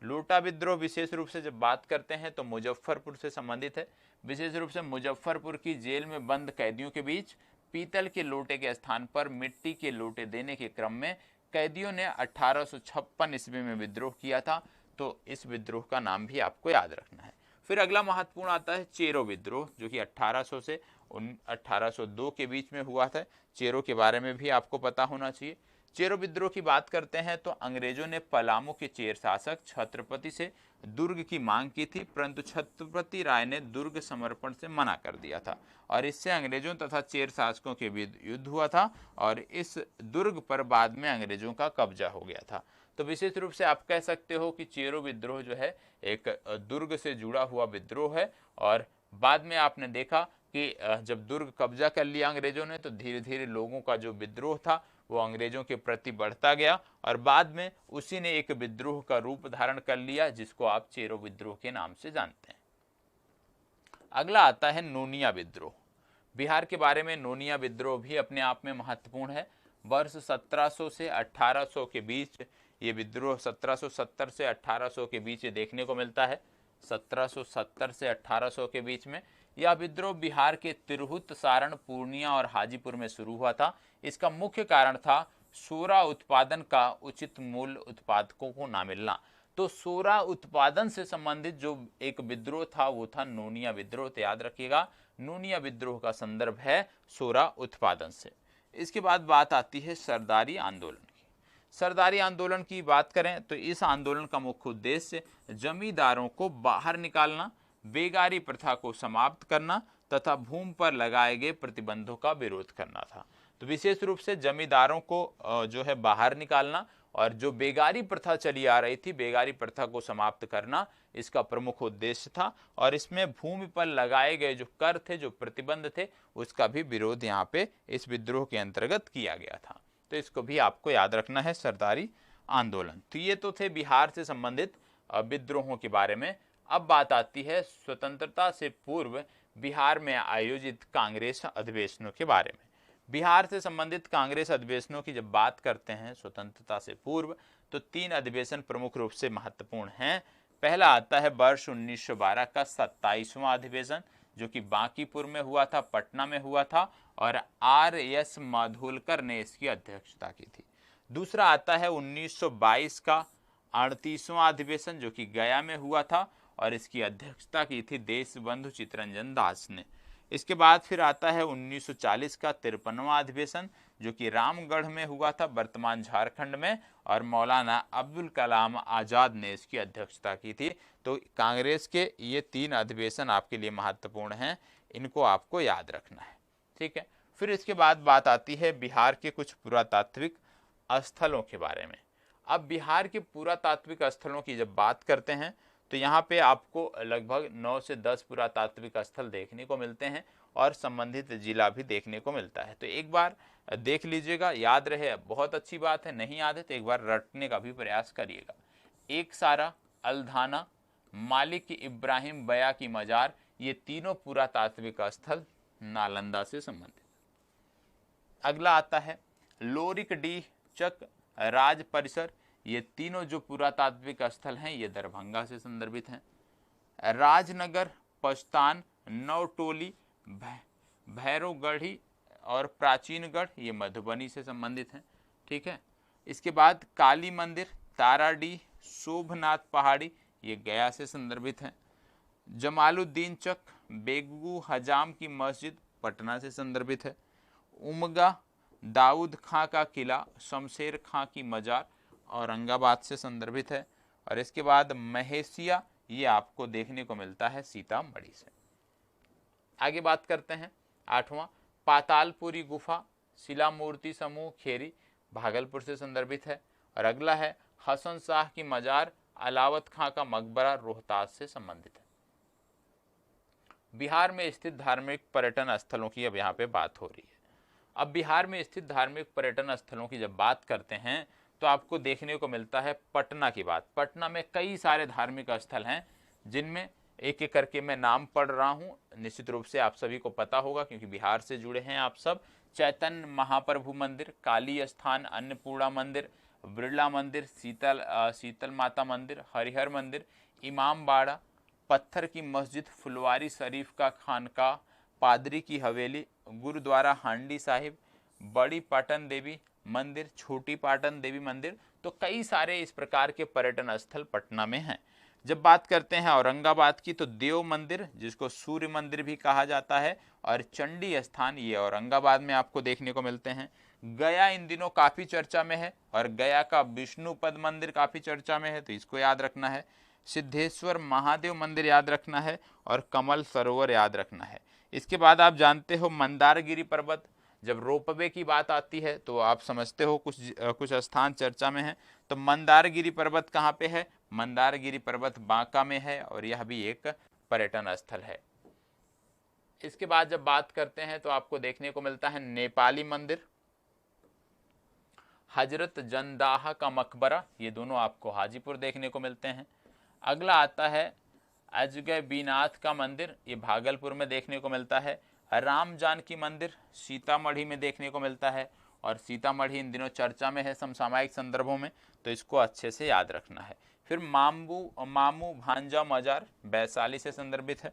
[SPEAKER 1] लोटा विद्रोह विशेष रूप से जब बात करते हैं तो मुजफ्फरपुर से संबंधित है। विशेष रूप से मुजफ्फरपुर की जेल में बंद कैदियों के बीच पीतल के लोटे के स्थान पर मिट्टी के लोटे देने के क्रम में कैदियों ने 1856 ईस्वी में विद्रोह किया था। तो इस विद्रोह का नाम भी आपको याद रखना है। फिर अगला महत्वपूर्ण आता है चेरो विद्रोह, जो कि 1800 से 1802 के बीच में हुआ था। चेरो के बारे में भी आपको पता होना चाहिए। चेरो विद्रोह की बात करते हैं तो अंग्रेजों ने पलामू के चेर शासक छत्रपति से दुर्ग की मांग की थी, परंतु छत्रपति राय ने दुर्ग समर्पण से मना कर दिया था और इससे अंग्रेजों तथा चेर शासकों के बीच युद्ध हुआ था और इस दुर्ग पर बाद में अंग्रेजों का कब्जा हो गया था। तो विशेष रूप से आप कह सकते हो कि चेरो विद्रोह जो है एक दुर्ग से जुड़ा हुआ विद्रोह है। और बाद में आपने देखा कि जब दुर्ग कब्जा कर लिया अंग्रेजों ने तो धीरे धीरे लोगों का जो विद्रोह था वो अंग्रेजों के प्रति बढ़ता गया और बाद में उसी ने एक विद्रोह का रूप धारण कर लिया जिसको आप चेरो विद्रोह के नाम से जानते हैं। अगला आता है नोनिया विद्रोह। बिहार के बारे में नोनिया विद्रोह भी अपने आप में महत्वपूर्ण है। वर्ष 1700 से 1800 के बीच ये विद्रोह 1770 से 1800 के बीच देखने को मिलता है। 1770 से 1800 के बीच में यह विद्रोह बिहार के तिरहुत, सारण, पूर्णिया और हाजीपुर में शुरू हुआ था। इसका मुख्य कारण था सोरा उत्पादन का उचित मूल्य उत्पादकों को ना मिलना। तो सोरा उत्पादन से संबंधित जो एक विद्रोह था वो था नोनिया विद्रोह। तो याद रखिएगा नोनिया विद्रोह का संदर्भ है सोरा उत्पादन से। इसके बाद बात आती है सरदारी आंदोलन की। सरदारी आंदोलन की बात करें तो इस आंदोलन का मुख्य उद्देश्य जमींदारों को बाहर निकालना, बेगारी प्रथा को समाप्त करना तथा भूमि पर लगाए गए प्रतिबंधों का विरोध करना था। तो विशेष रूप से जमींदारों को जो है बाहर निकालना और जो बेगारी प्रथा चली आ रही थी, बेगारी प्रथा को समाप्त करना इसका प्रमुख उद्देश्य था। और इसमें भूमि पर लगाए गए जो कर थे, जो प्रतिबंध थे, उसका भी विरोध यहाँ पे इस विद्रोह के अंतर्गत किया गया था। तो इसको भी आपको याद रखना है, सरदारी आंदोलन। तो ये तो थे बिहार से संबंधित विद्रोहों के बारे में। अब बात आती है स्वतंत्रता से पूर्व बिहार में आयोजित कांग्रेस अधिवेशनों के बारे में। बिहार से संबंधित कांग्रेस अधिवेशनों की जब बात करते हैं स्वतंत्रता से पूर्व तो 3 अधिवेशन प्रमुख रूप से महत्वपूर्ण हैं। पहला आता है वर्ष 1912 का 27वां अधिवेशन, जो कि बांकीपुर में हुआ था, पटना में हुआ था और R.S. माधोलकर ने इसकी अध्यक्षता की थी। दूसरा आता है 1922 का 38वां अधिवेशन, जो कि गया में हुआ था और इसकी अध्यक्षता की थी देशबंधु चित्तरंजन दास ने। इसके बाद फिर आता है 1940 का 53वां अधिवेशन, जो कि रामगढ़ में हुआ था, वर्तमान झारखंड में, और मौलाना अब्दुल कलाम आज़ाद ने इसकी अध्यक्षता की थी। तो कांग्रेस के ये 3 अधिवेशन आपके लिए महत्वपूर्ण हैं, इनको आपको याद रखना है, ठीक है। फिर इसके बाद बात आती है बिहार के कुछ पुरातात्विक स्थलों के बारे में। अब बिहार के पुरातात्विक स्थलों की जब बात करते हैं तो यहाँ पे आपको लगभग 9 से 10 पुरातात्विक स्थल देखने को मिलते हैं और संबंधित जिला भी देखने को मिलता है। तो एक बार देख लीजिएगा, याद रहे, बहुत अच्छी बात है। नहीं याद है तो एक बार रटने का भी प्रयास करिएगा। एक सारा, अल्धाना, मालिक इब्राहिम बया की मजार, ये तीनों पुरातात्विक स्थल नालंदा से संबंधित। अगला आता है लोरिक डी चक राज परिसर, ये तीनों जो पुरातात्विक स्थल हैं ये दरभंगा से संदर्भित हैं। राजनगर, पस्तान, नवटोली, भैरवगढ़ी और प्राचीनगढ़ ये मधुबनी से संबंधित हैं, ठीक है। इसके बाद काली मंदिर, ताराडीह, शोभनाथ पहाड़ी, ये गया से संदर्भित है। जमालुद्दीन चक, बेगू हजाम की मस्जिद, पटना से संदर्भित है। उमगा, दाऊद खां का किला, शमशेर खां की मजार, औरंगाबाद से संदर्भित है। और इसके बाद महेशिया, ये आपको देखने को मिलता है सीतामढ़ी से। आगे बात करते हैं 8वां, पातालपुरी गुफा, शिला मूर्ति समूह खेरी, भागलपुर से संदर्भित है। और अगला है हसन शाह की मजार, अलावत खां का मकबरा, रोहतास से संबंधित है। बिहार में स्थित धार्मिक पर्यटन स्थलों की अब यहाँ पे बात हो रही है। अब बिहार में स्थित धार्मिक पर्यटन स्थलों की जब बात करते हैं तो आपको देखने को मिलता है पटना की बात। पटना में कई सारे धार्मिक स्थल हैं जिनमें एक एक करके मैं नाम पढ़ रहा हूँ, निश्चित रूप से आप सभी को पता होगा क्योंकि बिहार से जुड़े हैं आप सब। चैतन्य महाप्रभु मंदिर, काली स्थान, अन्नपूर्णा मंदिर, बिरला मंदिर, शीतल माता मंदिर, हरिहर मंदिर, इमाम बाड़ा, पत्थर की मस्जिद, फुलवारी शरीफ का खानका, पादरी की हवेली, गुरुद्वारा हांडी साहिब, बड़ी पाटन देवी मंदिर, छोटी पाटन देवी मंदिर। तो कई सारे इस प्रकार के पर्यटन स्थल पटना में हैं। जब बात करते हैं औरंगाबाद की तो देव मंदिर, जिसको सूर्य मंदिर भी कहा जाता है, और चंडी स्थान, ये औरंगाबाद में आपको देखने को मिलते हैं। गया इन दिनों काफी चर्चा में है और गया का विष्णुपद मंदिर काफी चर्चा में है, तो इसको याद रखना है। सिद्धेश्वर महादेव मंदिर याद रखना है और कमल सरोवर याद रखना है। इसके बाद आप जानते हो मंदारगिरी पर्वत, जब रोपवे की बात आती है तो आप समझते हो कुछ स्थान चर्चा में है। तो मंदारगिरी पर्वत कहाँ पे है? मंदारगिरी पर्वत बांका में है और यह भी एक पर्यटन स्थल है। इसके बाद जब बात करते हैं तो आपको देखने को मिलता है नेपाली मंदिर, हजरत जंदाहा का मकबरा, ये दोनों आपको हाजीपुर देखने को मिलते हैं। अगला आता है अजगय बीनाथ का मंदिर, ये भागलपुर में देखने को मिलता है। राम जानकी मंदिर सीतामढ़ी में देखने को मिलता है और सीतामढ़ी इन दिनों चर्चा में है समसामयिक संदर्भों में, तो इसको अच्छे से याद रखना है। फिर मामू भांजा मजार वैशाली से संदर्भित है।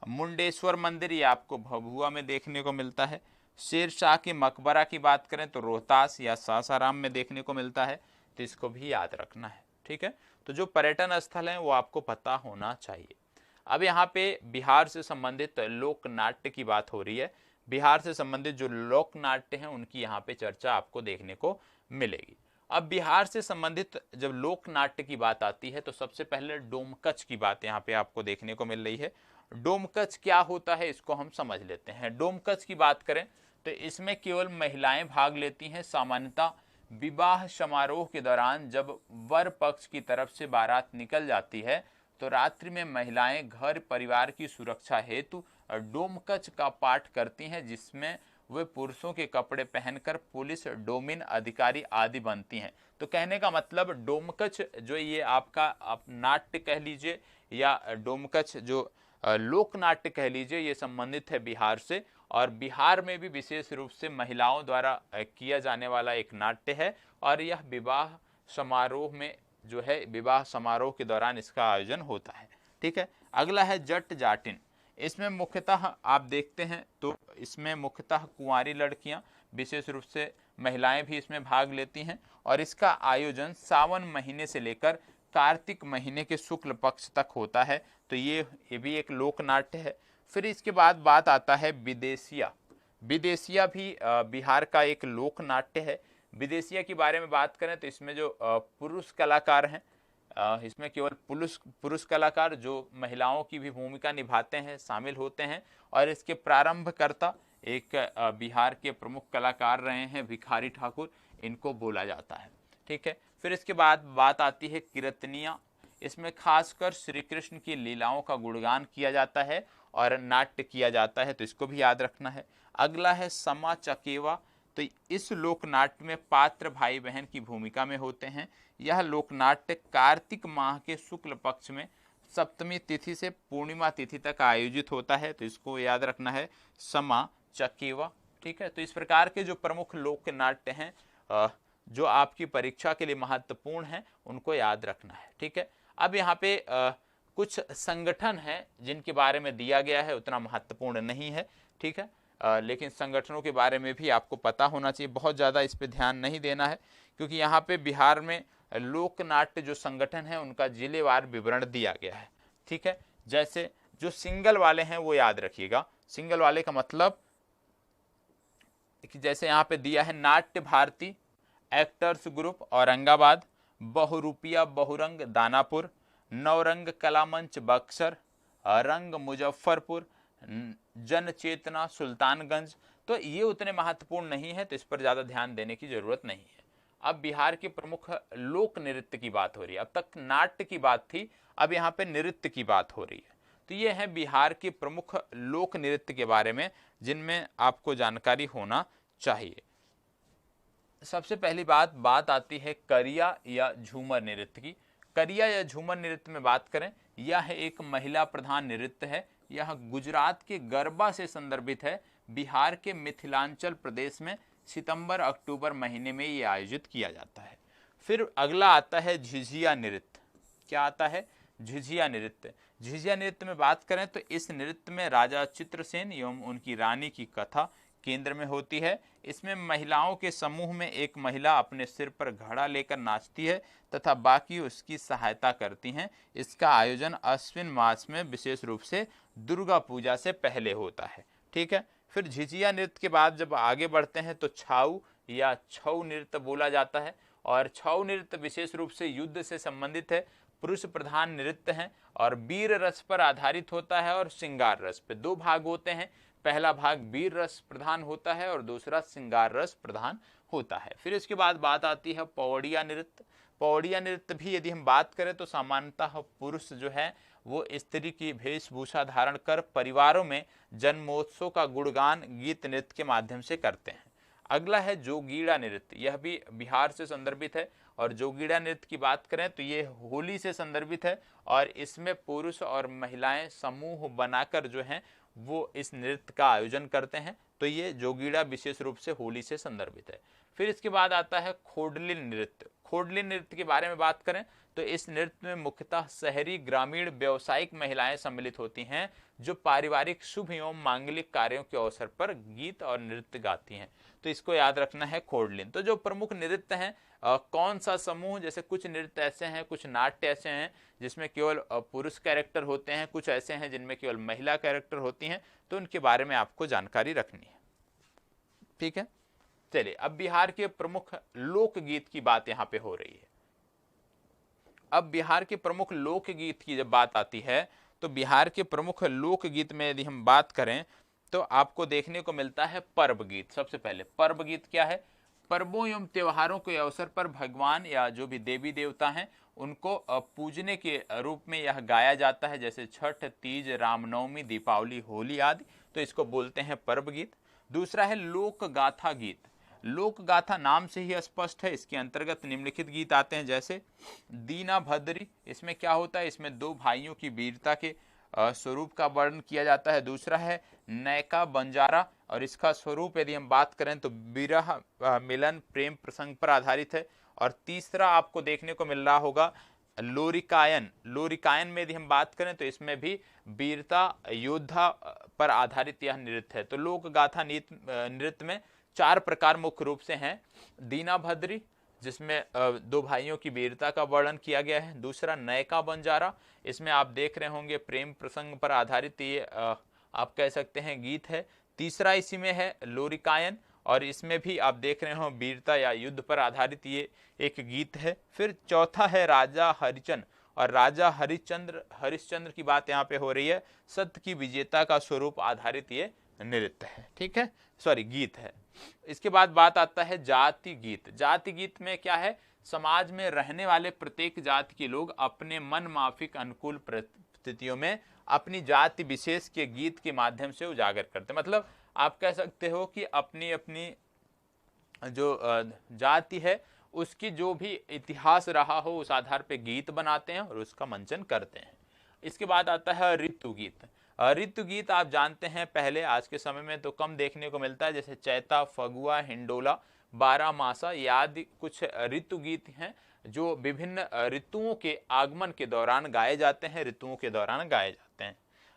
[SPEAKER 1] मुंडेश्वर मंदिर, ये आपको भभुआ में देखने को मिलता है। शेर शाह के मकबरा की बात करें तो रोहतास या सासाराम में देखने को मिलता है, तो इसको भी याद रखना है। ठीक है, तो जो पर्यटन स्थल हैं वो आपको पता होना चाहिए। अब यहाँ पे बिहार से संबंधित लोक नाट्य की बात हो रही है। बिहार से संबंधित जो लोक नाट्य हैं उनकी यहाँ पे चर्चा आपको देखने को मिलेगी। अब बिहार से संबंधित जब लोक नाट्य की बात आती है तो सबसे पहले डोमकच की बात यहाँ पे आपको देखने को मिल रही है। डोमकच क्या होता है इसको हम समझ लेते हैं। डोमकच की बात करें तो इसमें केवल महिलाएं भाग लेती हैं। सामान्यतः विवाह समारोह के दौरान जब वर पक्ष की तरफ से बारात निकल जाती है तो रात्रि में महिलाएं घर परिवार की सुरक्षा हेतु डोमकच का पाठ करती हैं, जिसमें वे पुरुषों के कपड़े पहनकर पुलिस, डोमिन अधिकारी आदि बनती हैं। तो कहने का मतलब डोमकच जो ये आपका आप नाट्य कह लीजिए या डोमकच जो लोक नाट्य कह लीजिए, ये संबंधित है बिहार से और बिहार में भी विशेष रूप से महिलाओं द्वारा किया जाने वाला एक नाट्य है और यह विवाह समारोह में जो है विवाह समारोह के दौरान इसका आयोजन होता है। ठीक है, अगला है जट जाटिन। इसमें मुख्यतः आप देखते हैं तो इसमें मुख्यतः कुंवारी लड़कियां, विशेष रूप से महिलाएं भी इसमें भाग लेती हैं और इसका आयोजन सावन महीने से लेकर कार्तिक महीने के शुक्ल पक्ष तक होता है। तो ये भी एक लोक नाट्य है। फिर इसके बाद बात आता है विदेशिया। विदेशिया भी बिहार का एक लोक नाट्य है। विदेशिया के बारे में बात करें तो इसमें जो पुरुष कलाकार हैं, इसमें केवल पुरुष कलाकार जो महिलाओं की भी भूमिका निभाते हैं शामिल होते हैं और इसके प्रारंभकर्ता एक बिहार के प्रमुख कलाकार रहे हैं भिखारी ठाकुर, इनको बोला जाता है। ठीक है, फिर इसके बाद बात आती है कीर्तनिया। इसमें खासकर श्री कृष्ण की लीलाओं का गुणगान किया जाता है और नाट्य किया जाता है, तो इसको भी याद रखना है। अगला है समा चकेवा। तो इस लोक नाट्य में पात्र भाई बहन की भूमिका में होते हैं। यह लोक नाट्य कार्तिक माह के शुक्ल पक्ष में सप्तमी तिथि से पूर्णिमा तिथि तक आयोजित होता है, तो इसको याद रखना है समा चकेवा। ठीक है, तो इस प्रकार के जो प्रमुख लोक नाट्य हैं जो आपकी परीक्षा के लिए महत्वपूर्ण हैं उनको याद रखना है। ठीक है, अब यहाँ पे कुछ संगठन हैं जिनके बारे में दिया गया है, उतना महत्वपूर्ण नहीं है। ठीक है, लेकिन संगठनों के बारे में भी आपको पता होना चाहिए, बहुत ज़्यादा इस पे ध्यान नहीं देना है क्योंकि यहाँ पे बिहार में लोक नाट्य जो संगठन है उनका जिलेवार विवरण दिया गया है। ठीक है, जैसे जो सिंगल वाले हैं वो याद रखिएगा। सिंगल वाले का मतलब कि जैसे यहाँ पे दिया है नाट्य भारती, एक्टर्स ग्रुप औरंगाबाद, बहुरूपिया बहुरंग दानापुर, नवरंग कला मंच बक्सर, रंग मुजफ्फरपुर, जन चेतना सुल्तानगंज। तो ये उतने महत्वपूर्ण नहीं है, तो इस पर ज़्यादा ध्यान देने की जरूरत नहीं है। अब बिहार के प्रमुख लोक नृत्य की बात हो रही है। अब तक नाट्य की बात थी, अब यहाँ पे नृत्य की बात हो रही है। तो ये है बिहार के प्रमुख लोक नृत्य के बारे में जिनमें आपको जानकारी होना चाहिए। सबसे पहली बात आती है करिया या झूमर नृत्य की। करिया या झूमर नृत्य में बात करें, यह एक महिला प्रधान नृत्य है। यह गुजरात के गरबा से संदर्भित है। बिहार के मिथिलांचल प्रदेश में सितंबर अक्टूबर महीने में ये आयोजित किया जाता है। फिर अगला आता है झिझिया नृत्य। क्या आता है? झिझिया नृत्य। झिझिया नृत्य में बात करें तो इस नृत्य में राजा चित्रसेन एवं उनकी रानी की कथा केंद्र में होती है। इसमें महिलाओं के समूह में एक महिला अपने सिर पर घड़ा लेकर नाचती है तथा बाकी उसकी सहायता करती हैं। इसका आयोजन अश्विन मास में विशेष रूप से दुर्गा पूजा से पहले होता है। ठीक है, फिर झिझिया नृत्य के बाद जब आगे बढ़ते हैं तो छाऊ या छऊ नृत्य बोला जाता है। और छऊ नृत्य विशेष रूप से युद्ध से संबंधित है, पुरुष प्रधान नृत्य है और वीर रस पर आधारित होता है और श्रृंगार रस पे। दो भाग होते हैं, पहला भाग वीर रस प्रधान होता है और दूसरा श्रृंगार रस प्रधान होता है। फिर इसके बाद बात आती है पौड़िया नृत्य। पौड़िया नृत्य भी यदि हम बात करें तो सामान्यतः पुरुष जो है वो स्त्री की वेशभूषा धारण कर परिवारों में जन्मोत्सव का गुणगान गीत नृत्य के माध्यम से करते हैं। अगला है जोगीड़ा नृत्य। यह भी बिहार से संदर्भित है और जोगीड़ा नृत्य की बात करें तो ये होली से संदर्भित है और इसमें पुरुष और महिलाएं समूह बनाकर जो हैं वो इस नृत्य का आयोजन करते हैं। तो ये जोगीड़ा विशेष रूप से होली से संदर्भित है। फिर इसके बाद आता है खोडली नृत्य। खोडली नृत्य के बारे में बात करें तो इस नृत्य में मुख्यतः शहरी ग्रामीण व्यावसायिक महिलाएं सम्मिलित होती हैं जो पारिवारिक शुभ एवं मांगलिक कार्यों के अवसर पर गीत और नृत्य गाती हैं। तो इसको याद रखना है खोडलिन। तो जो प्रमुख नृत्य हैं कौन सा समूह, जैसे कुछ नृत्य ऐसे हैं, कुछ नाट्य ऐसे हैं जिसमें केवल पुरुष कैरेक्टर होते हैं, कुछ ऐसे हैं जिनमें केवल महिला कैरेक्टर होती हैं, तो उनके बारे में आपको जानकारी रखनी है। ठीक है, चलिए अब बिहार के प्रमुख लोकगीत की बात यहाँ पे हो रही है। अब बिहार के प्रमुख लोकगीत की जब बात आती है तो बिहार के प्रमुख लोकगीत में यदि हम बात करें तो आपको देखने को मिलता है पर्व गीत। सबसे पहले पर्व गीत क्या है? पर्वों एवं त्योहारों के अवसर पर भगवान या जो भी देवी देवता हैं उनको पूजने के रूप में यह गाया जाता है, जैसे छठ, तीज, रामनवमी, दीपावली, होली आदि। तो इसको बोलते हैं पर्व गीत। दूसरा है लोक गाथा गीत। लोक गाथा नाम से ही स्पष्ट है, इसके अंतर्गत निम्नलिखित गीत आते हैं, जैसे दीना भद्री। इसमें क्या होता है? इसमें दो भाइयों की वीरता के स्वरूप का वर्णन किया जाता है। दूसरा है नैका बंजारा और इसका स्वरूप यदि हम बात करें तो विरह मिलन प्रेम प्रसंग पर आधारित है। और तीसरा आपको देखने को मिल रहा होगा लोरिकायन। लोरिकायन में यदि हम बात करें तो इसमें भी वीरता योद्धा पर आधारित यह नृत्य है। तो लोक गाथा नृत्य में चार प्रकार मुख्य रूप से हैं। दीना भद्री जिसमें दो भाइयों की वीरता का वर्णन किया गया है। दूसरा नयका बंजारा, इसमें आप देख रहे होंगे प्रेम प्रसंग पर आधारित ये आप कह सकते हैं गीत है। तीसरा इसी में है लोरिकायन और इसमें भी आप देख रहे हो वीरता या युद्ध पर आधारित ये एक गीत है। फिर चौथा है राजा हरिचंद्र और राजा हरिश्चंद्र की बात यहाँ पे हो रही है। सत्य की विजेता का स्वरूप आधारित ये नृत्य है। ठीक है, सॉरी गीत है। इसके बाद बात आता है जाति गीत। जाति गीत में क्या है? समाज में रहने वाले प्रत्येक जाति के लोग अपने मन माफिक अनुकूल परिस्थितियों में अपनी जाति विशेष के गीत के माध्यम से उजागर करते हैं। मतलब आप कह सकते हो कि अपनी अपनी जो जाति है उसकी जो भी इतिहास रहा हो उस आधार पे गीत बनाते हैं और उसका मंचन करते हैं। इसके बाद आता है ऋतु गीत। ऋतु गीत आप जानते हैं पहले, आज के समय में तो कम देखने को मिलता है, जैसे चैता, फगुआ, हिंडोला, बारह मासा आदि कुछ ऋतु गीत हैं जो विभिन्न ऋतुओं के आगमन के दौरान गाए जाते हैं, ऋतुओं के दौरान गाए जाते हैं।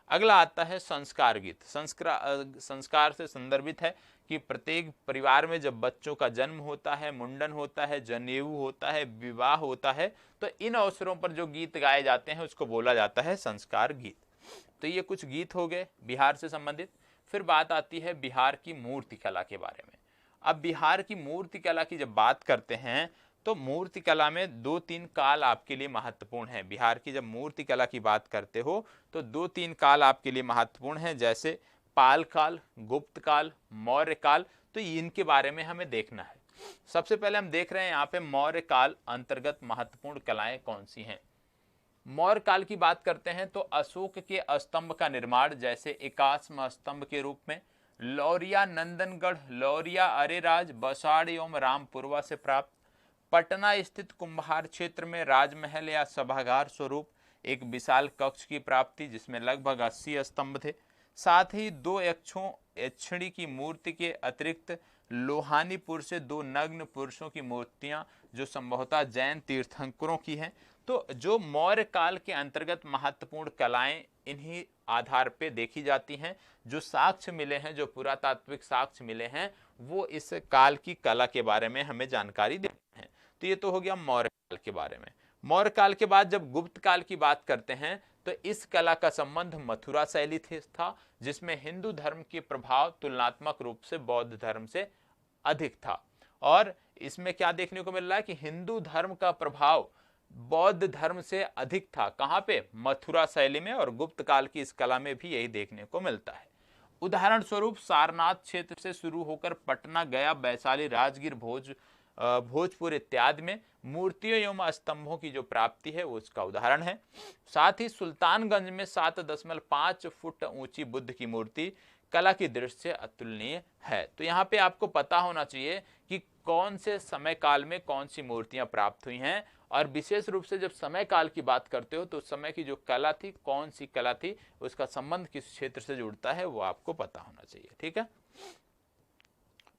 [SPEAKER 1] अगला आता है संस्कार गीत। संस्कार से संदर्भित है कि प्रत्येक परिवार में जब बच्चों का जन्म होता है, मुंडन होता है, जनेऊ होता है, विवाह होता है, तो इन अवसरों पर जो गीत गाए जाते हैं उसको बोला जाता है संस्कार गीत। तो ये कुछ गीत हो गए बिहार से संबंधित। फिर बात आती है बिहार की मूर्ति कला के बारे में। अब बिहार की मूर्ति कला की जब बात करते हैं तो मूर्ति कला में दो तीन काल आपके लिए महत्वपूर्ण है। बिहार की जब मूर्ति कला की बात करते हो तो दो तीन काल आपके लिए महत्वपूर्ण है, जैसे पाल काल, गुप्त काल, मौर्य काल। तो इनके बारे में हमें देखना है। सबसे पहले हम देख रहे हैं यहाँ पे मौर्य काल अंतर्गत महत्वपूर्ण कलाएं कौन सी हैं। मौर्य काल की बात करते हैं तो अशोक के स्तंभ का निर्माण, जैसे एकाश्म स्तंभ के रूप में, लौरिया नंदनगढ़, लौरिया अरेराज, बसाड़ एवं रामपुरवा से प्राप्त, पटना स्थित कुंभार क्षेत्र में राजमहल या सभागार स्वरूप एक विशाल कक्ष की प्राप्ति जिसमें लगभग 80 स्तंभ थे। साथ ही दो यक्षिणी की मूर्ति के अतिरिक्त लोहानीपुर से दो नग्न पुरुषों की मूर्तियां जो संभवतः जैन तीर्थंकरों की हैं। तो जो मौर्य काल के अंतर्गत महत्वपूर्ण कलाएं इन्हीं आधार पे देखी जाती हैं। जो साक्ष्य मिले हैं, जो पुरातात्विक साक्ष्य मिले हैं, वो इस काल की कला के बारे में हमें जानकारी देते हैं। तो ये तो हो गया मौर्य काल के बारे में। मौर्य काल के बाद जब गुप्त काल की बात करते हैं तो इस कला का संबंध मथुरा शैली था, जिसमें हिंदू धर्म के प्रभाव तुलनात्मक रूप से बौद्ध धर्म से अधिक था। और इसमें क्या देखने को मिल रहा है कि हिंदू धर्म का प्रभाव बौद्ध धर्म से अधिक था। कहां पे? मथुरा शैली में। और गुप्त काल की इस कला में भी यही देखने को मिलता है। उदाहरण स्वरूप सारनाथ क्षेत्र से शुरू होकर पटना, गया, वैशाली, राजगीर, भोजपुर इत्यादि में मूर्तियों एवं स्तंभों की जो प्राप्ति है वो उसका उदाहरण है। साथ ही सुल्तानगंज में 7.5 फुट ऊंची बुद्ध की मूर्ति कला की दृष्टि से अतुलनीय है। तो यहाँ पे आपको पता होना चाहिए कि कौन से समय काल में कौन सी मूर्तियां प्राप्त हुई हैं, और विशेष रूप से जब समय काल की बात करते हो तो उस समय की जो कला थी, कौन सी कला थी, उसका संबंध किस क्षेत्र से जुड़ता है वो आपको पता होना चाहिए। ठीक है।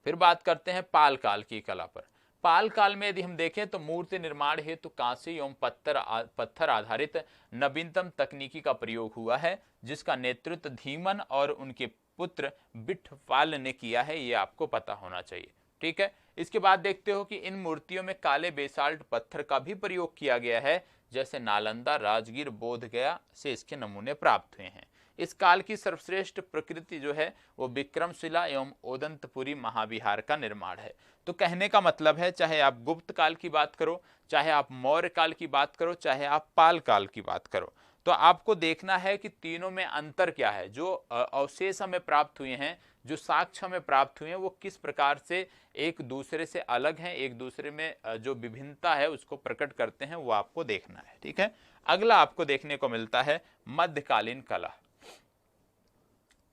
[SPEAKER 1] फिर बात करते हैं पाल काल की कला पर। पाल काल में यदि हम देखें तो मूर्ति निर्माण हेतु तो कांसे एवं पत्थर आधारित नवीनतम तकनीकी का प्रयोग हुआ है, जिसका नेतृत्व धीमन और उनके पुत्र बिठपाल ने किया है। ये आपको पता होना चाहिए। ठीक है। इसके बाद देखते हो कि इन मूर्तियों में काले बेसाल्ट पत्थर का भी प्रयोग किया गया है, जैसे नालंदा, राजगीर, बोधगया से इसके नमूने प्राप्त हुए हैं। इस काल की सर्वश्रेष्ठ प्रकृति जो है वो विक्रमशिला एवं ओदंतपुरी महाविहार का निर्माण है। तो कहने का मतलब है, चाहे आप गुप्त काल की बात करो, चाहे आप मौर्य काल की बात करो, चाहे आप पाल काल की बात करो, तो आपको देखना है कि तीनों में अंतर क्या है। जो अवशेष हमें प्राप्त हुए हैं, जो साक्ष्य हमें प्राप्त हुए हैं, वो किस प्रकार से एक दूसरे से अलग हैं, एक दूसरे में जो विभिन्नता है उसको प्रकट करते हैं, वो आपको देखना है। ठीक है। अगला आपको देखने को मिलता है मध्यकालीन कला।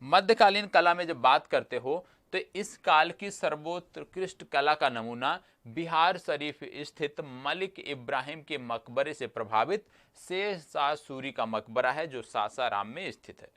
[SPEAKER 1] मध्यकालीन कला में जब बात करते हो तो इस काल की सर्वोत्कृष्ट कला का नमूना बिहार शरीफ स्थित मलिक इब्राहिम के मकबरे से प्रभावित शेर शाह सूरी का मकबरा है, जो सासाराम में स्थित है।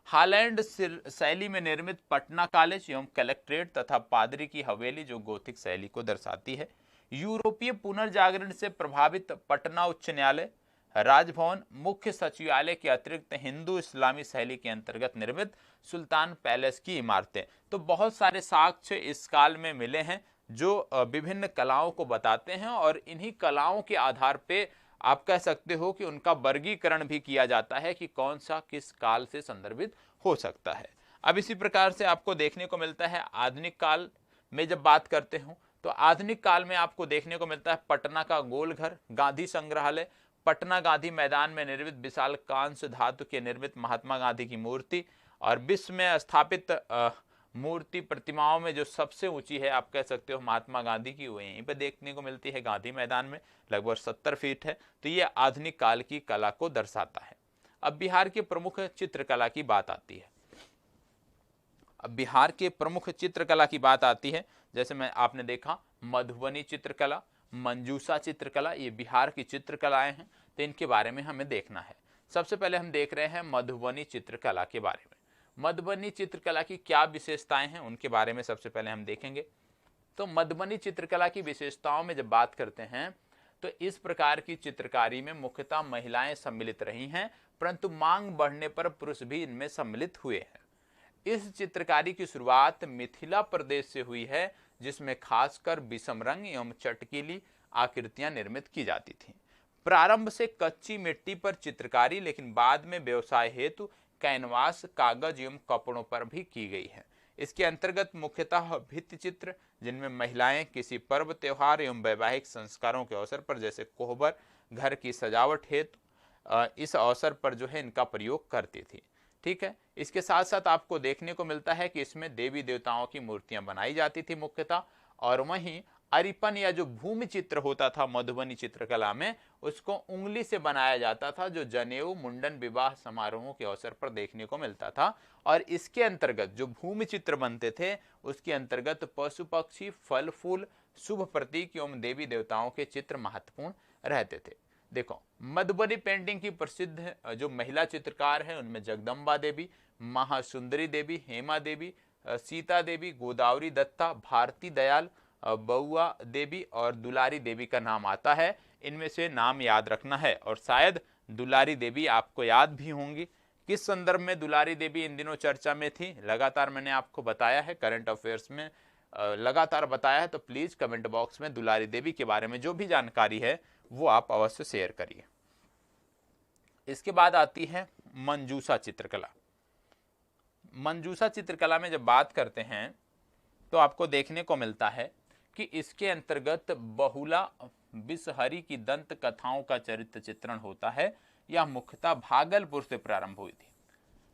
[SPEAKER 1] हालैंड शैली में निर्मित पटना कॉलेज एवं कलेक्ट्रेट तथा पादरी की हवेली जो गोथिक शैली को दर्शाती है। यूरोपीय पुनर्जागरण से प्रभावित पटना उच्च न्यायालय, राजभवन, मुख्य सचिवालय के अतिरिक्त हिंदू इस्लामी शैली के अंतर्गत निर्मित सुल्तान पैलेस की इमारतें। तो बहुत सारे साक्ष्य इस काल में मिले हैं जो विभिन्न कलाओं को बताते हैं, और इन्हीं कलाओं के आधार पे आप कह सकते हो कि उनका वर्गीकरण भी किया जाता है कि कौन सा किस काल से संदर्भित हो सकता है। अब इसी प्रकार से आपको देखने को मिलता है आधुनिक काल में जब बात करते हो तो आधुनिक काल में आपको देखने को मिलता है पटना का गोलघर, गांधी संग्रहालय, पटना गांधी मैदान में निर्मित विशाल कांस्य धातु के निर्मित महात्मा गांधी की मूर्ति, और विश्व में स्थापित मूर्ति प्रतिमाओं में जो सबसे ऊंची है आप कह सकते हो महात्मा गांधी की, वो यहीं पे देखने को मिलती है गांधी मैदान में, लगभग 70 फीट है। तो ये आधुनिक काल की कला को दर्शाता है। अब बिहार के प्रमुख चित्रकला की बात आती है। जैसे मैं आपने देखा मधुबनी चित्रकला, मंजूषा चित्रकला, ये बिहार की चित्रकलाएं हैं, तो इनके बारे में हमें देखना है। सबसे पहले हम देख रहे हैं मधुबनी चित्रकला के बारे में। मधुबनी चित्रकला की क्या विशेषताएं हैं उनके बारे में सबसे पहले हम देखेंगे। तो मधुबनी चित्रकला की विशेषताओं में जब बात करते हैं तो इस प्रकार की चित्रकारी में मुख्यतः महिलाएं सम्मिलित रही हैं, परंतु मांग बढ़ने पर पुरुष भी इनमें सम्मिलित हुए हैं। इस चित्रकारी की शुरुआत मिथिला प्रदेश से हुई है, जिसमें खासकर विषम रंग एवं चटकीली आकृतियां निर्मित की जाती थीं। प्रारंभ से कच्ची मिट्टी पर चित्रकारी, लेकिन बाद में व्यवसाय हेतु कैनवास, कागज एवं कपड़ों पर भी की गई है। इसके अंतर्गत मुख्यतः भित्ति चित्र, जिनमें महिलाएं किसी पर्व, त्योहार एवं वैवाहिक संस्कारों के अवसर पर, जैसे कोहबर, घर की सजावट हेतु इस अवसर पर जो है इनका प्रयोग करती थी। ठीक है, इसके साथ साथ आपको देखने को मिलता है कि इसमें देवी देवताओं की मूर्तियां बनाई जाती थी मुख्यतः, और वहीं अरिपन या जो भूमि चित्र होता था मधुबनी चित्रकला में, उसको उंगली से बनाया जाता था, जो जनेऊ, मुंडन, विवाह समारोहों के अवसर पर देखने को मिलता था। और इसके अंतर्गत जो भूमि चित्र बनते थे, उसके अंतर्गत पशु पक्षी, फल फूल, शुभ प्रतीक एवं देवी देवताओं के चित्र महत्वपूर्ण रहते थे। देखो, मधुबनी पेंटिंग की प्रसिद्ध जो महिला चित्रकार है उनमें जगदम्बा देवी, महासुंदरी देवी, हेमा देवी, सीता देवी, गोदावरी दत्ता, भारती दयाल, बउआ देवी और दुलारी देवी का नाम आता है। इनमें से नाम याद रखना है, और शायद दुलारी देवी आपको याद भी होंगी। किस संदर्भ में दुलारी देवी इन दिनों चर्चा में थी, लगातार मैंने आपको बताया है, करंट अफेयर्स में लगातार बताया है, तो प्लीज कमेंट बॉक्स में दुलारी देवी के बारे में जो भी जानकारी है वो आप अवश्य शेयर करिए। इसके बाद आती है मंजूषा चित्रकला। मंजूषा चित्रकला में जब बात करते हैं तो आपको देखने को मिलता है कि इसके अंतर्गत बहुला विषहरी की दंत कथाओं का चरित्र चित्रण होता है। यह मुख्यतः भागलपुर से प्रारंभ हुई थी।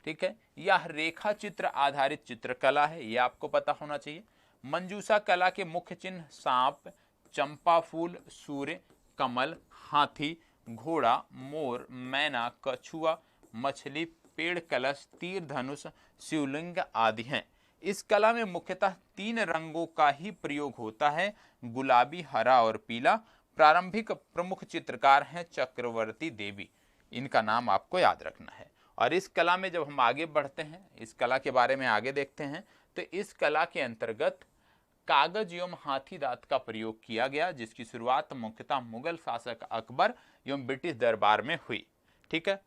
[SPEAKER 1] ठीक है, यह रेखा चित्र आधारित चित्रकला है, यह आपको पता होना चाहिए। मंजूषा कला के मुख्य चिन्ह सांप, चंपा फूल, सूर्य, कमल, हाथी, घोड़ा, मोर, मैना, कछुआ, मछली, पेड़, कलश, तीर, धनुष, शिवलिंग आदि हैं। इस कला में मुख्यतः 3 रंगों का ही प्रयोग होता है, गुलाबी, हरा और पीला। प्रारंभिक प्रमुख चित्रकार हैं चक्रवर्ती देवी, इनका नाम आपको याद रखना है। और इस कला में जब हम आगे बढ़ते हैं, इस कला के बारे में आगे देखते हैं, तो इस कला के अंतर्गत कागज एवं हाथी दांत का प्रयोग किया गया, जिसकी शुरुआत मुख्यतः मुगल शासक अकबर एवं ब्रिटिश दरबार में हुई। ठीक है,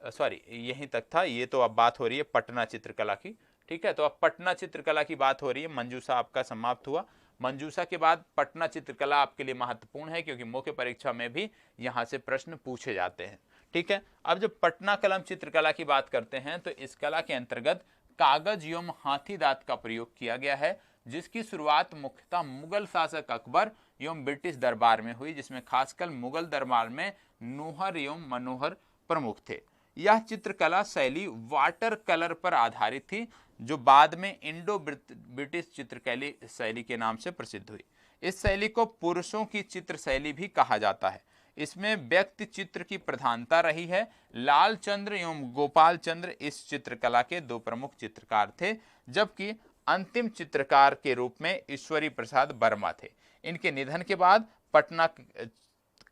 [SPEAKER 1] सॉरी यहीं तक था, ये तो अब बात हो रही है पटना चित्रकला की। ठीक है, तो अब पटना चित्रकला की बात हो रही है। मंजूषा आपका समाप्त हुआ। मंजूषा के बाद पटना चित्रकला आपके लिए महत्वपूर्ण है, क्योंकि मुख्य परीक्षा में भी यहाँ से प्रश्न पूछे जाते हैं। ठीक है, अब जब पटना कलम चित्रकला की बात करते हैं तो इस कला के अंतर्गत कागज एवं हाथी दांत का प्रयोग किया गया है, जिसकी शुरुआत मुख्यतः मुगल शासक अकबर एवं ब्रिटिश दरबार में हुई, जिसमें खासकर मुगल दरबार में नोहर एवं मनोहर प्रमुख थे। यह चित्रकला शैली वाटर कलर पर आधारित थी, जो बाद में इंडो ब्रिटिश चित्रकैली शैली के नाम से प्रसिद्ध हुई। इस शैली को पुरुषों की चित्र शैली भी कहा जाता है। इसमें व्यक्ति चित्र की प्रधानता रही है। लाल चंद्र एवं गोपाल चंद्र इस चित्रकला के 2 प्रमुख चित्रकार थे, जबकि अंतिम चित्रकार के रूप में ईश्वरी प्रसाद वर्मा थे। इनके निधन के बाद पटना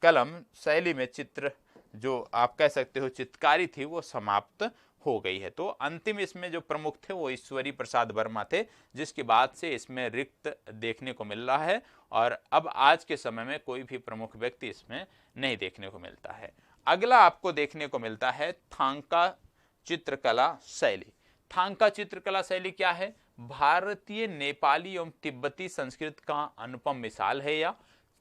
[SPEAKER 1] कलम शैली में चित्र जो आप कह सकते हो चित्रकारी थी वो समाप्त हो गई है। तो अंतिम इसमें जो प्रमुख थे वो ईश्वरी प्रसाद वर्मा थे, जिसके बाद से इसमें रिक्त देखने को मिल रहा है, और अब आज के समय में कोई भी प्रमुख व्यक्ति इसमें नहीं देखने को मिलता है। अगला आपको देखने को मिलता है थांका चित्रकला शैली। थांका चित्रकला शैली क्या है? भारतीय, नेपाली एवं तिब्बती संस्कृत का अनुपम मिसाल है यह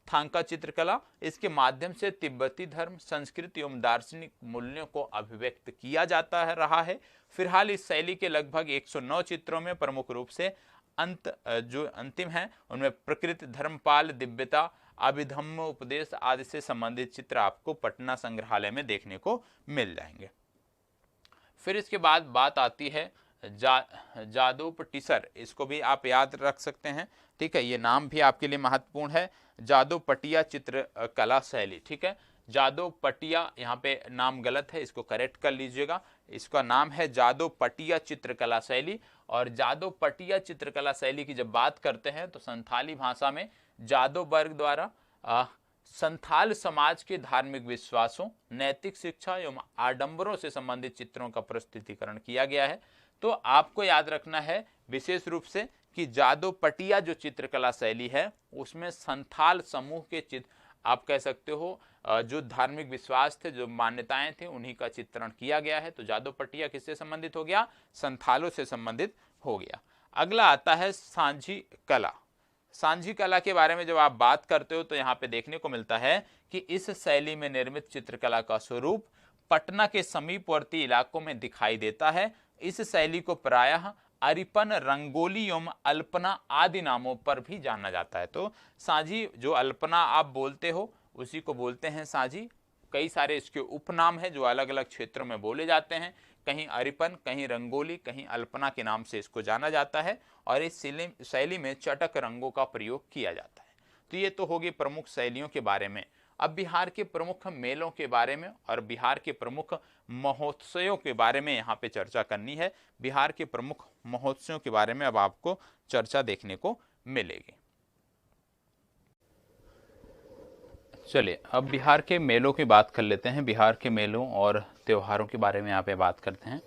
[SPEAKER 1] थांका चित्रकला। इसके माध्यम से तिब्बती धर्म, संस्कृति एवं दार्शनिक मूल्यों को अभिव्यक्त किया जाता है रहा है। फिलहाल इस शैली के लगभग 109 चित्रों में प्रमुख रूप से जो अंतिम हैं उनमें प्रकृति, धर्मपाल, दिव्यता, अभिधम्म उपदेश आदि से संबंधित चित्र आपको पटना संग्रहालय में देखने को मिल जाएंगे। फिर इसके बाद बात आती है जादोपटीसर, इसको भी आप याद रख सकते हैं। ठीक है, ये नाम भी आपके लिए महत्वपूर्ण है। जादोपटिया चित्रकला शैली। ठीक है, जादोपटिया यहाँ पे नाम गलत है, इसको करेक्ट कर लीजिएगा। इसका नाम है जादोपटिया चित्रकला शैली। और जादोपटिया चित्रकला शैली की जब बात करते हैं तो संथाली भाषा में जादो वर्ग द्वारा संथाल समाज के धार्मिक विश्वासों, नैतिक शिक्षा एवं आडंबरों से संबंधित चित्रों का प्रस्तुतिकरण किया गया है। तो आपको याद रखना है विशेष रूप से कि जादोपटिया जो चित्रकला शैली है उसमें संथाल समूह के चित्र आप कह सकते हो जो धार्मिक विश्वास थे, जो मान्यताएं थी, उन्हीं का चित्रण किया गया है। तो जादोपट्टिया किससे संबंधित हो गया? संथालों से संबंधित हो गया। अगला आता है सांझी कला। सांझी कला के बारे में जब आप बात करते हो तो यहाँ पे देखने को मिलता है कि इस शैली में निर्मित चित्रकला का स्वरूप पटना के समीपवर्ती इलाकों में दिखाई देता है। इस शैली को प्रायः अरिपन, रंगोली एवं अल्पना आदि नामों पर भी जाना जाता है। तो सांझी, जो अल्पना आप बोलते हो उसी को बोलते हैं सांझी। कई सारे इसके उपनाम हैं जो अलग अलग क्षेत्रों में बोले जाते हैं। कहीं अरिपन, कहीं रंगोली, कहीं अल्पना के नाम से इसको जाना जाता है और इस शैली में चटक रंगों का प्रयोग किया जाता है। तो ये तो होगी प्रमुख शैलियों के बारे में। अब बिहार के प्रमुख मेलों के बारे में और बिहार के प्रमुख महोत्सवों के बारे में यहाँ पे चर्चा करनी है। बिहार के प्रमुख महोत्सवों के बारे में अब आपको चर्चा देखने को मिलेगी। चलिए अब बिहार के मेलों की बात कर लेते हैं। बिहार के मेलों और त्योहारों के बारे में यहाँ पे बात करते हैं।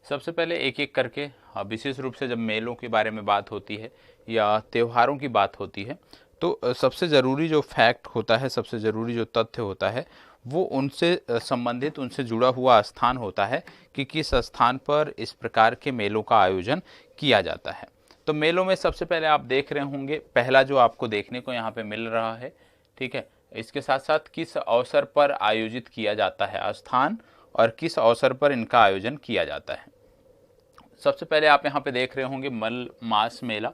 [SPEAKER 1] सबसे पहले एक एक करके, विशेष रूप से जब मेलों के बारे में बात होती है या त्योहारों की बात होती है तो सबसे ज़रूरी जो फैक्ट होता है, सबसे ज़रूरी जो तथ्य होता है वो उनसे संबंधित, उनसे जुड़ा हुआ स्थान होता है कि किस स्थान पर इस प्रकार के मेलों का आयोजन किया जाता है। तो मेलों में सबसे पहले आप देख रहे होंगे, पहला जो आपको देखने को यहाँ पे मिल रहा है, ठीक है, इसके साथ साथ किस अवसर पर आयोजित किया जाता है, स्थान और किस अवसर पर इनका आयोजन किया जाता है। सबसे पहले आप यहाँ पे देख रहे होंगे मलमास मेला।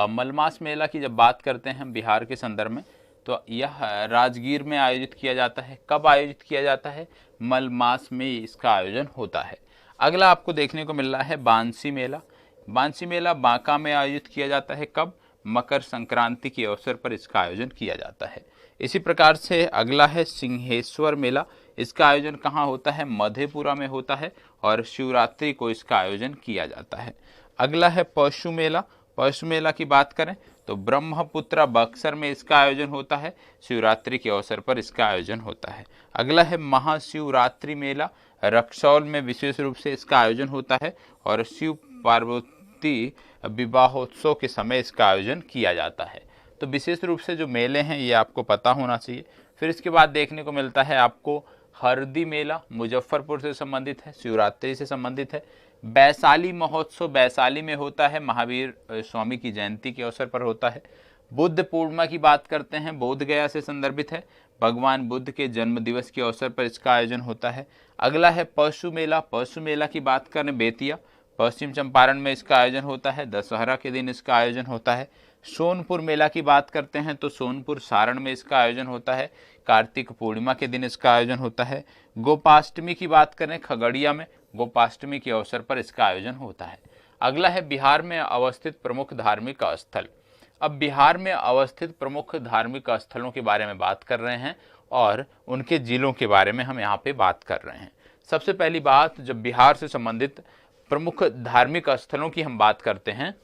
[SPEAKER 1] मलमास मेला की जब बात करते हैं बिहार के संदर्भ में तो यह राजगीर में आयोजित किया जाता है। कब आयोजित किया जाता है? मलमास में इसका आयोजन होता है। अगला आपको देखने को मिल रहा है बांसी मेला। बांसी मेला बांका में आयोजित किया जाता है। कब? मकर संक्रांति के अवसर पर इसका आयोजन किया जाता है। इसी प्रकार से अगला है सिंहेश्वर मेला। इसका आयोजन कहाँ होता है? मधेपुरा में होता है और शिवरात्रि को इसका आयोजन किया जाता है। अगला है पशु मेला। पशु मेला की बात करें तो ब्रह्मपुत्रा बक्सर में इसका आयोजन होता है। शिवरात्रि के अवसर पर इसका आयोजन होता है। अगला है महाशिवरात्रि मेला। रक्सौल में विशेष रूप से इसका आयोजन होता है और शिव पार्वती विवाहोत्सव के समय इसका आयोजन किया जाता है। तो विशेष रूप से जो मेले हैं ये आपको पता होना चाहिए। फिर इसके बाद देखने को मिलता है आपको हरदी मेला, मुजफ्फरपुर से संबंधित है, शिवरात्रि से संबंधित है। वैशाली महोत्सव वैशाली में होता है, महावीर स्वामी की जयंती के अवसर पर होता है। बुद्ध पूर्णिमा की बात करते हैं, बोध गया से संदर्भित है, भगवान बुद्ध के जन्म दिवस के अवसर पर इसका आयोजन होता है। अगला है पशु मेला। पशु मेला की बात करें बेतिया, पश्चिम चंपारण में इसका आयोजन होता है। दशहरा के दिन इसका आयोजन होता है। सोनपुर मेला की बात करते हैं तो सोनपुर सारण में इसका आयोजन होता है। कार्तिक पूर्णिमा के दिन इसका आयोजन होता है। गोपाष्टमी की बात करें खगड़िया में, गोपाष्टमी के अवसर पर इसका आयोजन होता है। अगला है बिहार में अवस्थित प्रमुख धार्मिक स्थल। अब बिहार में अवस्थित प्रमुख धार्मिक स्थलों के बारे में बात कर रहे हैं और उनके जिलों के बारे में हम यहाँ पे बात कर रहे हैं। सबसे पहली बात, जब बिहार से संबंधित प्रमुख धार्मिक स्थलों की हम बात करते हैं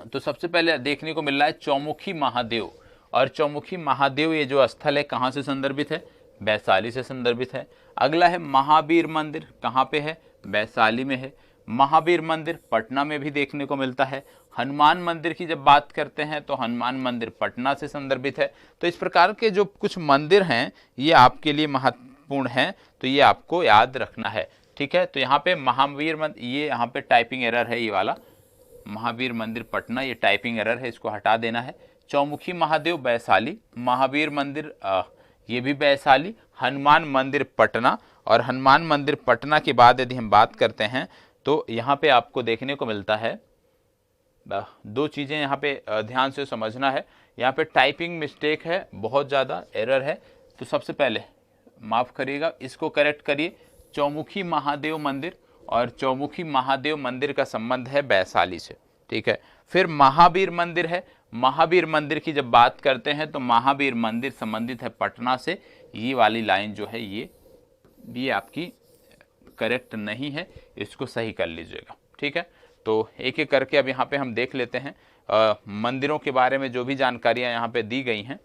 [SPEAKER 1] तो सबसे पहले देखने को मिल रहा है चौमुखी महादेव। और चौमुखी महादेव ये जो स्थल है कहाँ से संदर्भित है? वैशाली से संदर्भित है। अगला है महावीर मंदिर, कहाँ पे है? वैशाली में है। महावीर मंदिर पटना में भी देखने को मिलता है। हनुमान मंदिर की जब बात करते हैं तो हनुमान मंदिर पटना से संदर्भित है। तो इस प्रकार के जो कुछ मंदिर हैं ये आपके लिए महत्वपूर्ण हैं, तो ये आपको याद रखना है, ठीक है। तो यहाँ पे महावीर मंदिर, ये यहाँ पे टाइपिंग एरर है, ये वाला महावीर मंदिर पटना, ये टाइपिंग एरर है, इसको हटा देना है। चौमुखी महादेव वैशाली, महावीर मंदिर ये भी वैशाली, हनुमान मंदिर पटना। और हनुमान मंदिर पटना के बाद यदि हम बात करते हैं तो यहाँ पे आपको देखने को मिलता है दो चीज़ें यहाँ पे ध्यान से समझना है। यहाँ पे टाइपिंग मिस्टेक है, बहुत ज़्यादा एरर है, तो सबसे पहले माफ़ करिएगा, इसको करेक्ट करिए। चौमुखी महादेव मंदिर और चौमुखी महादेव मंदिर का संबंध है वैशाली से, ठीक है। फिर महावीर मंदिर है, महावीर मंदिर की जब बात करते हैं तो महावीर मंदिर संबंधित है पटना से। ये वाली लाइन जो है ये आपकी करेक्ट नहीं है, इसको सही कर लीजिएगा, ठीक है। तो एक एक करके अब यहाँ पे हम देख लेते हैं मंदिरों के बारे में जो भी जानकारियाँ यहाँ पे दी गई हैं,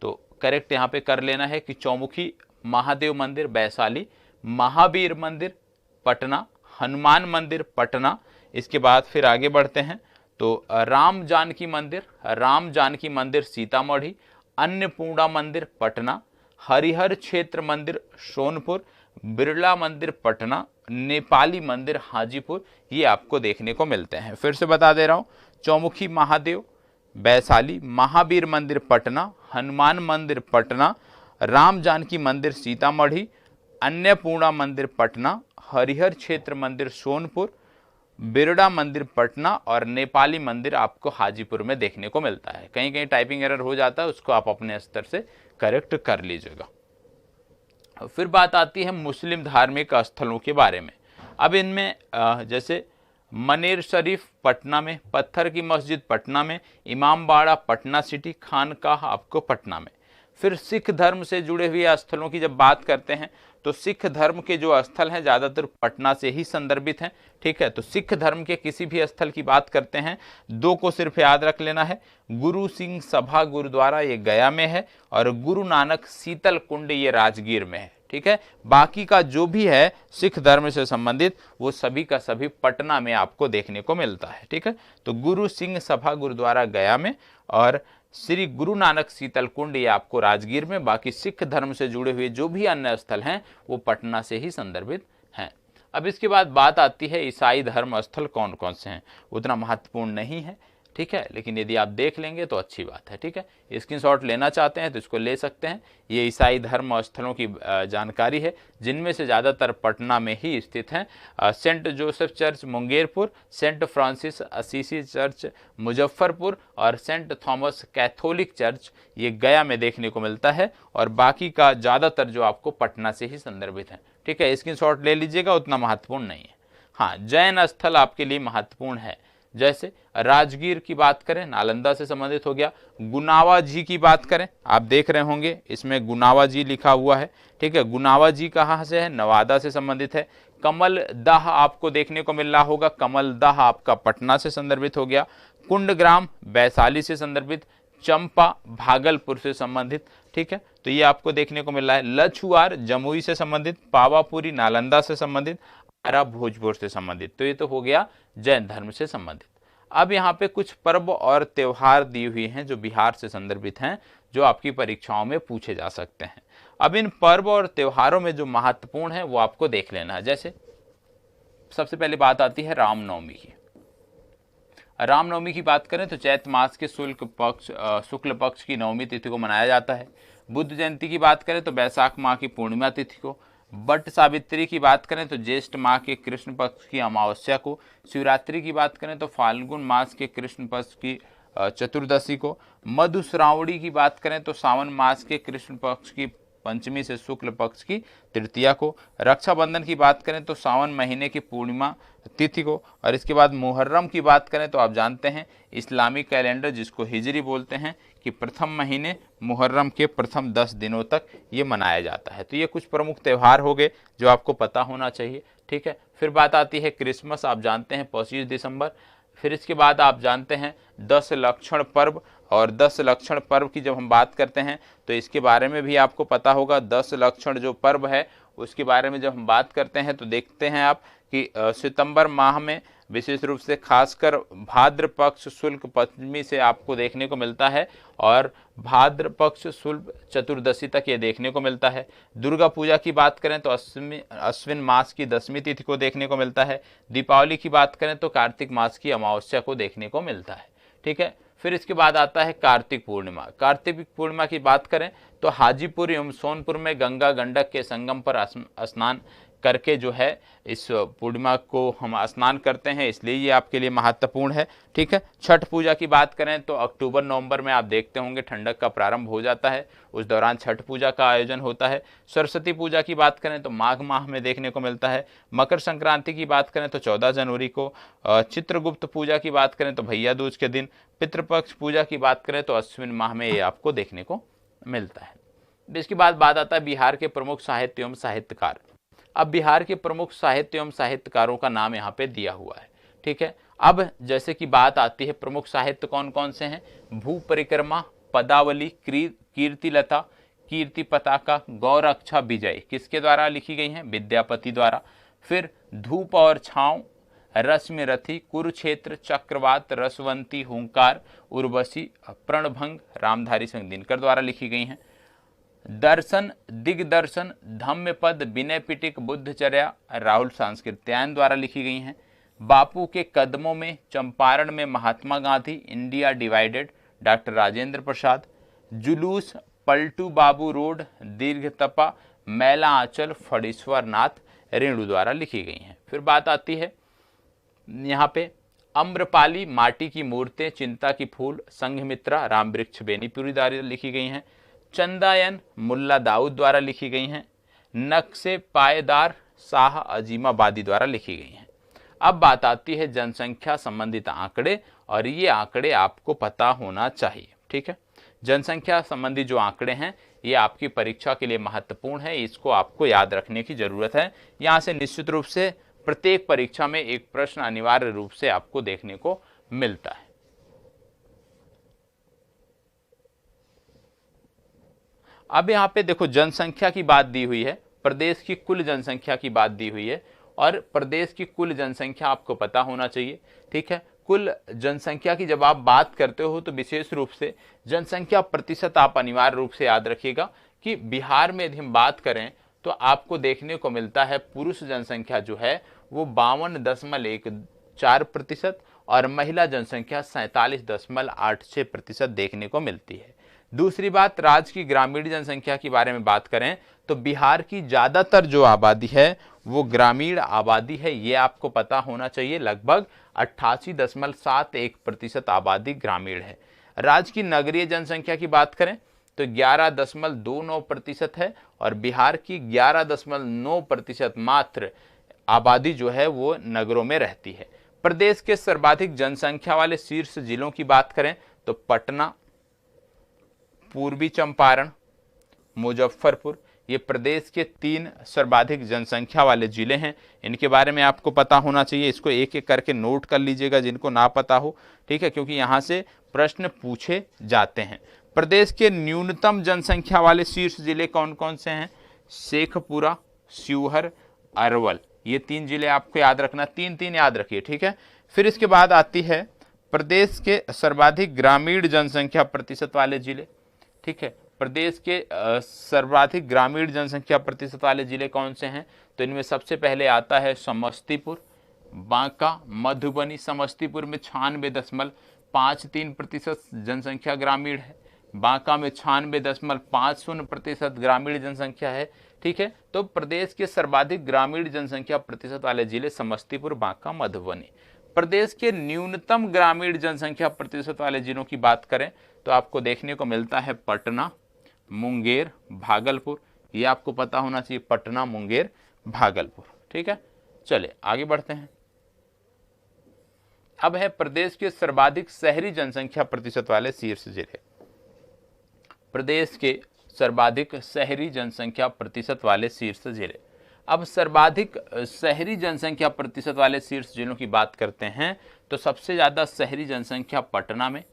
[SPEAKER 1] तो करेक्ट यहाँ पे कर लेना है कि चौमुखी महादेव मंदिर वैशाली, महावीर मंदिर पटना, हनुमान मंदिर पटना। इसके बाद फिर आगे बढ़ते हैं तो राम जानकी मंदिर सीतामढ़ी, अन्नपूर्णा मंदिर पटना, हरिहर क्षेत्र मंदिर सोनपुर, बिरला मंदिर पटना, नेपाली मंदिर हाजीपुर, ये आपको देखने को मिलते हैं। फिर से बता दे रहा हूं, चौमुखी महादेव वैशाली, महावीर मंदिर पटना, हनुमान मंदिर पटना, राम जानकी मंदिर सीतामढ़ी, अन्नपूर्णा मंदिर पटना, हरिहर क्षेत्र मंदिर सोनपुर, बिरड़ा मंदिर पटना और नेपाली मंदिर आपको हाजीपुर में देखने को मिलता है। कहीं कहीं टाइपिंग एरर हो जाता है, उसको आप अपने स्तर से करेक्ट कर लीजिएगा। फिर बात आती है मुस्लिम धार्मिक स्थलों के बारे में। अब इनमें जैसे मनेर शरीफ पटना में, पत्थर की मस्जिद पटना में, इमामबाड़ा पटना सिटी, खानकाह आपको पटना में। फिर सिख धर्म से जुड़े हुए स्थलों की जब बात करते हैं तो सिख धर्म के जो स्थल हैं ज़्यादातर पटना से ही संदर्भित हैं। ठीक है, तो सिख धर्म के किसी भी स्थल की बात करते हैं, दो को सिर्फ याद रख लेना है, गुरु सिंह सभा गुरुद्वारा ये गया में है और गुरु नानक शीतल कुंड ये राजगीर में है। ठीक है, बाकी का जो भी है सिख धर्म से संबंधित वो सभी का सभी पटना में आपको देखने को मिलता है। ठीक है, तो गुरु सिंह सभा गुरुद्वारा गया में और श्री गुरु नानक शीतल कुंड ये आपको राजगीर में, बाकी सिख धर्म से जुड़े हुए जो भी अन्य स्थल हैं वो पटना से ही संदर्भित हैं। अब इसके बाद बात आती है ईसाई धर्म स्थल कौन कौन से हैं, उतना महत्वपूर्ण नहीं है। ठीक है, लेकिन यदि आप देख लेंगे तो अच्छी बात है। ठीक है, स्क्रीनशॉट लेना चाहते हैं तो इसको ले सकते हैं। ये ईसाई धर्म स्थलों की जानकारी है, जिनमें से ज़्यादातर पटना में ही स्थित हैं। Saint Joseph church Mungerpur, saint Francis Assisi church Muzaffarpur और सेंट थॉमस कैथोलिक चर्च ये गया में देखने को मिलता है और बाकी का ज़्यादातर जो आपको पटना से ही संदर्भित है। ठीक है, स्क्रीनशॉट ले लीजिएगा, उतना महत्वपूर्ण नहीं है। हाँ, जैन स्थल आपके लिए महत्वपूर्ण है, जैसे राजगीर की बात करें नालंदा से संबंधित हो गया। गुनावा जी की बात करें, आप देख रहे होंगे इसमें गुनावा जी लिखा हुआ है। ठीक है, गुनावा जी कहाँ से है, नवादा से संबंधित है। कमल दाह आपको देखने को मिल रहा होगा, कमल दाह आपका पटना से संदर्भित हो गया। कुंडग्राम वैशाली से संदर्भित, चंपा भागलपुर से संबंधित। ठीक है, तो ये आपको देखने को मिल रहा है। लछुआर जमुई से संबंधित, पावापुरी नालंदा से संबंधित, आरा भोजपुर से संबंधित। तो ये तो हो गया जैन धर्म से संबंधित। अब यहाँ पे कुछ पर्व और त्योहार दी हुई हैं जो बिहार से संदर्भित हैं, जो आपकी परीक्षाओं में पूछे जा सकते हैं। अब इन पर्व और त्योहारों में जो महत्वपूर्ण है वो आपको देख लेना है। जैसे सबसे पहले बात आती है रामनवमी की। रामनवमी की बात करें तो चैत मास के शुक्ल पक्ष की नवमी तिथि को मनाया जाता है। बुद्ध जयंती की बात करें तो बैसाख माह की पूर्णिमा तिथि को। बट सावित्री की बात करें तो ज्येष्ठ माह के कृष्ण पक्ष की अमावस्या को। शिवरात्रि की बात करें तो फाल्गुन मास के कृष्ण पक्ष की चतुर्दशी को। मधुश्रावणी की बात करें तो सावन मास के कृष्ण पक्ष की पंचमी से शुक्ल पक्ष की तृतीया को। रक्षाबंधन की बात करें तो सावन महीने की पूर्णिमा तिथि को। और इसके बाद मुहर्रम की बात करें तो आप जानते हैं इस्लामिक कैलेंडर जिसको हिजरी बोलते हैं कि प्रथम महीने मुहर्रम के प्रथम 10 दिनों तक ये मनाया जाता है। तो ये कुछ प्रमुख त्यौहार हो गए जो आपको पता होना चाहिए। ठीक है, फिर बात आती है क्रिसमस, आप जानते हैं 25 दिसंबर। फिर इसके बाद आप जानते हैं 10 लक्षण पर्व, और 10 लक्षण पर्व की जब हम बात करते हैं तो इसके बारे में भी आपको पता होगा। 10 लक्षण जो पर्व है उसके बारे में जब हम बात करते हैं तो देखते हैं आप कि सितंबर माह में विशेष रूप से खासकर भाद्र पक्ष शुक्ल पंचमी से आपको देखने को मिलता है और भाद्र पक्ष शुक्ल चतुर्दशी तक ये देखने को मिलता है। दुर्गा पूजा की बात करें तो अश्विन मास की 10वीं तिथि को देखने को मिलता है। दीपावली की बात करें तो कार्तिक मास की अमावस्या को देखने को मिलता है। ठीक है, फिर इसके बाद आता है कार्तिक पूर्णिमा। कार्तिक पूर्णिमा की बात करें तो हाजीपुर एवं सोनपुर में गंगा गंडक के संगम पर स्नान करके जो है इस पूर्णिमा को हम स्नान करते हैं, इसलिए ये आपके लिए महत्वपूर्ण है। ठीक है, छठ पूजा की बात करें तो अक्टूबर नवंबर में आप देखते होंगे ठंडक का प्रारंभ हो जाता है, उस दौरान छठ पूजा का आयोजन होता है। सरस्वती पूजा की बात करें तो माघ माह में देखने को मिलता है। मकर संक्रांति की बात करें तो 14 जनवरी को। चित्रगुप्त पूजा की बात करें तो भैया दूज के दिन। पितृपक्ष पूजा की बात करें तो अश्विन माह में ये आपको देखने को मिलता है। इसके बाद बात आता है बिहार के प्रमुख साहित्य एवं साहित्यकार। अब बिहार के प्रमुख साहित्य एवं साहित्यकारों का नाम यहाँ पे दिया हुआ है। ठीक है, अब जैसे कि बात आती है प्रमुख साहित्य कौन कौन से हैं, भू परिक्रमा, पदावली, कीर्तिलता, कीर्ति पताका, गौरक्षा विजय किसके द्वारा लिखी गई हैं, विद्यापति द्वारा। फिर धूप और छांव, रश्मि रथी, कुरुक्षेत्र, चक्रवात, रसवंती, हुंकार, उर्वशी, प्रणभंग रामधारी सिंह दिनकर द्वारा लिखी गई हैं। दर्शन, दिग्दर्शन, धम्मपद, विनय पिटक, बुद्धचर्या राहुल सांस्कृत्यायन द्वारा लिखी गई हैं। बापू के कदमों में, चंपारण में Mahatma Gandhi, India divided doctor Rajendra Prasad. जुलूस, पलटू बाबू रोड, दीर्घ तपा, मैला आंचल फणीश्वर नाथ रेणु द्वारा लिखी गई हैं। फिर बात आती है यहाँ पे अम्रपाली, माटी की मूर्तें, चिंता की फूल, संघमित्रा रामवृक्ष बेनीपुरी द्वारा लिखी गई हैं। चंदायन मुल्ला दाऊद द्वारा लिखी गई हैं। नक्शे पायदार शाह अजीमाबादी द्वारा लिखी गई हैं। अब बात आती है जनसंख्या संबंधित आंकड़े, और ये आंकड़े आपको पता होना चाहिए। ठीक है, जनसंख्या संबंधी जो आंकड़े हैं ये आपकी परीक्षा के लिए महत्वपूर्ण है, इसको आपको याद रखने की जरूरत है। यहाँ से निश्चित रूप से प्रत्येक परीक्षा में एक प्रश्न अनिवार्य रूप से आपको देखने को मिलता है। अब यहाँ पे देखो जनसंख्या की बात दी हुई है, प्रदेश की कुल जनसंख्या की बात दी हुई है, और प्रदेश की कुल जनसंख्या आपको पता होना चाहिए। ठीक है, कुल जनसंख्या की जब आप बात करते हो तो विशेष रूप से जनसंख्या प्रतिशत आप अनिवार्य रूप से याद रखिएगा कि बिहार में यदि हम बात करें तो आपको देखने को मिलता है पुरुष जनसंख्या जो है वो 52.14% और महिला जनसंख्या 47.86% देखने को मिलती है। दूसरी बात, राज्य की ग्रामीण जनसंख्या के बारे में बात करें तो बिहार की ज्यादातर जो आबादी है वो ग्रामीण आबादी है, ये आपको पता होना चाहिए। लगभग 88.71% आबादी ग्रामीण है। राज्य की नगरीय जनसंख्या की बात करें तो 11.29% है, और बिहार की 11.9% मात्र आबादी जो है वो नगरों में रहती है। प्रदेश के सर्वाधिक जनसंख्या वाले शीर्ष जिलों की बात करें तो पटना, पूर्वी चंपारण, मुजफ्फरपुर, ये प्रदेश के 3 सर्वाधिक जनसंख्या वाले जिले हैं। इनके बारे में आपको पता होना चाहिए, इसको एक एक करके नोट कर लीजिएगा जिनको ना पता हो। ठीक है, क्योंकि यहाँ से प्रश्न पूछे जाते हैं। प्रदेश के न्यूनतम जनसंख्या वाले शीर्ष जिले कौन कौन से हैं? शेखपुरा, शिवहर, अरवल, ये 3 जिले आपको याद रखना, 3 याद रखिए। ठीक है, फिर इसके बाद आती है प्रदेश के सर्वाधिक ग्रामीण जनसंख्या प्रतिशत वाले जिले। ठीक है, प्रदेश के सर्वाधिक ग्रामीण जनसंख्या प्रतिशत वाले जिले कौन से हैं? तो इनमें सबसे पहले आता है समस्तीपुर, बांका, मधुबनी। समस्तीपुर में 96.53% जनसंख्या ग्रामीण है, बांका में 96.50% ग्रामीण जनसंख्या है। ठीक है, तो प्रदेश के सर्वाधिक ग्रामीण जनसंख्या प्रतिशत वाले जिले समस्तीपुर, बांका, मधुबनी। प्रदेश के न्यूनतम ग्रामीण जनसंख्या प्रतिशत वाले जिलों की बात करें तो आपको देखने को मिलता है पटना, मुंगेर, भागलपुर। ये आपको पता होना चाहिए, पटना, मुंगेर, भागलपुर। ठीक है, चलिए आगे बढ़ते हैं। अब है प्रदेश के सर्वाधिक शहरी जनसंख्या प्रतिशत वाले शीर्ष जिले। प्रदेश के सर्वाधिक शहरी जनसंख्या प्रतिशत वाले शीर्ष जिले। अब सर्वाधिक शहरी जनसंख्या प्रतिशत वाले शीर्ष जिलों की बात करते हैं तो सबसे ज्यादा शहरी जनसंख्या पटना में,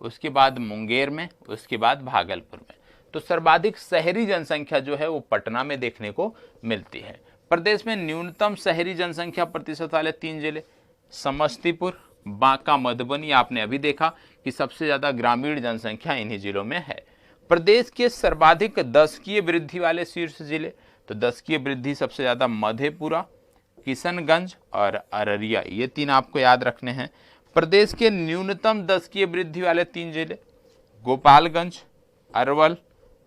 [SPEAKER 1] उसके बाद मुंगेर में, उसके बाद भागलपुर में। तो सर्वाधिक शहरी जनसंख्या जो है वो पटना में देखने को मिलती है। प्रदेश में न्यूनतम शहरी जनसंख्या प्रतिशत वाले 3 जिले समस्तीपुर, बांका, मधुबनी। आपने अभी देखा कि सबसे ज्यादा ग्रामीण जनसंख्या इन्हीं जिलों में है। प्रदेश के सर्वाधिक दशकीय वृद्धि वाले शीर्ष जिले, तो दशकीय वृद्धि सबसे ज्यादा मधेपुरा, किशनगंज और अररिया, ये 3 आपको याद रखने हैं। प्रदेश के न्यूनतम दशकीय वृद्धि वाले 3 जिले गोपालगंज, अरवल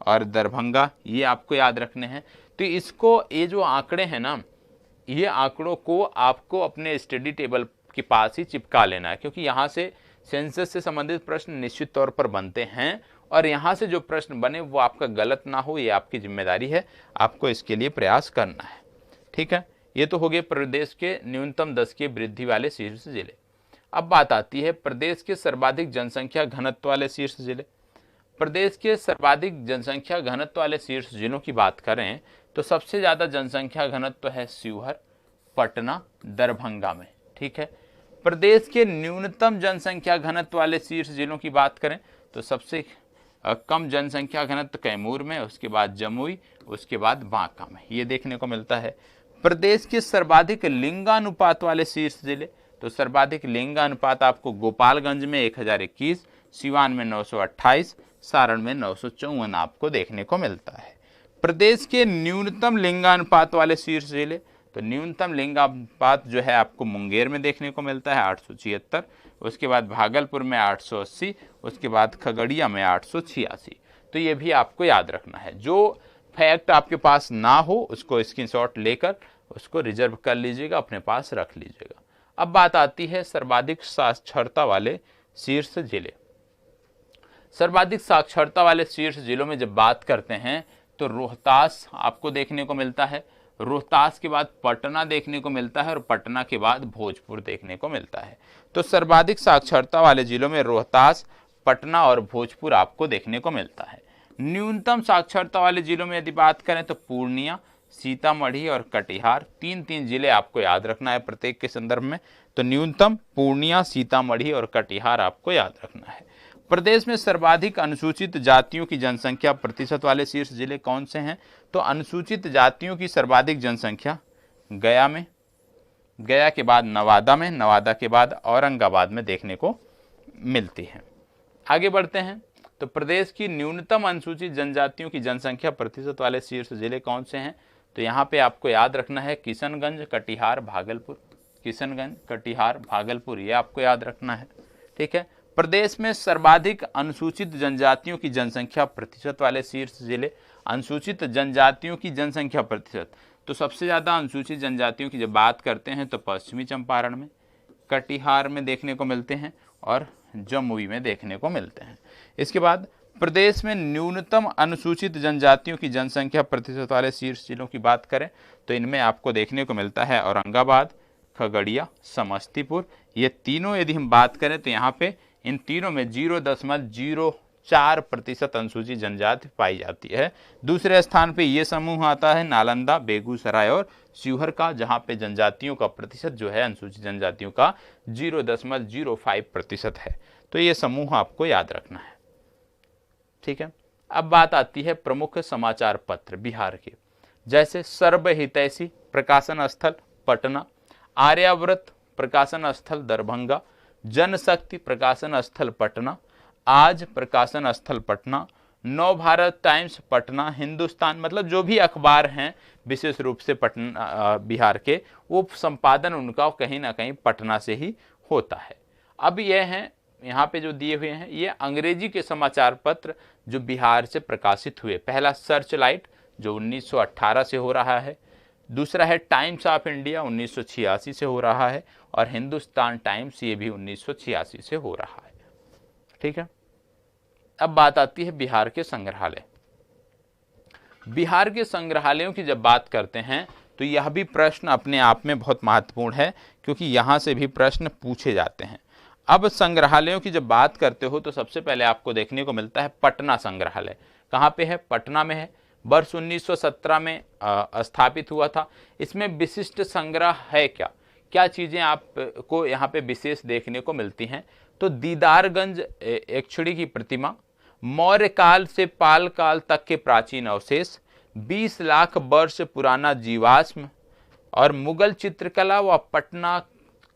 [SPEAKER 1] और दरभंगा, ये आपको याद रखने हैं। तो इसको, ये जो आंकड़े हैं ना, ये आंकड़ों को आपको अपने स्टडी टेबल के पास ही चिपका लेना है, क्योंकि यहाँ से सेंसस से संबंधित प्रश्न निश्चित तौर पर बनते हैं, और यहाँ से जो प्रश्न बने वो आपका गलत ना हो, ये आपकी जिम्मेदारी है, आपको इसके लिए प्रयास करना है। ठीक है, ये तो हो गए प्रदेश के न्यूनतम दशकीय वृद्धि वाले शीर्ष जिले। अब बात आती है प्रदेश के सर्वाधिक जनसंख्या घनत्व वाले शीर्ष जिले। प्रदेश के सर्वाधिक जनसंख्या घनत्व वाले शीर्ष जिलों की बात करें तो सबसे ज्यादा जनसंख्या घनत्व है शिवहर, पटना, दरभंगा में। ठीक है, प्रदेश के न्यूनतम जनसंख्या घनत्व वाले शीर्ष जिलों की बात करें तो सबसे कम जनसंख्या घनत्व कैमूर में, उसके बाद जमुई, उसके बाद बांका में, ये देखने को मिलता है। प्रदेश के सर्वाधिक लिंगानुपात वाले शीर्ष जिले, तो सर्वाधिक लिंग अनुपात आपको गोपालगंज में 1021, सिवान में 928, सारण में 954 आपको देखने को मिलता है। प्रदेश के न्यूनतम लिंगानुपात वाले शीर्ष जिले, तो न्यूनतम लिंगानुपात जो है आपको मुंगेर में देखने को मिलता है 876, उसके बाद भागलपुर में 880, उसके बाद खगड़िया में 886। तो ये भी आपको याद रखना है। जो फैक्ट आपके पास ना हो उसको स्क्रीनशॉट लेकर उसको रिजर्व कर लीजिएगा, अपने पास रख लीजिएगा। अब बात आती है सर्वाधिक साक्षरता वाले शीर्ष जिले। सर्वाधिक साक्षरता वाले शीर्ष जिलों में जब बात करते हैं तो रोहतास आपको देखने को मिलता है, रोहतास के बाद पटना देखने को मिलता है और पटना के बाद भोजपुर देखने को मिलता है। तो सर्वाधिक साक्षरता वाले जिलों में रोहतास, पटना और भोजपुर आपको देखने को मिलता है। न्यूनतम साक्षरता वाले जिलों में यदि बात करें तो पूर्णिया, सीतामढ़ी और कटिहार, तीन जिले आपको याद रखना है प्रत्येक के संदर्भ में। तो न्यूनतम पूर्णिया, सीतामढ़ी और कटिहार आपको याद रखना है। प्रदेश में सर्वाधिक अनुसूचित जातियों की जनसंख्या प्रतिशत वाले शीर्ष जिले कौन से हैं? तो अनुसूचित जातियों की सर्वाधिक जनसंख्या गया में, गया के बाद नवादा में, नवादा के बाद औरंगाबाद में देखने को मिलती है। आगे बढ़ते हैं तो प्रदेश की न्यूनतम अनुसूचित जनजातियों की जनसंख्या प्रतिशत वाले शीर्ष जिले कौन से हैं? तो यहाँ पे आपको याद रखना है किशनगंज, कटिहार, भागलपुर। किशनगंज, कटिहार, भागलपुर, ये आपको याद रखना है। ठीक है। प्रदेश में सर्वाधिक अनुसूचित जनजातियों की जनसंख्या प्रतिशत वाले शीर्ष जिले, अनुसूचित जनजातियों की जनसंख्या प्रतिशत, तो सबसे ज़्यादा अनुसूचित जनजातियों की जब बात करते हैं तो पश्चिमी चंपारण में, कटिहार में देखने को मिलते हैं और जमुई में देखने को मिलते हैं। इसके बाद प्रदेश में न्यूनतम अनुसूचित जनजातियों की जनसंख्या प्रतिशत वाले शीर्ष जिलों की बात करें तो इनमें आपको देखने को मिलता है औरंगाबाद, खगड़िया, समस्तीपुर। ये तीनों यदि हम बात करें तो यहाँ पे इन तीनों में 0.04% अनुसूचित जनजाति पाई जाती है। दूसरे स्थान पे ये समूह आता है नालंदा, बेगूसराय और शिवहर का, जहाँ पे जनजातियों का प्रतिशत जो है अनुसूचित जनजातियों का 0.05% है। तो ये समूह आपको याद रखना है। ठीक है। अब बात आती है प्रमुख समाचार पत्र बिहार के, जैसे सर्वहितैषी प्रकाशन स्थल पटना, आर्याव्रत प्रकाशन स्थल दरभंगा, जनशक्ति प्रकाशन स्थल पटना, आज प्रकाशन स्थल पटना, नव भारत टाइम्स पटना, हिंदुस्तान, मतलब जो भी अखबार हैं विशेष रूप से पटना बिहार के, वो संपादन उनका कहीं ना कहीं पटना से ही होता है। अब ये हैं यहाँ पे जो दिए हुए हैं, ये अंग्रेजी के समाचार पत्र जो बिहार से प्रकाशित हुए। पहला सर्च लाइट जो 1918 से हो रहा है, दूसरा है टाइम्स ऑफ इंडिया 1986 से हो रहा है, और हिंदुस्तान टाइम्स ये भी 1986 से हो रहा है। ठीक है। अब बात आती है बिहार के संग्रहालय। बिहार के संग्रहालयों की जब बात करते हैं तो यह भी प्रश्न अपने आप में बहुत महत्वपूर्ण है, क्योंकि यहाँ से भी प्रश्न पूछे जाते हैं। अब संग्रहालयों की जब बात करते हो तो सबसे पहले आपको देखने को मिलता है पटना संग्रहालय। कहाँ पे है? पटना में है। वर्ष 1917 में स्थापित हुआ था। इसमें विशिष्ट संग्रह है क्या क्या चीज़ें आपको यहाँ पे विशेष देखने को मिलती हैं? तो दीदारगंज यक्षिणी की प्रतिमा, मौर्य काल से पाल काल तक के प्राचीन अवशेष, 20 लाख वर्ष पुराना जीवाश्म और मुगल चित्रकला व पटना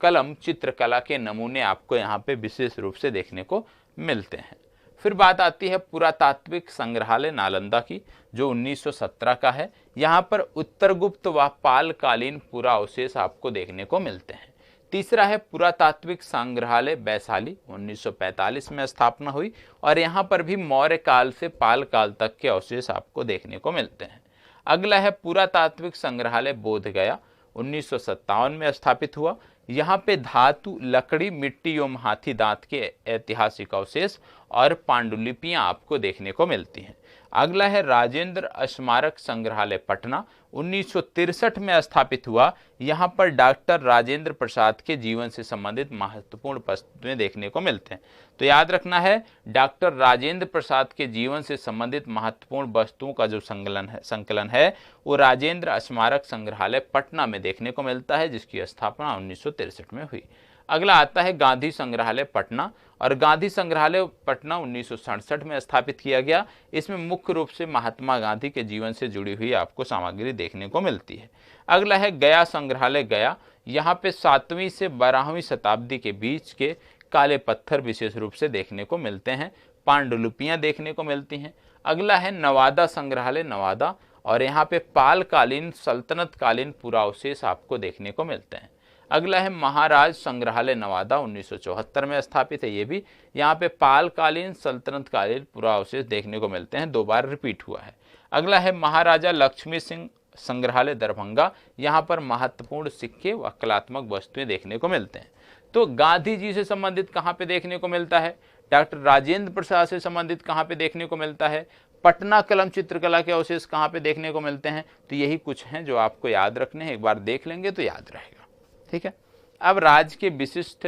[SPEAKER 1] कलम चित्रकला के नमूने आपको यहाँ पे विशेष रूप से देखने को मिलते हैं। फिर बात आती है पुरातात्विक संग्रहालय नालंदा की, जो 1917 का है। यहाँ पर उत्तरगुप्त व पालकालीन पुराअवशेष आपको देखने को मिलते हैं। तीसरा है पुरातात्विक संग्रहालय वैशाली, 1945 में स्थापना हुई, और यहाँ पर भी मौर्य काल से पाल काल तक के अवशेष आपको देखने को मिलते हैं। अगला है पुरातात्विक संग्रहालय बोधगया, 1957 में स्थापित हुआ। यहाँ पे धातु, लकड़ी, मिट्टी एवं हाथी दांत के ऐतिहासिक अवशेष और पांडुलिपियां आपको देखने को मिलती हैं। अगला है राजेंद्र स्मारक संग्रहालय पटना, 1963 में स्थापित हुआ। यहाँ पर डॉक्टर राजेंद्र प्रसाद के जीवन से संबंधित महत्वपूर्ण वस्तुएं देखने को मिलते हैं। तो याद रखना है, डॉक्टर राजेंद्र प्रसाद के जीवन से संबंधित महत्वपूर्ण वस्तुओं का जो संकलन है वो राजेंद्र स्मारक संग्रहालय पटना में देखने को मिलता है, जिसकी स्थापना 1963 में हुई। अगला आता है गांधी संग्रहालय पटना, और गांधी संग्रहालय पटना 1967 में स्थापित किया गया। इसमें मुख्य रूप से महात्मा गांधी के जीवन से जुड़ी हुई आपको सामग्री देखने को मिलती है। अगला है गया संग्रहालय गया, यहाँ पे 7वीं से 12वीं शताब्दी के बीच के काले पत्थर विशेष रूप से देखने को मिलते हैं, पांडुलिपियां देखने को मिलती हैं। अगला है नवादा संग्रहालय नवादा, और यहाँ पे पालकालीन सल्तनत कालीन पुरावशेष आपको देखने को मिलते हैं। अगला है महाराज संग्रहालय नवादा, 1974 में स्थापित है। ये भी यहाँ पे पालकालीन सल्तनत कालीन पुरावशेष देखने को मिलते हैं, 2 बार रिपीट हुआ है। अगला है महाराजा लक्ष्मी सिंह संग्रहालय दरभंगा, यहाँ पर महत्वपूर्ण सिक्के व कलात्मक वस्तुएं देखने को मिलते हैं। तो गांधी जी से संबंधित कहाँ पे देखने को मिलता है, डॉक्टर राजेंद्र प्रसाद से संबंधित कहाँ पे देखने को मिलता है, पटना कलम चित्रकला के अवशेष कहाँ पे देखने को मिलते हैं। तो यही कुछ हैं जो आपको याद रखने हैं, एक बार देख लेंगे तो याद रहेगा। ठीक है, अब राज्य के विशिष्ट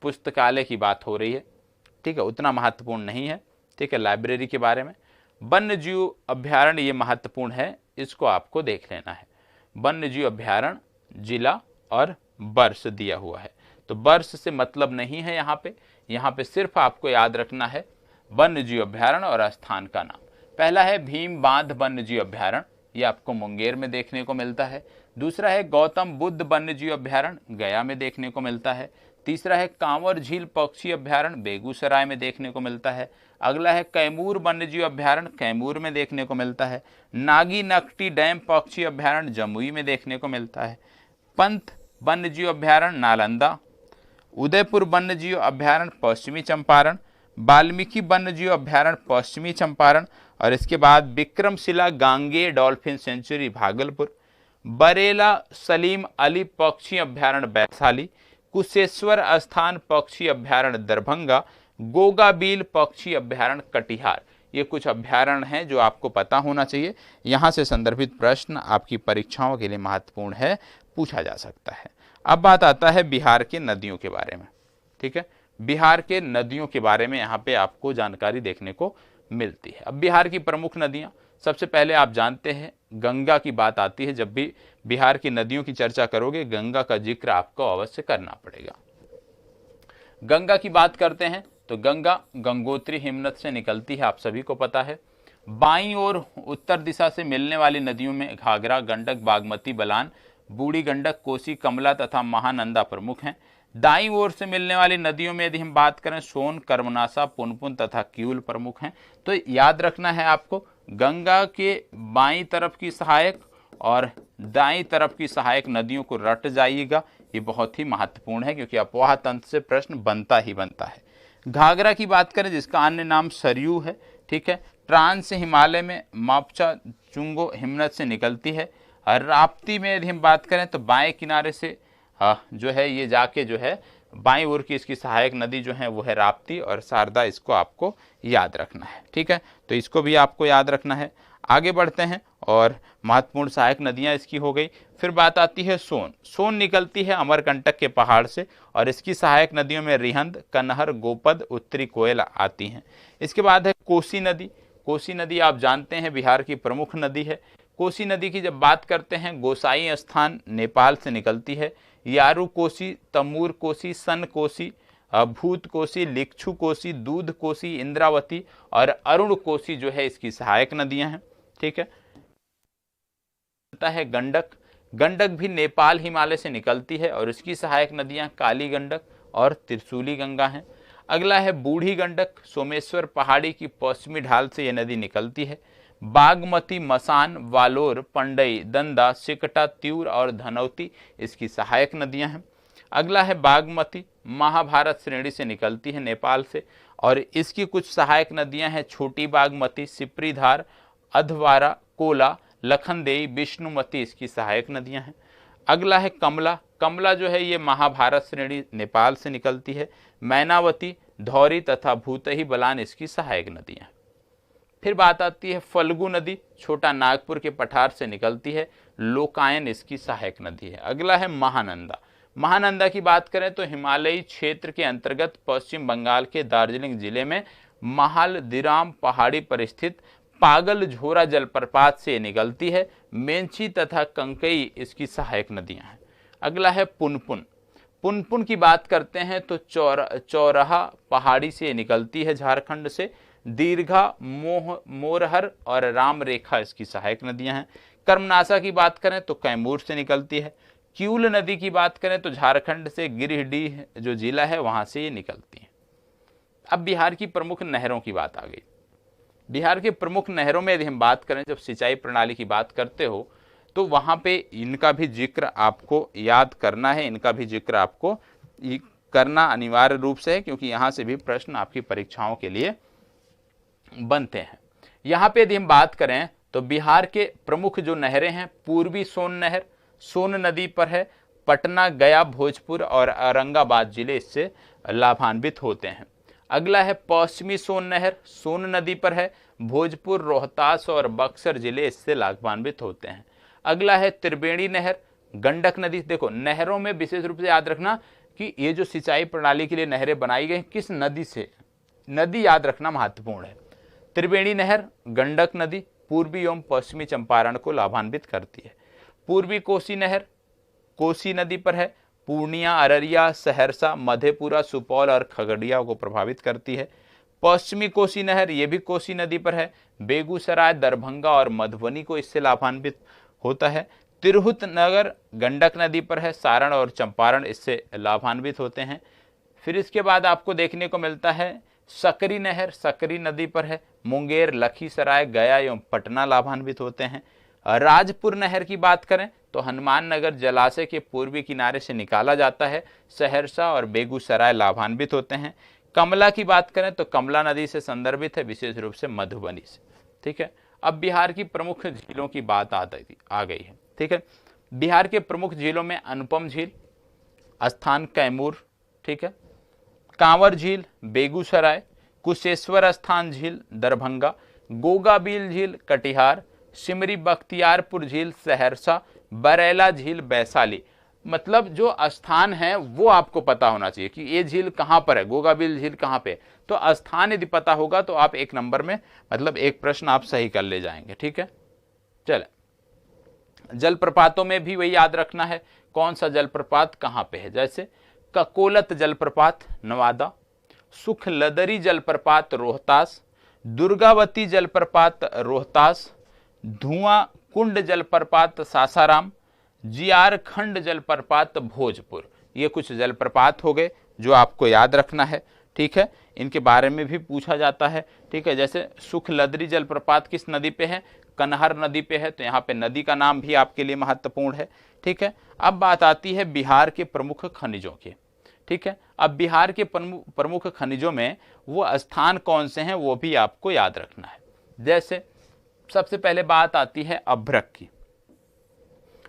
[SPEAKER 1] पुस्तकालय की बात हो रही है। ठीक है, उतना महत्वपूर्ण नहीं है। ठीक है, लाइब्रेरी के बारे में वन्य जीव अभ्यारण्य ये महत्वपूर्ण है, इसको आपको देख लेना है। वन्य जीव अभ्यारण्य, जिला और वर्ष दिया हुआ है, तो वर्ष से मतलब नहीं है यहाँ पे सिर्फ आपको याद रखना है वन्य जीव अभ्यारण्य और स्थान का नाम। पहला है भीम बांध वन्य जीव अभ्यारण्य, ये आपको मुंगेर में देखने को मिलता है। दूसरा है गौतम बुद्ध वन्य जीव अभ्यारण्य, गया में देखने को मिलता है। तीसरा है कांवर झील पक्षी अभ्यारण्य, बेगूसराय में देखने को मिलता है। अगला है कैमूर वन्यजीव अभ्यारण्य, कैमूर में देखने को मिलता है। नागी नकटी डैम पक्षी अभ्यारण्य, जमुई में देखने को मिलता है। पंत वन्यजीव अभ्यारण्य, नालंदा। उदयपुर वन्यजीव अभ्यारण्य, पश्चिमी चंपारण। वाल्मीकि वन्यजीव अभ्यारण्य, पश्चिमी चंपारण। और इसके बाद विक्रमशिला गांगे डॉल्फिन सेंचुरी, भागलपुर। बरेला सलीम अली पक्षी अभ्यारण्य, वैशाली। कुशेश्वर स्थान पक्षी अभ्यारण्य, दरभंगा। गोगाबील पक्षी अभ्यारण्य, कटिहार। ये कुछ अभ्यारण्य हैं जो आपको पता होना चाहिए। यहाँ से संदर्भित प्रश्न आपकी परीक्षाओं के लिए महत्वपूर्ण है, पूछा जा सकता है। अब बात आता है बिहार के नदियों के बारे में। ठीक है, बिहार के नदियों के बारे में यहाँ पे आपको जानकारी देखने को मिलती है। अब बिहार की प्रमुख नदियाँ, सबसे पहले आप जानते हैं गंगा की बात आती है। जब भी बिहार की नदियों की चर्चा करोगे गंगा का जिक्र आपको अवश्य करना पड़ेगा। गंगा की बात करते हैं तो गंगा गंगोत्री हिमनद से निकलती है, आप सभी को पता है। बाईं ओर उत्तर दिशा से मिलने वाली नदियों में घाघरा, गंडक, बागमती, बलान, बूढ़ी गंडक, कोसी, कमला तथा महानंदा प्रमुख हैं। दाईं ओर से मिलने वाली नदियों में यदि हम बात करें सोन, कर्मनाशा, पुनपुन तथा क्यूल प्रमुख हैं। तो याद रखना है आपको गंगा के बाईं तरफ की सहायक और दाईं तरफ की सहायक नदियों को रट जाइएगा, ये बहुत ही महत्वपूर्ण है क्योंकि अपवाह तंत्र से प्रश्न बनता ही बनता है। घाघरा की बात करें जिसका अन्य नाम सरयू है। ठीक है, ट्रांस हिमालय में मापचा चुंगो हिमनद से निकलती है। राप्ती में यदि हम बात करें तो बाएं किनारे से जो है ये जाके जो है बाईं ओर की इसकी सहायक नदी जो है वो है राप्ती और शारदा, इसको आपको याद रखना है। ठीक है, तो इसको भी आपको याद रखना है। आगे बढ़ते हैं और महत्वपूर्ण सहायक नदियां इसकी हो गई। फिर बात आती है सोन। सोन निकलती है अमरकंटक के पहाड़ से और इसकी सहायक नदियों में रिहंद, कनहर, गोपद, उत्तरी कोयल आती हैं। इसके बाद है कोसी नदी। कोसी नदी आप जानते हैं बिहार की प्रमुख नदी है। कोसी नदी की जब बात करते हैं गोसाई स्थान नेपाल से निकलती है। यारू कोसी, तमूर कोसी, सन कोसी, भूत कोसी, लिक्षु कोसी, दूध कोसी, इंद्रावती और अरुण कोसी जो है इसकी सहायक नदियां हैं। ठीक है गंडक। गंडक भी नेपाल हिमालय से निकलती है और इसकी सहायक नदियां काली गंडक और त्रिशूली गंगा हैं। अगला है बूढ़ी गंडक। सोमेश्वर पहाड़ी की पश्चिमी ढाल से यह नदी निकलती है। बागमती, मसान, वालोर, पंडई, दंदा, सिकटा, त्यूर और धनौती इसकी सहायक नदियां हैं। अगला है बागमती, महाभारत श्रेणी से निकलती है नेपाल से और इसकी कुछ सहायक नदियां हैं छोटी बागमती, सिपरीधार, अधवारा, कोला, लखनदेई, विष्णुमती इसकी सहायक नदियां हैं। अगला है कमला। कमला जो है ये महाभारत श्रेणी नेपाल से निकलती है। मैनावती, धौरी तथा भूतही, बलान इसकी सहायक नदियां हैं। फिर बात आती है फल्गु नदी। छोटा नागपुर के पठार से निकलती है। लोकायन इसकी सहायक नदी है। अगला है महानंदा। महानंदा की बात करें तो हिमालयी क्षेत्र के अंतर्गत पश्चिम बंगाल के दार्जिलिंग जिले में महालदिराम पहाड़ी पर स्थित पागल झोरा जलप्रपात से निकलती है। मेंची तथा कंकई इसकी सहायक नदियां हैं। अगला है पुनपुन। पुनपुन की बात करते हैं तो चौराहा पहाड़ी से निकलती है झारखंड से। दीर्घा, मोरहर और राम रेखा इसकी सहायक नदियां हैं। कर्मनाशा की बात करें तो कैमूर से निकलती है। किऊल नदी की बात करें तो झारखंड से गिरिडीह जो जिला है वहां से ये निकलती है। अब बिहार की प्रमुख नहरों की बात आ गई। बिहार के प्रमुख नहरों में यदि हम बात करें, जब सिंचाई प्रणाली की बात करते हो तो वहां पे इनका भी जिक्र आपको याद करना है, इनका भी जिक्र आपको करना अनिवार्य रूप से है, क्योंकि यहां से भी प्रश्न आपकी परीक्षाओं के लिए बनते हैं। यहां पे यदि हम बात करें तो बिहार के प्रमुख जो नहरें हैं, पूर्वी सोन नहर सोन नदी पर है, पटना, गया, भोजपुर और औरंगाबाद जिले इससे लाभान्वित होते हैं। अगला है पश्चिमी सोन नहर, सोन नदी पर है, भोजपुर, रोहतास और बक्सर जिले इससे लाभान्वित होते हैं। अगला है त्रिवेणी नहर, गंडक नदी। देखो नहरों में विशेष रूप से याद रखना कि ये जो सिंचाई प्रणाली के लिए नहरें बनाई गई किस नदी से, नदी याद रखना महत्वपूर्ण है। त्रिवेणी नहर, गंडक नदी पूर्वी एवं पश्चिमी चंपारण को लाभान्वित करती है। पूर्वी कोसी नहर कोसी नदी पर है, पूर्णिया, अररिया, सहरसा, मधेपुरा, सुपौल और खगड़िया को प्रभावित करती है। पश्चिमी कोसी नहर ये भी कोसी नदी पर है, बेगूसराय, दरभंगा और मधुबनी को इससे लाभान्वित होता है। तिरहुत नगर गंडक नदी पर है, सारण और चंपारण इससे लाभान्वित होते हैं। फिर इसके बाद आपको देखने को मिलता है सकरी नहर, सकरी नदी पर है, मुंगेर, लखीसराय, गया एवं पटना लाभान्वित होते हैं। राजपुर नहर की बात करें तो हनुमान नगर जलाशय के पूर्वी किनारे से निकाला जाता है, सहरसा और बेगूसराय लाभान्वित होते हैं। कमला की बात करें तो कमला नदी से संदर्भित है, विशेष रूप से मधुबनी से। ठीक है, अब बिहार की प्रमुख झीलों की बात आ गई है। ठीक है, बिहार के प्रमुख झीलों में अनुपम झील स्थान कैमूर, ठीक है, कांवर झील बेगूसराय, कुशेश्वर स्थान झील दरभंगा, गोगाबील झील कटिहार, सिमरी बख्तियारपुर झील सहरसा, बरेला झील वैशाली। मतलब जो स्थान है वो आपको पता होना चाहिए कि ये झील कहां पर है, गोगाबील झील कहां पे। तो स्थान यदि पता होगा तो आप एक नंबर में मतलब एक प्रश्न आप सही कर ले जाएंगे। ठीक है, चले जलप्रपातों में भी वही याद रखना है कौन सा जलप्रपात कहां पे है। जैसे ककोलत जलप्रपात नवादा, सुखलदरी जलप्रपात रोहतास, दुर्गावती जलप्रपात रोहतास, धुआं कुंड जलप्रपात सासाराम, जियारखंड जलप्रपात भोजपुर। ये कुछ जलप्रपात हो गए जो आपको याद रखना है। ठीक है, इनके बारे में भी पूछा जाता है। ठीक है, जैसे सुखलदरी जलप्रपात किस नदी पे है, कनहर नदी पे है, तो यहाँ पे नदी का नाम भी आपके लिए महत्वपूर्ण है। ठीक है, अब बात आती है बिहार के प्रमुख खनिजों की। ठीक है, अब बिहार के प्रमुख खनिजों में वो स्थान कौन से हैं वो भी आपको याद रखना है। जैसे सबसे पहले बात आती है अभ्रक की।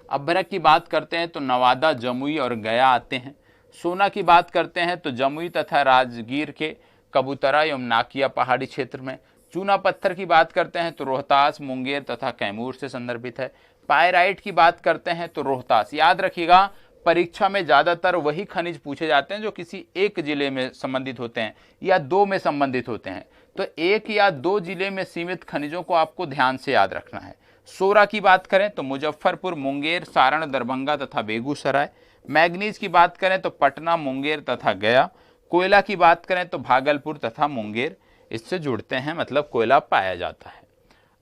[SPEAKER 1] अभ्रक की बात करते हैं तो नवादा, जमुई और गया आते हैं। सोना की बात करते हैं तो जमुई तथा राजगीर के कबूतरा एवं नाकिया पहाड़ी क्षेत्र में। चूना पत्थर की बात करते हैं तो रोहतास, मुंगेर तथा कैमूर से संदर्भित है। पायराइट की बात करते हैं तो रोहतास। याद रखिएगा परीक्षा में ज्यादातर वही खनिज पूछे जाते हैं जो किसी एक जिले में संबंधित होते हैं या दो में संबंधित होते हैं। तो एक या दो जिले में सीमित खनिजों को आपको ध्यान से याद रखना है। सोरा की बात करें तो मुजफ्फरपुर, मुंगेर, सारण, दरभंगा तथा बेगूसराय। मैग्नीज की बात करें तो पटना, मुंगेर तथा गया। कोयला की बात करें तो भागलपुर तथा मुंगेर इससे जुड़ते हैं, मतलब कोयला पाया जाता है।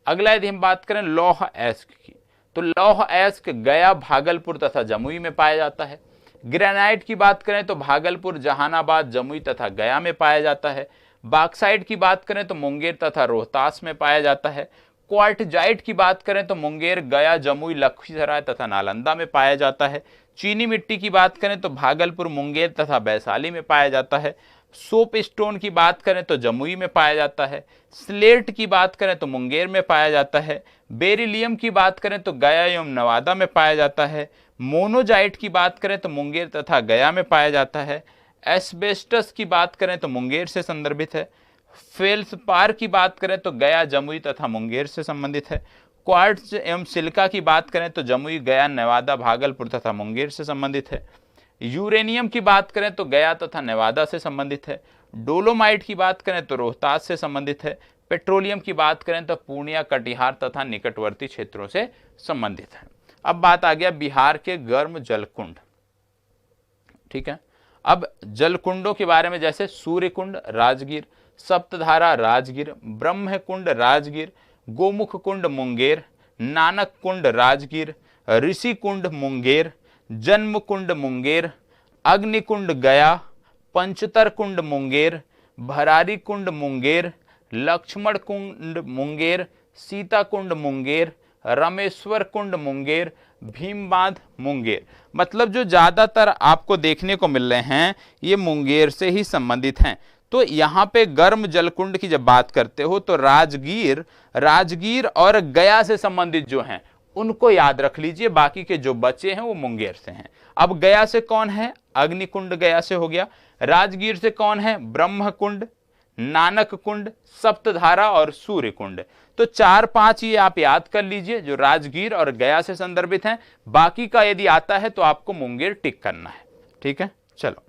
[SPEAKER 1] अगला यदि हम बात करें लौह अयस्क की तो लौह अयस्क गया, भागलपुर तथा जमुई में पाया जाता है। ग्रेनाइट की बात करें तो भागलपुर, जहानाबाद, जमुई तथा गया में पाया जाता है। बॉक्साइट की बात करें तो मुंगेर तथा रोहतास में पाया जाता है। क्वार्टजाइट की बात करें तो मुंगेर, गया, जमुई, लखीसराय तथा नालंदा में पाया जाता है। चीनी मिट्टी की बात करें तो भागलपुर, मुंगेर तथा वैशाली में पाया जाता है। सोप स्टोन की बात करें तो जमुई में पाया जाता है। स्लेट की बात करें तो मुंगेर में पाया जाता है। बेरिलियम की बात करें तो गया एवं नवादा में पाया जाता है। मोनोजाइट की बात करें तो मुंगेर तथा गया में पाया जाता है। एस्बेस्टस की बात करें तो मुंगेर से संदर्भित है। फेल्सपार की बात करें तो गया, जमुई तथा मुंगेर से संबंधित है। क्वार्ट्ज एवं सिलिका की बात करें तो जमुई, गया, नवादा, भागलपुर तथा मुंगेर से संबंधित है। यूरेनियम की बात करें तो गया तथा नवादा से संबंधित है। डोलोमाइट की बात करें तो रोहतास से संबंधित है। पेट्रोलियम की बात करें तो पूर्णिया, कटिहार तथा निकटवर्ती क्षेत्रों से संबंधित है। अब बात आ गया बिहार के गर्म जलकुंड। ठीक है, अब जलकुंडों के बारे में जैसे सूर्यकुंड राजगीर, सप्तधारा राजगीर, ब्रह्मकुंड राजगीर, गोमुख कुंड मुंगेर, नानक कुंड राजगीर, ऋषि कुंड मुंगेर, जन्मकुंड मुंगेर, अग्निकुंड गया, पंचतर कुंड मुंगेर, भरारी कुंड मुंगेर, लक्ष्मण कुंड मुंगेर, सीता कुंड मुंगेर, रामेश्वर कुंड मुंगेर, भीमबांध मुंगेर। मतलब जो ज्यादातर आपको देखने को मिल रहे हैं ये मुंगेर से ही संबंधित हैं। तो यहाँ पे गर्म जलकुंड की जब बात करते हो तो राजगीर और गया से संबंधित जो हैं उनको याद रख लीजिए, बाकी के जो बचे हैं वो मुंगेर से हैं। अब गया से कौन है? अग्निकुंड गया से हो गया। राजगीर से कौन है? ब्रह्मकुंड, नानक कुंड, सप्तधारा और सूर्य कुंड। तो 4-5 ये आप याद कर लीजिए जो राजगीर और गया से संदर्भित हैं। बाकी का यदि आता है तो आपको मुंगेर टिक करना है। ठीक है, चलो।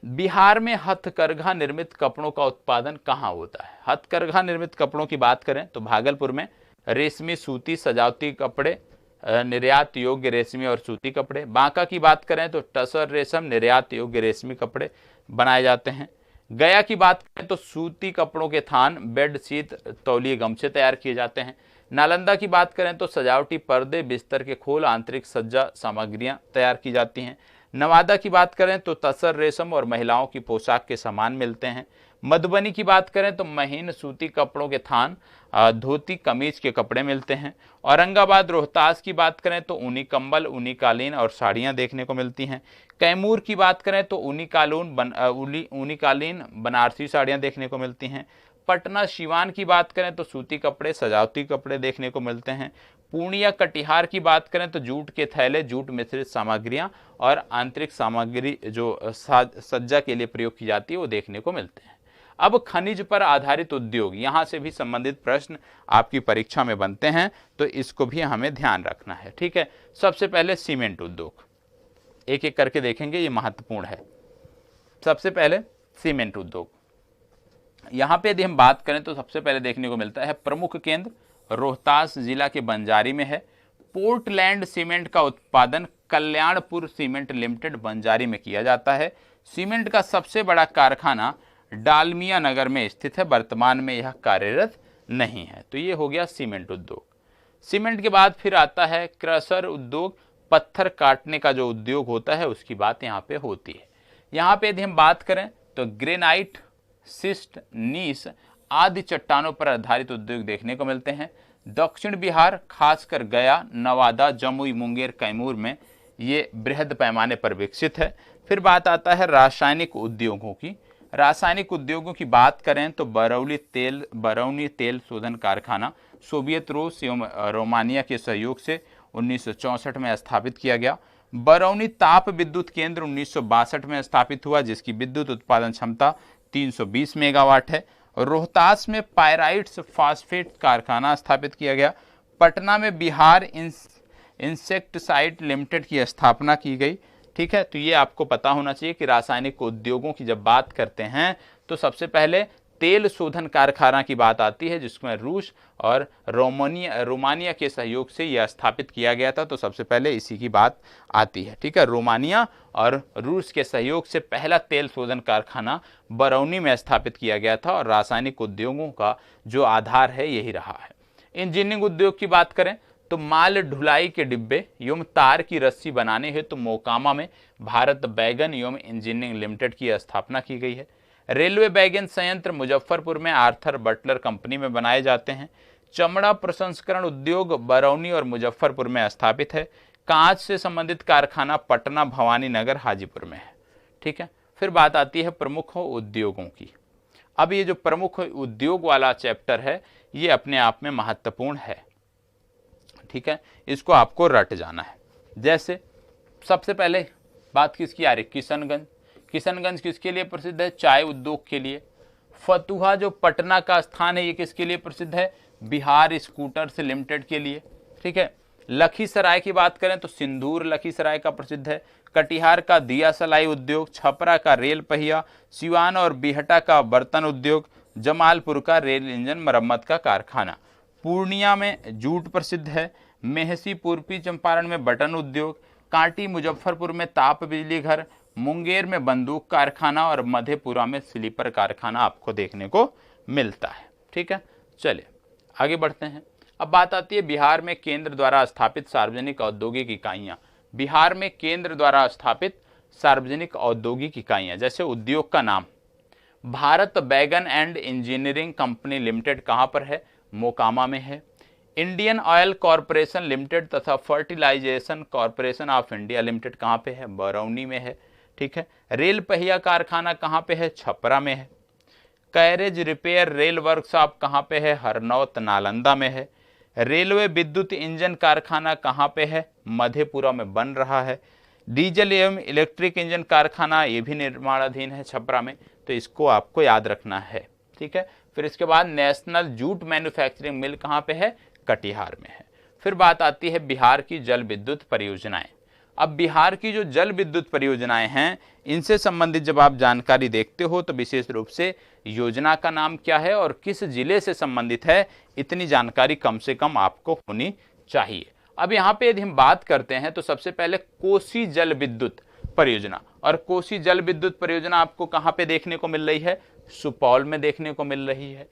[SPEAKER 1] बिहार में हथकरघा निर्मित कपड़ों का उत्पादन कहाँ होता है? हथकरघा निर्मित कपड़ों की बात करें तो भागलपुर में रेशमी, सूती, सजावटी कपड़े, निर्यात योग्य रेशमी और सूती कपड़े। बांका की बात करें तो टसर रेशम, निर्यात योग्य रेशमी कपड़े बनाए जाते हैं। गया की बात करें तो सूती कपड़ों के थान, बेडशीट, तौलिए, गमछे तैयार किए जाते हैं। नालंदा की बात करें तो सजावटी पर्दे, बिस्तर के खोल, आंतरिक सज्जा सामग्रियां तैयार की जाती हैं। नवादा की बात करें तो तसर रेशम और महिलाओं की पोशाक के सामान मिलते हैं। मधुबनी की बात करें तो महीन सूती कपड़ों के थान, धोती, कमीज के कपड़े मिलते हैं। औरंगाबाद रोहतास की बात करें तो ऊनी कंबल, ऊनी कालीन और साड़ियां देखने को मिलती हैं। कैमूर की बात करें तो ऊनी कालीन, बनारसी साड़ियां देखने को मिलती हैं। पटना सिवान की बात करें तो सूती कपड़े, सजावटी कपड़े देखने को मिलते हैं। पूर्णिया कटिहार की बात करें तो जूट के थैले, जूट मिश्रित सामग्रियां और आंतरिक सामग्री जो सज्जा के लिए प्रयोग की जाती है वो देखने को मिलते हैं। अब खनिज पर आधारित उद्योग, यहां से भी संबंधित प्रश्न आपकी परीक्षा में बनते हैं तो इसको भी हमें ध्यान रखना है। ठीक है, सबसे पहले सीमेंट उद्योग, एक एक करके देखेंगे, ये महत्वपूर्ण है। सबसे पहले सीमेंट उद्योग, यहां पे यदि हम बात करें तो सबसे पहले देखने को मिलता है प्रमुख केंद्र रोहतास जिला के बंजारी में है। पोर्टलैंड सीमेंट का उत्पादन कल्याणपुर सीमेंट लिमिटेड बंजारी में किया जाता है। सीमेंट का सबसे बड़ा कारखाना डालमिया नगर में स्थित है, वर्तमान में यह कार्यरत नहीं है। तो ये हो गया सीमेंट उद्योग। सीमेंट के बाद फिर आता है क्रशर उद्योग, पत्थर काटने का जो उद्योग होता है उसकी बात यहाँ पे होती है। यहाँ पे यदि हम बात करें तो ग्रेनाइट, सिस्ट, नीस आदि चट्टानों पर आधारित उद्योग देखने को मिलते हैं। दक्षिण बिहार, खासकर गया, नवादा, जमुई, मुंगेर, कैमूर में ये बृहद पैमाने पर विकसित है। फिर बात आता है रासायनिक उद्योगों की। रासायनिक उद्योगों की बात करें तो बरौनी तेल शोधन कारखाना सोवियत रूस एवं रोमानिया के सहयोग से 1964 में स्थापित किया गया। बरौनी ताप विद्युत केंद्र 1962 में स्थापित हुआ, जिसकी विद्युत उत्पादन क्षमता 320 मेगावाट है। रोहतास में पायराइट्स फास्फेट कारखाना स्थापित किया गया। पटना में बिहार इंसेक्टिसाइड लिमिटेड की स्थापना की गई। ठीक है, तो ये आपको पता होना चाहिए कि रासायनिक उद्योगों की जब बात करते हैं तो सबसे पहले तेल शोधन कारखाना की बात आती है, जिसमें रूस और रोमानिया के सहयोग से यह स्थापित किया गया था। तो सबसे पहले इसी की बात आती है। ठीक है, रोमानिया और रूस के सहयोग से पहला तेल शोधन कारखाना बरौनी में स्थापित किया गया था और रासायनिक उद्योगों का जो आधार है यही रहा है। इंजीनियरिंग उद्योग की बात करें तो माल ढुलाई के डिब्बे एवं तार की रस्सी बनाने हेतु तो मोकामा में भारत बैगन एवं इंजीनियरिंग लिमिटेड की स्थापना की गई है। रेलवे बैगन संयंत्र मुजफ्फरपुर में आर्थर बटलर कंपनी में बनाए जाते हैं। चमड़ा प्रसंस्करण उद्योग बरौनी और मुजफ्फरपुर में स्थापित है। कांच से संबंधित कारखाना पटना, भवानी नगर, हाजीपुर में है। ठीक है, फिर बात आती है प्रमुख उद्योगों की। अब ये जो प्रमुख उद्योग वाला चैप्टर है ये अपने आप में महत्वपूर्ण है। ठीक है, इसको आपको रट जाना है। जैसे सबसे पहले बात किसकी आ रही? किशनगंज। किशनगंज किसके लिए प्रसिद्ध है? चाय उद्योग के लिए। फतुहा जो पटना का स्थान है ये किसके लिए प्रसिद्ध है? बिहार स्कूटर्स लिमिटेड के लिए। ठीक है, लखीसराय की बात करें तो सिंदूर लखीसराय का प्रसिद्ध है। कटिहार का दिया सलाई उद्योग, छपरा का रेल पहिया, सिवान और बिहटा का बर्तन उद्योग, जमालपुर का रेल इंजन मरम्मत का कारखाना। पूर्णिया में जूट प्रसिद्ध है। मेहसी पूर्वी चंपारण में बटन उद्योग, कांटी मुजफ्फरपुर में ताप बिजली घर, मुंगेर में बंदूक कारखाना और मधेपुरा में स्लीपर कारखाना आपको देखने को मिलता है। ठीक है, चलिए आगे बढ़ते हैं। अब बात आती है बिहार में केंद्र द्वारा स्थापित सार्वजनिक औद्योगिक इकाइयां। बिहार में केंद्र द्वारा स्थापित सार्वजनिक औद्योगिक इकाइयां, जैसे उद्योग का नाम भारत बैगन एंड इंजीनियरिंग कंपनी लिमिटेड कहां पर है? मोकामा में है। इंडियन ऑयल कॉरपोरेशन लिमिटेड तथा Fertilization Corporation of India Limited कहां पे है? बरौनी में है। ठीक है। रेल पहिया कारखाना कहां पे है? छपरा में है। कैरेज रिपेयर रेल वर्कशॉप कहां पे है? हरनौत नालंदा में है। रेलवे विद्युत इंजन कारखाना कहां पे है? मधेपुरा में बन रहा है। डीजल एवं इलेक्ट्रिक इंजन कारखाना ये भी निर्माणाधीन है छपरा में, तो इसको आपको याद रखना है। ठीक है। फिर इसके बाद नेशनल जूट मैन्युफैक्चरिंग मिल कहां पे है? कटिहार में है। फिर बात आती है बिहार की जल विद्युत परियोजनाएं। अब बिहार की जो जल विद्युत परियोजनाएं हैं, इनसे संबंधित जब आप जानकारी देखते हो तो विशेष रूप से योजना का नाम क्या है और किस जिले से संबंधित है, इतनी जानकारी कम से कम आपको होनी चाहिए। अब यहाँ पे यदि हम बात करते हैं तो सबसे पहले कोसी जल विद्युत परियोजना, और कोसी जल विद्युत परियोजना आपको कहाँ पे देखने को मिल रही है? सुपौल में देखने को मिल रही है।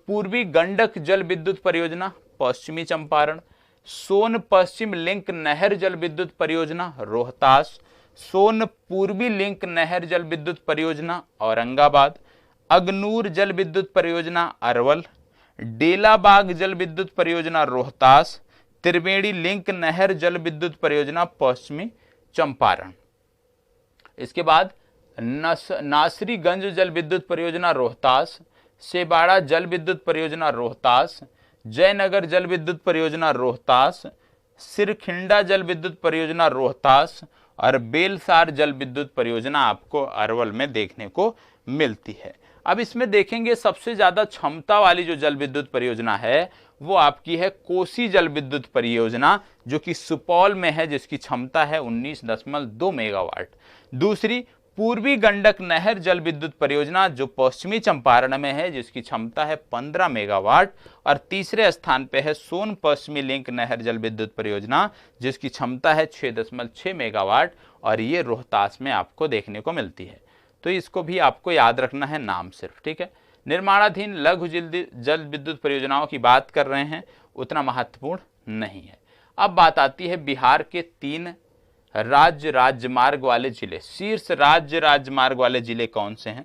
[SPEAKER 1] पूर्वी गंडक जल विद्युत परियोजना पश्चिमी चंपारण। सोन पश्चिम लिंक नहर जल विद्युत परियोजना रोहतास। सोन पूर्वी लिंक नहर जल विद्युत परियोजना औरंगाबाद। अगनूर जल विद्युत परियोजना अरवल। डेलाबाग जल विद्युत परियोजना रोहतास। त्रिवेणी लिंक नहर जल विद्युत परियोजना पश्चिमी चंपारण। इसके बाद नासरीगंज जल विद्युत परियोजना रोहतास। सेबाड़ा जल विद्युत परियोजना रोहतास। जयनगर जल विद्युत परियोजना रोहतास। सिरखिंडा जल विद्युत परियोजना रोहतास और बेलसार जल विद्युत परियोजना आपको अरवल में देखने को मिलती है। अब इसमें देखेंगे सबसे ज्यादा क्षमता वाली जो जल विद्युत परियोजना है वो आपकी है कोसी जल विद्युत परियोजना, जो कि सुपौल में है, जिसकी क्षमता है 19.2 मेगावाट। दूसरी पूर्वी गंडक नहर जल विद्युत परियोजना जो पश्चिमी चंपारण में है, जिसकी क्षमता है 15 मेगावाट। और तीसरे स्थान पे है सोन पश्चिमी लिंक नहर जल विद्युत परियोजना, जिसकी क्षमता है 6.6 मेगावाट, और ये रोहतास में आपको देखने को मिलती है। तो इसको भी आपको याद रखना है नाम सिर्फ। ठीक है। निर्माणाधीन लघु जल विद्युत परियोजनाओं की बात कर रहे हैं, उतना महत्वपूर्ण नहीं है। अब बात आती है बिहार के 3 राज्य राजमार्ग वाले जिले। शीर्ष राज्य राजमार्ग वाले जिले कौन से हैं,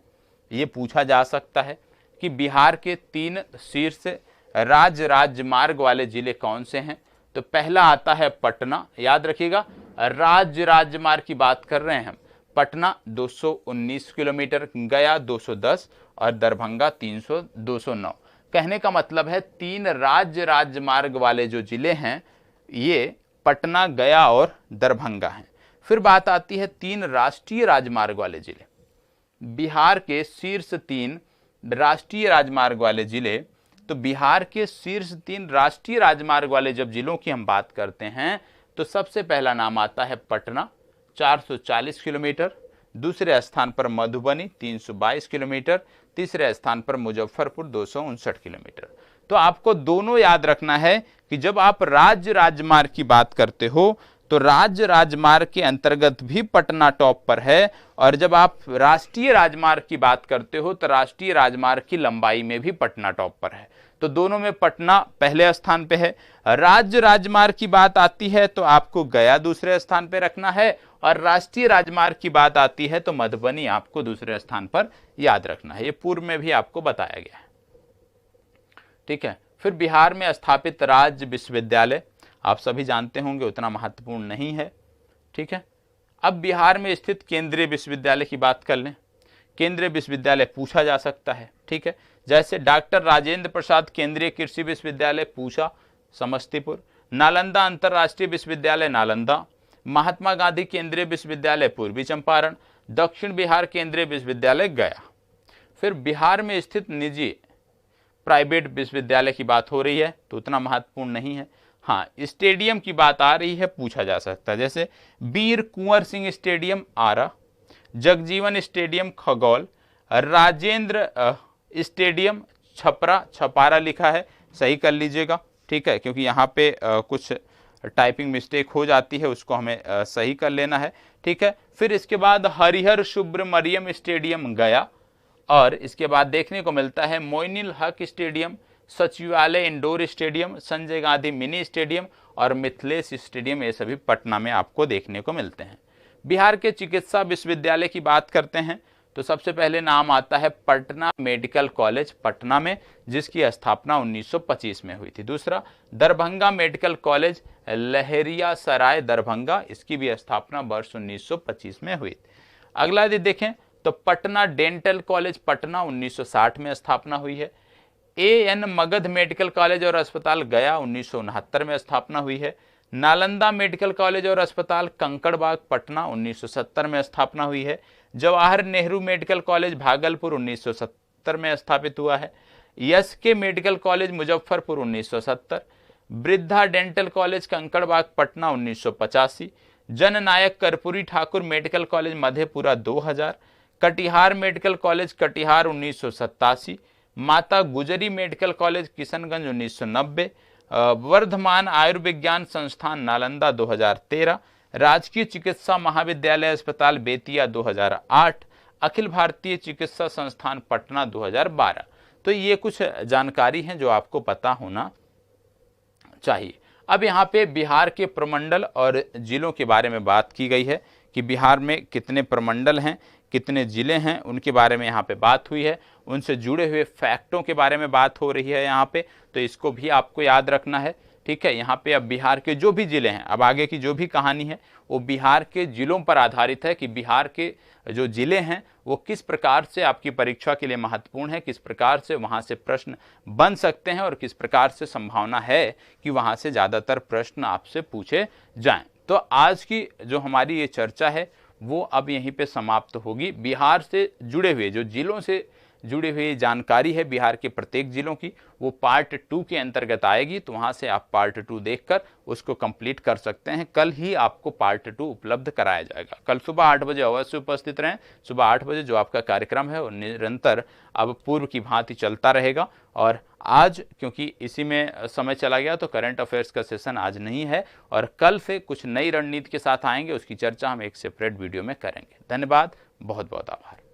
[SPEAKER 1] ये पूछा जा सकता है कि बिहार के 3 शीर्ष राज्य राजमार्ग वाले जिले कौन से हैं। तो पहला आता है पटना। याद रखिएगा, राज्य राजमार्ग की बात कर रहे हैं हम। पटना 219 किलोमीटर, गया 210 और दरभंगा 209। कहने का मतलब है 3 राज्य राजमार्ग वाले जो जिले हैं ये पटना, गया और दरभंगा हैं। फिर बात आती है 3 राष्ट्रीय राजमार्ग वाले जिले। बिहार के शीर्ष 3 राष्ट्रीय राजमार्ग वाले जिले। तो बिहार के शीर्ष 3 राष्ट्रीय राजमार्ग वाले जब जिलों की हम बात करते हैं तो सबसे पहला नाम आता है पटना 440 किलोमीटर। दूसरे स्थान पर मधुबनी 322 किलोमीटर। तीसरे स्थान पर मुजफ्फरपुर 259 किलोमीटर। तो आपको दोनों याद रखना है कि जब आप राज्य राजमार्ग की बात करते हो तो राज्य राजमार्ग के अंतर्गत भी पटना टॉप पर है, और जब आप राष्ट्रीय राजमार्ग की बात करते हो तो राष्ट्रीय राजमार्ग की लंबाई में भी पटना टॉप पर है। तो दोनों में पटना पहले स्थान पे है। राज्य राजमार्ग की बात आती है तो आपको गया दूसरे स्थान पे रखना है, और राष्ट्रीय राजमार्ग की बात आती है तो मधुबनी आपको दूसरे स्थान पर याद रखना है। ये पूर्व में भी आपको बताया गया है। ठीक है। फिर बिहार में स्थापित राज्य विश्वविद्यालय आप सभी जानते होंगे, उतना महत्वपूर्ण नहीं है। ठीक है। अब बिहार में स्थित केंद्रीय विश्वविद्यालय की बात कर लें। केंद्रीय विश्वविद्यालय पूछा जा सकता है। ठीक है। जैसे डॉक्टर राजेंद्र प्रसाद केंद्रीय कृषि विश्वविद्यालय पूछा समस्तीपुर। नालंदा अंतर्राष्ट्रीय विश्वविद्यालय नालंदा। महात्मा गांधी केंद्रीय विश्वविद्यालय पूर्वी चंपारण। दक्षिण बिहार केंद्रीय विश्वविद्यालय गया। फिर बिहार में स्थित निजी प्राइवेट विश्वविद्यालय की बात हो रही है तो उतना महत्वपूर्ण नहीं है। हाँ, स्टेडियम की बात आ रही है, पूछा जा सकता है, जैसे वीर कुंवर सिंह स्टेडियम आरा, जगजीवन स्टेडियम खगौल, राजेंद्र स्टेडियम छपारा लिखा है, सही कर लीजिएगा। ठीक है, क्योंकि यहाँ पे कुछ टाइपिंग मिस्टेक हो जाती है, उसको हमें सही कर लेना है। ठीक है। फिर इसके बाद हरिहर सुब्रमण्यम स्टेडियम गया, और इसके बाद देखने को मिलता है मोइनुल हक स्टेडियम सचिवालय indoor stadium, Sanjay Gandhi mini stadium और मिथिलेश स्टेडियम, ये सभी पटना में आपको देखने को मिलते हैं। बिहार के चिकित्सा विश्वविद्यालय की बात करते हैं तो सबसे पहले नाम आता है पटना मेडिकल कॉलेज पटना में, जिसकी स्थापना 1925 में हुई थी। दूसरा, दरभंगा मेडिकल कॉलेज लहेरियासराय दरभंगा, इसकी भी स्थापना वर्ष 1925 में हुई। अगला यदि देखें तो पटना डेंटल कॉलेज पटना 1960 में स्थापना हुई है। एएन मगध मेडिकल कॉलेज और अस्पताल गया 1969 में स्थापना हुई है। नालंदा मेडिकल कॉलेज और अस्पताल कंकड़बाग पटना 1970 में स्थापना हुई है। जवाहर नेहरू मेडिकल कॉलेज भागलपुर 1970 में स्थापित हुआ है। SK medical college Muzaffarpur 1970। Buddha dental college Kankarbagh Patna 1985। Jannayak Karpoori Thakur medical college Madhepura 2000। Katihar medical college Katihar 1987। Mata गुजरी मेडिकल कॉलेज किशनगंज 1990। वर्धमान आयुर्विज्ञान संस्थान नालंदा 2013। राजकीय चिकित्सा महाविद्यालय अस्पताल बेतिया 2008। अखिल भारतीय चिकित्सा संस्थान पटना 2012। तो ये कुछ जानकारी हैं जो आपको पता होना चाहिए। अब यहाँ पे बिहार के प्रमंडल और जिलों के बारे में बात की गई है कि बिहार में कितने प्रमंडल हैं, कितने जिले हैं, उनके बारे में यहाँ पे बात हुई है। उनसे जुड़े हुए फैक्टों के बारे में बात हो रही है यहाँ पे, तो इसको भी आपको याद रखना है। ठीक है, यहाँ पे अब बिहार के जो भी जिले हैं, अब आगे की जो भी कहानी है वो बिहार के जिलों पर आधारित है कि बिहार के जो जिले हैं वो किस प्रकार से आपकी परीक्षा के लिए महत्वपूर्ण है, किस प्रकार से वहाँ से प्रश्न बन सकते हैं और किस प्रकार से संभावना है कि वहाँ से ज़्यादातर प्रश्न आपसे पूछे जाएं। तो आज की जो हमारी ये चर्चा है वो अब यहीं पे समाप्त होगी। बिहार से जुड़े हुए जो जिलों से जुड़ी हुई जानकारी है बिहार के प्रत्येक जिलों की, वो पार्ट 2 के अंतर्गत आएगी, तो वहाँ से आप पार्ट 2 देखकर उसको कंप्लीट कर सकते हैं। कल ही आपको पार्ट 2 उपलब्ध कराया जाएगा। कल सुबह 8 बजे अवश्य उपस्थित रहें। सुबह 8 बजे जो आपका कार्यक्रम है वो निरंतर अब पूर्व की भांति चलता रहेगा। और आज क्योंकि इसी में समय चला गया तो करंट अफेयर्स का सेशन आज नहीं है, और कल से कुछ नई रणनीति के साथ आएंगे, उसकी चर्चा हम एक सेपरेट वीडियो में करेंगे। धन्यवाद, बहुत बहुत आभार।